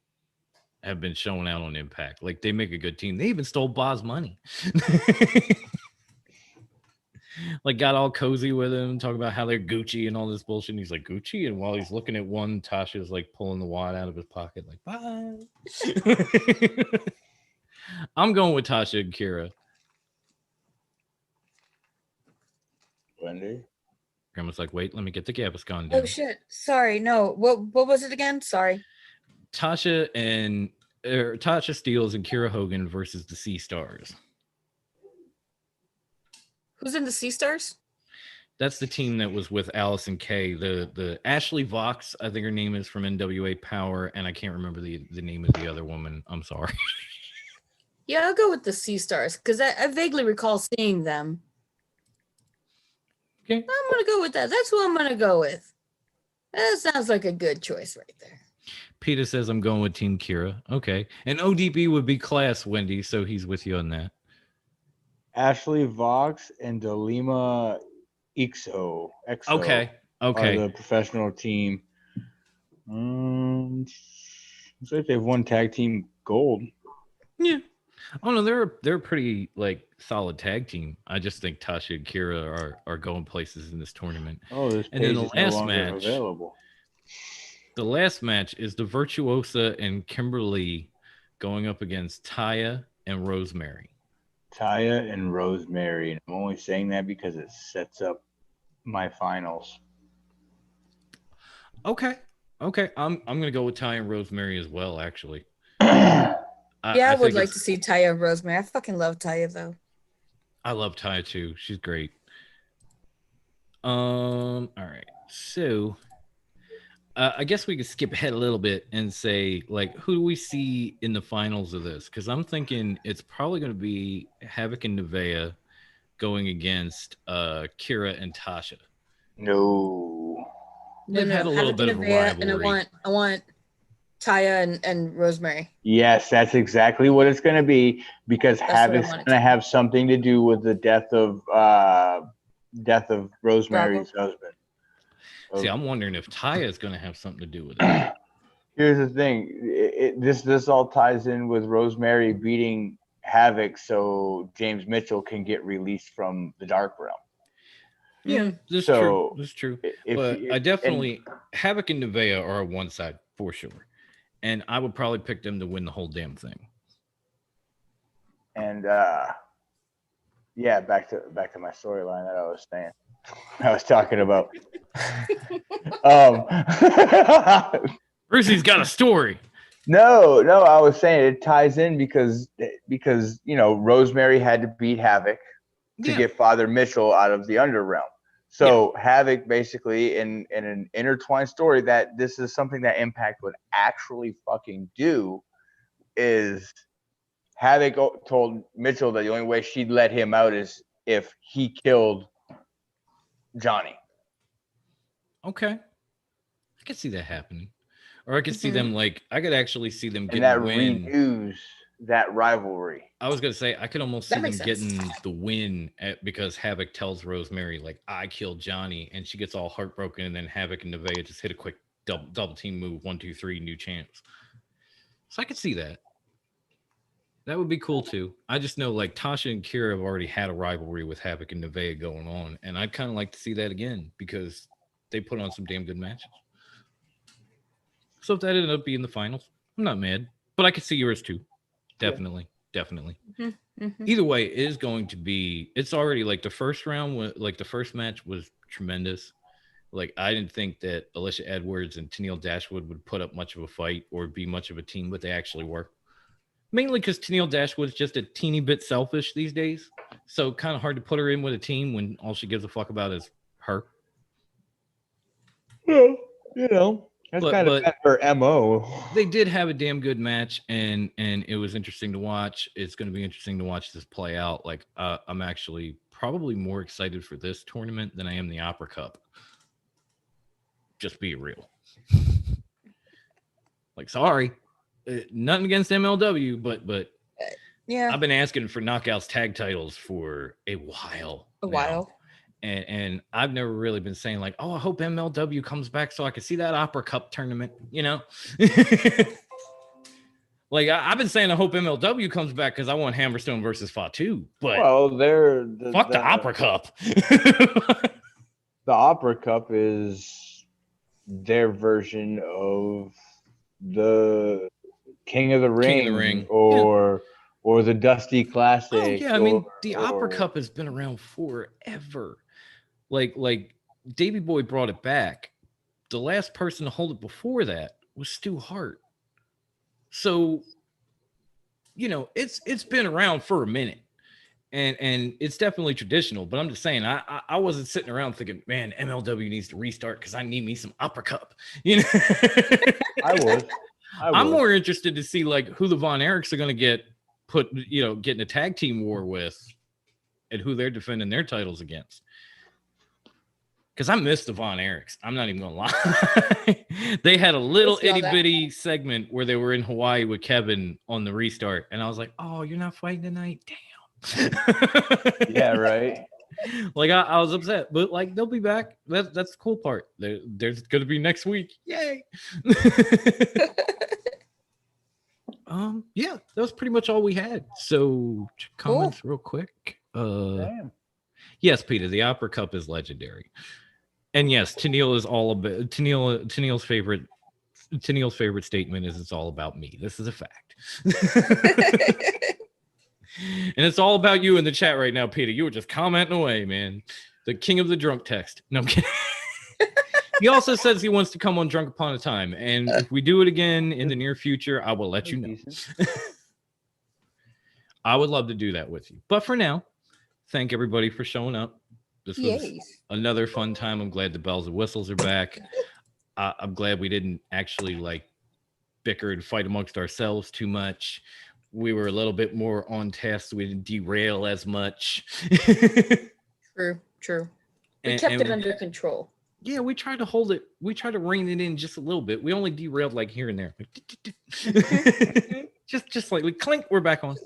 have been showing out on Impact. Like they make a good team. They even stole Bob's money. Like got all cozy with him, talking about how they're Gucci and all this bullshit. And he's like, Gucci? And while he's looking at one, Tasha's like pulling the wad out of his pocket, like, bye. I'm going with Tasha and Kira. Wendy? Grandma's like, wait, let me get the Gaviscon down. Oh shit. Sorry, no. What was it again? Sorry. Tasha Steelz and Kira Hogan versus the Sea Stars. Who's in the Sea Stars? That's the team that was with Allison Kay. The Ashley Vox, I think her name is, from NWA Power, and I can't remember the name of the other woman. I'm sorry. Yeah, I'll go with the Sea Stars because I vaguely recall seeing them. Okay. I'm gonna go with that. That's who I'm gonna go with. That sounds like a good choice right there. Peter says I'm going with Team Kira. Okay. And ODB would be class, Wendy, so he's with you on that. Ashley Vox and Delima XO. Okay. Are the professional team. Looks like they've won tag team gold. Yeah. Oh no, they're a pretty like solid tag team. I just think Tasha and Kira are going places in this tournament. Oh, this and then the page is no longer available. The last match is the Virtuosa and Kimberly going up against Taya and Rosemary. Taya and Rosemary. And I'm only saying that because it sets up my finals. Okay. I'm gonna go with Taya and Rosemary as well, actually. I would like to see Taya and Rosemary. I fucking love Taya though. I love Taya too. She's great. All right. So I guess we could skip ahead a little bit and say, like, who do we see in the finals of this? Because I'm thinking it's probably going to be Havoc and Nevaeh going against Kira and Tasha. No. They've had a little bit of a rivalry. And I want Taya and Rosemary. Yes, that's exactly what it's going to be, because Havoc's going to have something to do with the death of Rosemary's husband. See, I'm wondering if Taya is going to have something to do with it. Here's the thing. This all ties in with Rosemary beating Havoc so James Mitchell can get released from the Dark Realm. Yeah, this is true. But I definitely, Havoc and Nevaeh are on one side for sure. And I would probably pick them to win the whole damn thing. And yeah, back to my storyline that I was saying. I was talking about. Brucey's got a story. No, I was saying it ties in because Rosemary had to beat Havoc to get Father Mitchell out of the Underrealm. So Havoc basically in an intertwined story that this is something that Impact would actually fucking do is Havoc told Mitchell that the only way she'd let him out is if he killed Johnny. Okay. I could see that happening. Or I could see them I could actually see them getting and that renews that rivalry. I was going to say, I could almost see them getting the win because Havoc tells Rosemary, like, I killed Johnny, and she gets all heartbroken, and then Havoc and Nevaeh just hit a quick double team move, 1, 2, 3, new champs. So I could see that. That would be cool too. I just know like Tasha and Kira have already had a rivalry with Havoc and Nevaeh going on, and I'd kind of like to see that again because they put on some damn good matches. So if that ended up being the finals, I'm not mad, but I could see yours too. Definitely. Mm-hmm. Either way, it is going to be. It's already like the first round, like the first match was tremendous. Like I didn't think that Alicia Edwards and Tennille Dashwood would put up much of a fight or be much of a team, but they actually were. Mainly because Tennille Dashwood's just a teeny bit selfish these days. So kind of hard to put her in with a team when all she gives a fuck about is her. Well, that's kind of her MO. They did have a damn good match, and it was interesting to watch. It's going to be interesting to watch this play out. Like I'm actually probably more excited for this tournament than I am the Opera Cup. Just be real. Like, sorry. Nothing against MLW, but yeah, I've been asking for Knockouts tag titles for a while. And I've never really been saying like, oh, I hope MLW comes back so I can see that Opera Cup tournament, Like I've been saying, I hope MLW comes back because I want Hammerstone versus Fatu. But fuck the Opera Cup. The Opera Cup is their version of the King of the Ring, or the Dusty Classic. Oh yeah, I mean the Opera Cup has been around forever. Like Davey Boy brought it back. The last person to hold it before that was Stu Hart. So, it's been around for a minute, and it's definitely traditional. But I'm just saying, I wasn't sitting around thinking, man, MLW needs to restart because I need me some Opera Cup. I would. I'm more interested to see like who the Von Erichs are going to get in a tag team war with, and who they're defending their titles against. Because I missed the Von Erichs. I'm not even gonna lie. They had a little itty bitty segment where they were in Hawaii with Kevin on the restart, and I was like, "Oh, you're not fighting tonight? Damn." Yeah, right. Like I was upset, but like they'll be back. That's the cool part. There's gonna be next week. Yay! Yeah, that was pretty much all we had. So comments real quick. Damn. Yes, Peter, the Opera Cup is legendary. And yes, Tennille is all about Tennille's favorite statement is it's all about me. This is a fact. And it's all about you in the chat right now, Peter. You were just commenting away, man. The king of the drunk text. No, I'm kidding. He also says he wants to come on Drunk Upon a Time. And if we do it again in the near future, I will let you know. I would love to do that with you. But for now, thank everybody for showing up. This was another fun time. I'm glad the bells and whistles are back. I'm glad we didn't actually like bicker and fight amongst ourselves too much. We were a little bit more on task. So we didn't derail as much. True. We kept it under control. Yeah, we tried to hold it. We tried to rein it in just a little bit. We only derailed like here and there. just like we clink, we're back on.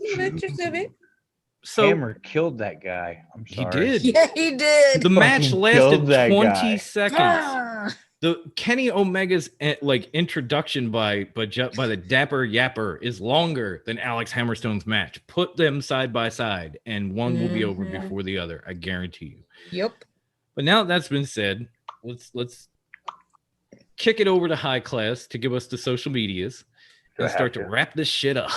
So Hammer killed that guy. I'm sorry. He did. Yeah, he did. The match lasted 20 seconds. The Kenny Omega's like introduction by the Dapper Yapper is longer than Alex Hammerstone's match. Put them side by side, and one will be over before the other. I guarantee you. Yep. But now that's been said, let's kick it over to High Class to give us the social medias and start to wrap this shit up.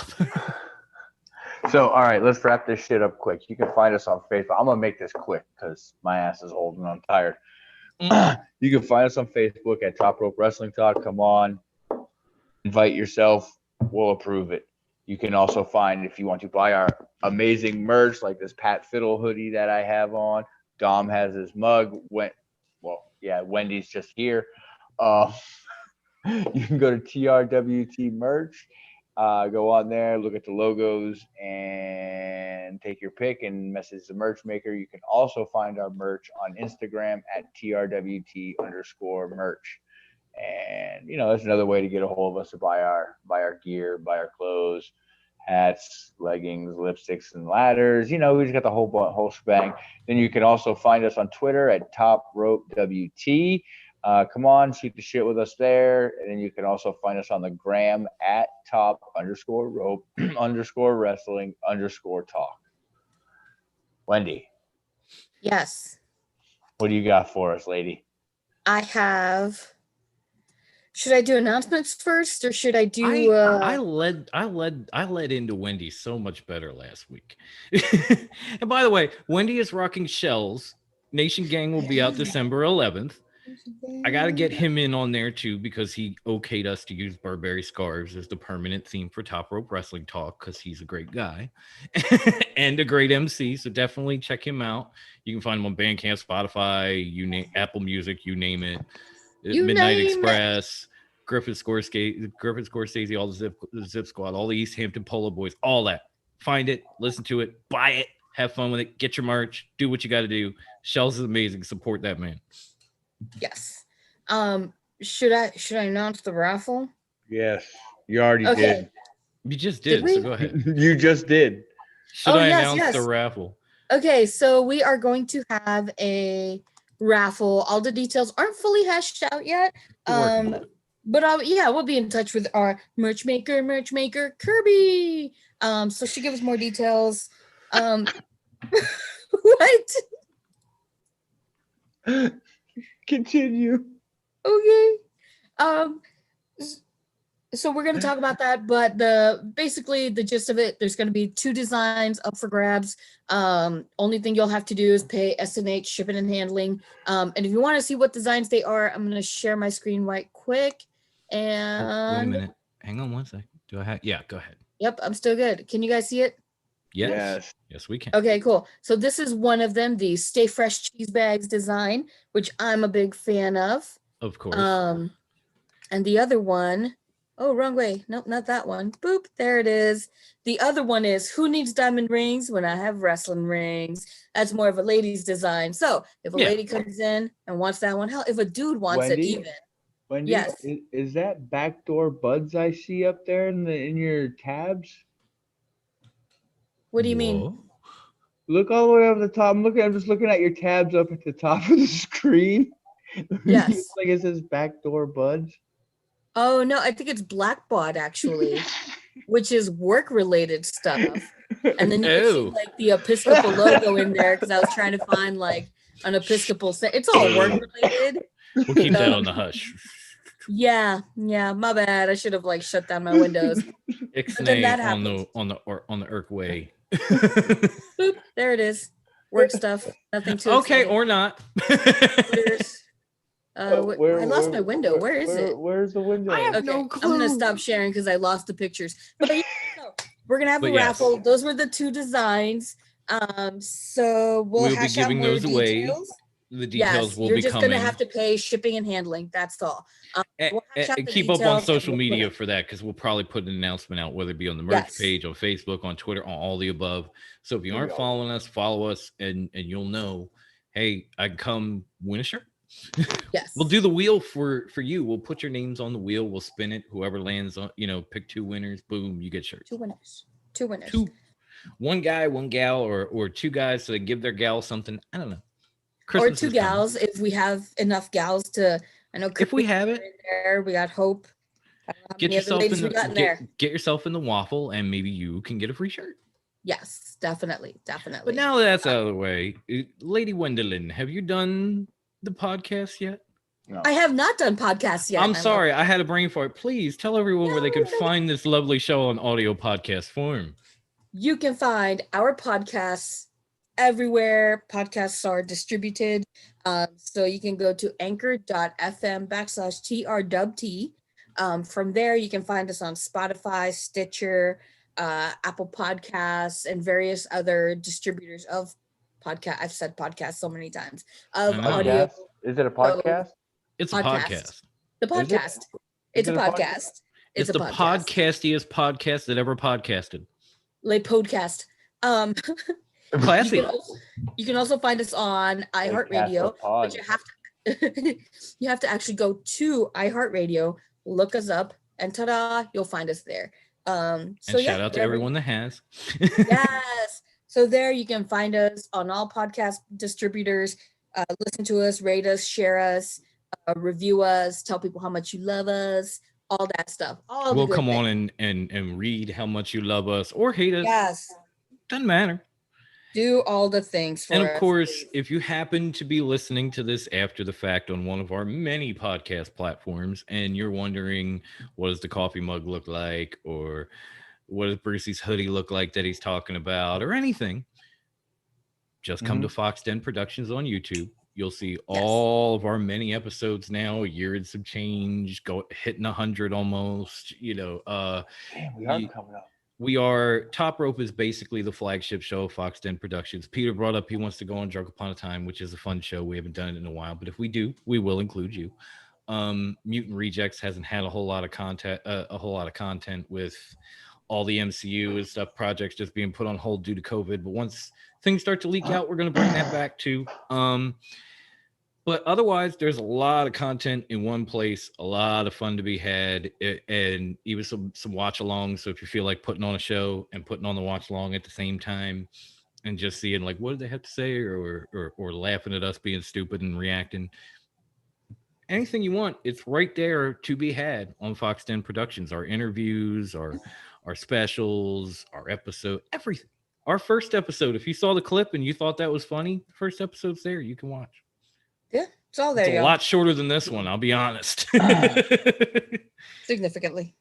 So, all right, let's wrap this shit up quick. You can find us on Facebook. I'm going to make this quick because my ass is old and I'm tired. You can find us on Facebook at Top Rope Wrestling Talk. Come on. Invite yourself. We'll approve it. You can also find, if you want to buy our amazing merch, like this Pat Fiddle hoodie that I have on. Dom has his mug. Wendy's just here. You can go to TRWT merch. Go on there, look at the logos, and take your pick and message the merch maker. You can also find our merch on Instagram at TRWT_merch. And, that's another way to get a hold of us to buy our gear, buy our clothes, hats, leggings, lipsticks, and ladders. We just got the whole shebang. Then you can also find us on Twitter at TopRopeWT. Come on, shoot the shit with us there. And then you can also find us on the gram at top_rope_wrestling_talk. Wendy. Yes. What do you got for us, lady? I have. Should I do announcements first, or should I do? I led into Wendy so much better last week. And by the way, Wendy is rocking shells. Nation Gang will be out December 11th. I got to get him in on there too because he okayed us to use Burberry scarves as the permanent theme for Top Rope Wrestling Talk because he's a great guy and a great MC. So definitely check him out. You can find him on Bandcamp, Spotify, Apple Music, you name it. Midnight Express, Griffin Scorsese, all the Zip Squad, all the East Hampton Polo Boys, all that. Find it, listen to it, buy it, have fun with it, get your merch, do what you got to do. Shells is amazing. Support that man. Yes. Should I announce the raffle? Yes. You already did. You just did so go ahead. You just did. Should I announce the raffle? Okay, so we are going to have a raffle. All the details aren't fully hashed out yet. But yeah, we'll be in touch with our merch maker, Kirby. So she gives more details. What? Continue. Okay. So we're going to talk about that, but basically the gist of it, there's going to be 2 designs up for grabs. Only thing you'll have to do is pay S&H shipping and handling. And if you want to see what designs they are, I'm going to share my screen right quick. And wait a minute. Hang on one second. Do I have? Yeah, go ahead. Yep, I'm still good. Can you guys see it? Yes, we can. Okay, cool. So this is one of them, the Stay Fresh Cheese Bags design, which I'm a big fan of. Of course. And the other one, oh, wrong way. Nope, not that one. Boop, there it is. The other one is Who Needs Diamond Rings When I Have Wrestling Rings? That's more of a lady's design. So if a lady comes in and wants that one, hell, if a dude wants it even. Wendy, yes. Is that backdoor buds I see up there in your tabs? What do you mean? Look all the way up the top. I'm just looking at your tabs up at the top of the screen. Yes. It's like it says backdoor buds. Oh no, I think it's Blackbot actually, which is work-related stuff. And then you see like the Episcopal logo in there because I was trying to find like an Episcopal. It's all work-related. We'll keep that on the hush. Yeah, my bad. I should have like shut down my windows. Ixnay on the Irk way. Boop, there it is. Work stuff. Nothing too okay, exciting. or not. I lost my window. Where is it? Where's the window? I have no clue. I'm gonna stop sharing because I lost the pictures. But we're gonna have a raffle. Those were the 2 designs. So we'll be giving those away. The details will be coming. You're just gonna have to pay shipping and handling. That's all. We'll keep up on social media for that because we'll probably put an announcement out, whether it be on the merch page, on Facebook, on Twitter, on all the above. So if you aren't following us, follow us, and you'll know. Hey, I come win a shirt. Yes. We'll do the wheel for you. We'll put your names on the wheel. We'll spin it. Whoever lands on, pick 2 winners. Boom, you get shirts. 2 winners. 2 winners. 2. 1 guy, 1 gal, or 2 guys so they give their gal something. I don't know. Christmas or 2 gals if we have enough gals to. I know if we have it. There, we got Hope. Get yourself in the get yourself in the waffle, and maybe you can get a free shirt. Yes, definitely. But now that's out of the way, Lady Wendelin, have you done the podcast yet? No. I have not done podcasts yet. I'm sorry, I had a brain fart. Please tell everyone where they can find this lovely show on audio podcast form. You can find our podcasts everywhere podcasts are distributed. So you can go to anchor.fm/TRWT. From there, you can find us on Spotify, Stitcher, Apple Podcasts, and various other distributors of podcast. I've said podcast so many times. Of audio. Is it a podcast? It's a podcast. The podcast. It's a podcast. It's the podcastiest podcast that ever podcasted. Like podcast. Classy. You can also find us on iHeartRadio, but you have to actually go to iHeartRadio, look us up, and ta-da, you'll find us there. Shout out to everyone that has. Yes. So there you can find us on all podcast distributors. Listen to us, rate us, share us, review us, tell people how much you love us, all that stuff. We'll come on and read how much you love us or hate us. Yes. Doesn't matter. Do all the things for us. And of course, if you happen to be listening to this after the fact on one of our many podcast platforms and you're wondering what does the coffee mug look like, or what does Brucey's hoodie look like that he's talking about, or anything, just come to Fox Den Productions on YouTube. You'll see all of our many episodes now, a year and some change, hitting 100 almost. Damn, we are coming up. We are Top Rope is basically the flagship show of Fox Den Productions. Peter brought up he wants to go on Drunk Upon a Time, which is a fun show. We haven't done it in a while, but if we do, we will include you. Mutant Rejects hasn't had a whole lot of content with all the MCU and stuff projects just being put on hold due to COVID. But once things start to leak out, we're going to bring that back too. But otherwise, there's a lot of content in one place, a lot of fun to be had, and even some watch alongs. So if you feel like putting on a show and putting on the watch along at the same time and just seeing like, what do they have to say, or laughing at us being stupid and reacting, anything you want, it's right there to be had on Fox 10 Productions. Our interviews, our specials, our episode, everything. Our first episode, if you saw the clip and you thought that was funny, the first episode's there. You can watch. Yeah, it's all there. It's a lot shorter than this one, I'll be honest. Significantly.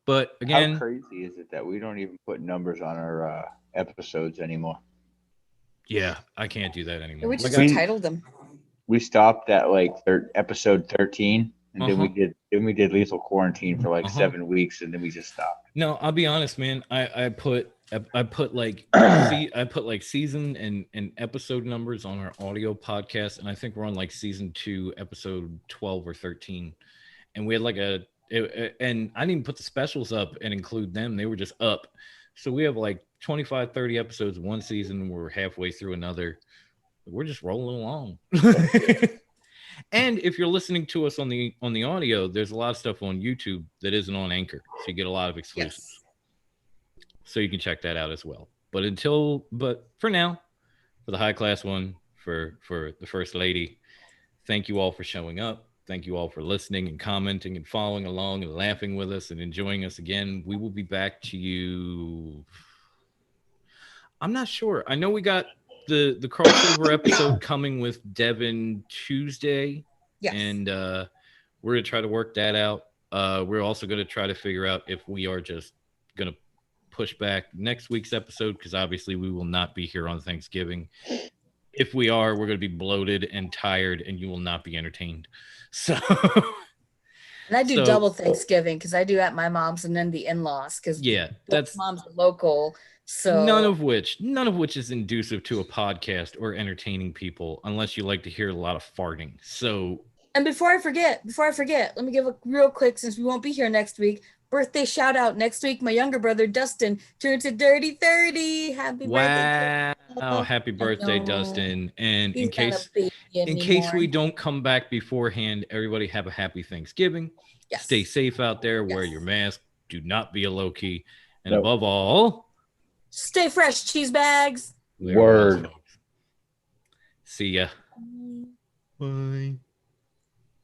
But again, how crazy is it that we don't even put numbers on our episodes anymore? Yeah, I can't do that anymore. We just entitled them. We stopped at like episode 13, and then we did Lethal Quarantine for like 7 weeks, and then we just stopped. No, I'll be honest, man. I put like season and episode numbers on our audio podcast, and I think we're on like season 2, episode 12 or 13, and we had like and I didn't even put the specials up and include them. They were just up. So we have like 25, 30 episodes one season. We're halfway through another. We're just rolling along. And if you're listening to us on the audio, there's a lot of stuff on YouTube that isn't on Anchor. So you get a lot of exclusives. Yes. So you can check that out as well. But for now, for the high class one, for the First Lady, thank you all for showing up. Thank you all for listening and commenting and following along and laughing with us and enjoying us again. We will be back to you. I'm not sure. I know we got the crossover episode coming with Devin Tuesday. Yes. And we're going to try to work that out. We're also going to try to figure out if we are just going to push back next week's episode, because obviously we will not be here on Thanksgiving. If we are, we're going to be bloated and tired, and you will not be entertained. So, and I do double Thanksgiving because I do at my mom's and then the in-laws, because that's mom's local. So none of which is inducive to a podcast or entertaining people, unless you like to hear a lot of farting. So, and before I forget, let me give a real quick, since we won't be here next week, birthday shout out next week. My younger brother Dustin turns a dirty 30. Happy birthday! Wow, happy birthday, Dustin! And in case we don't come back beforehand, everybody have a happy Thanksgiving. Yes. Stay safe out there. Yes. Wear your mask. Do not be a low key, and above all, stay fresh, cheese bags. Word. See ya. Bye.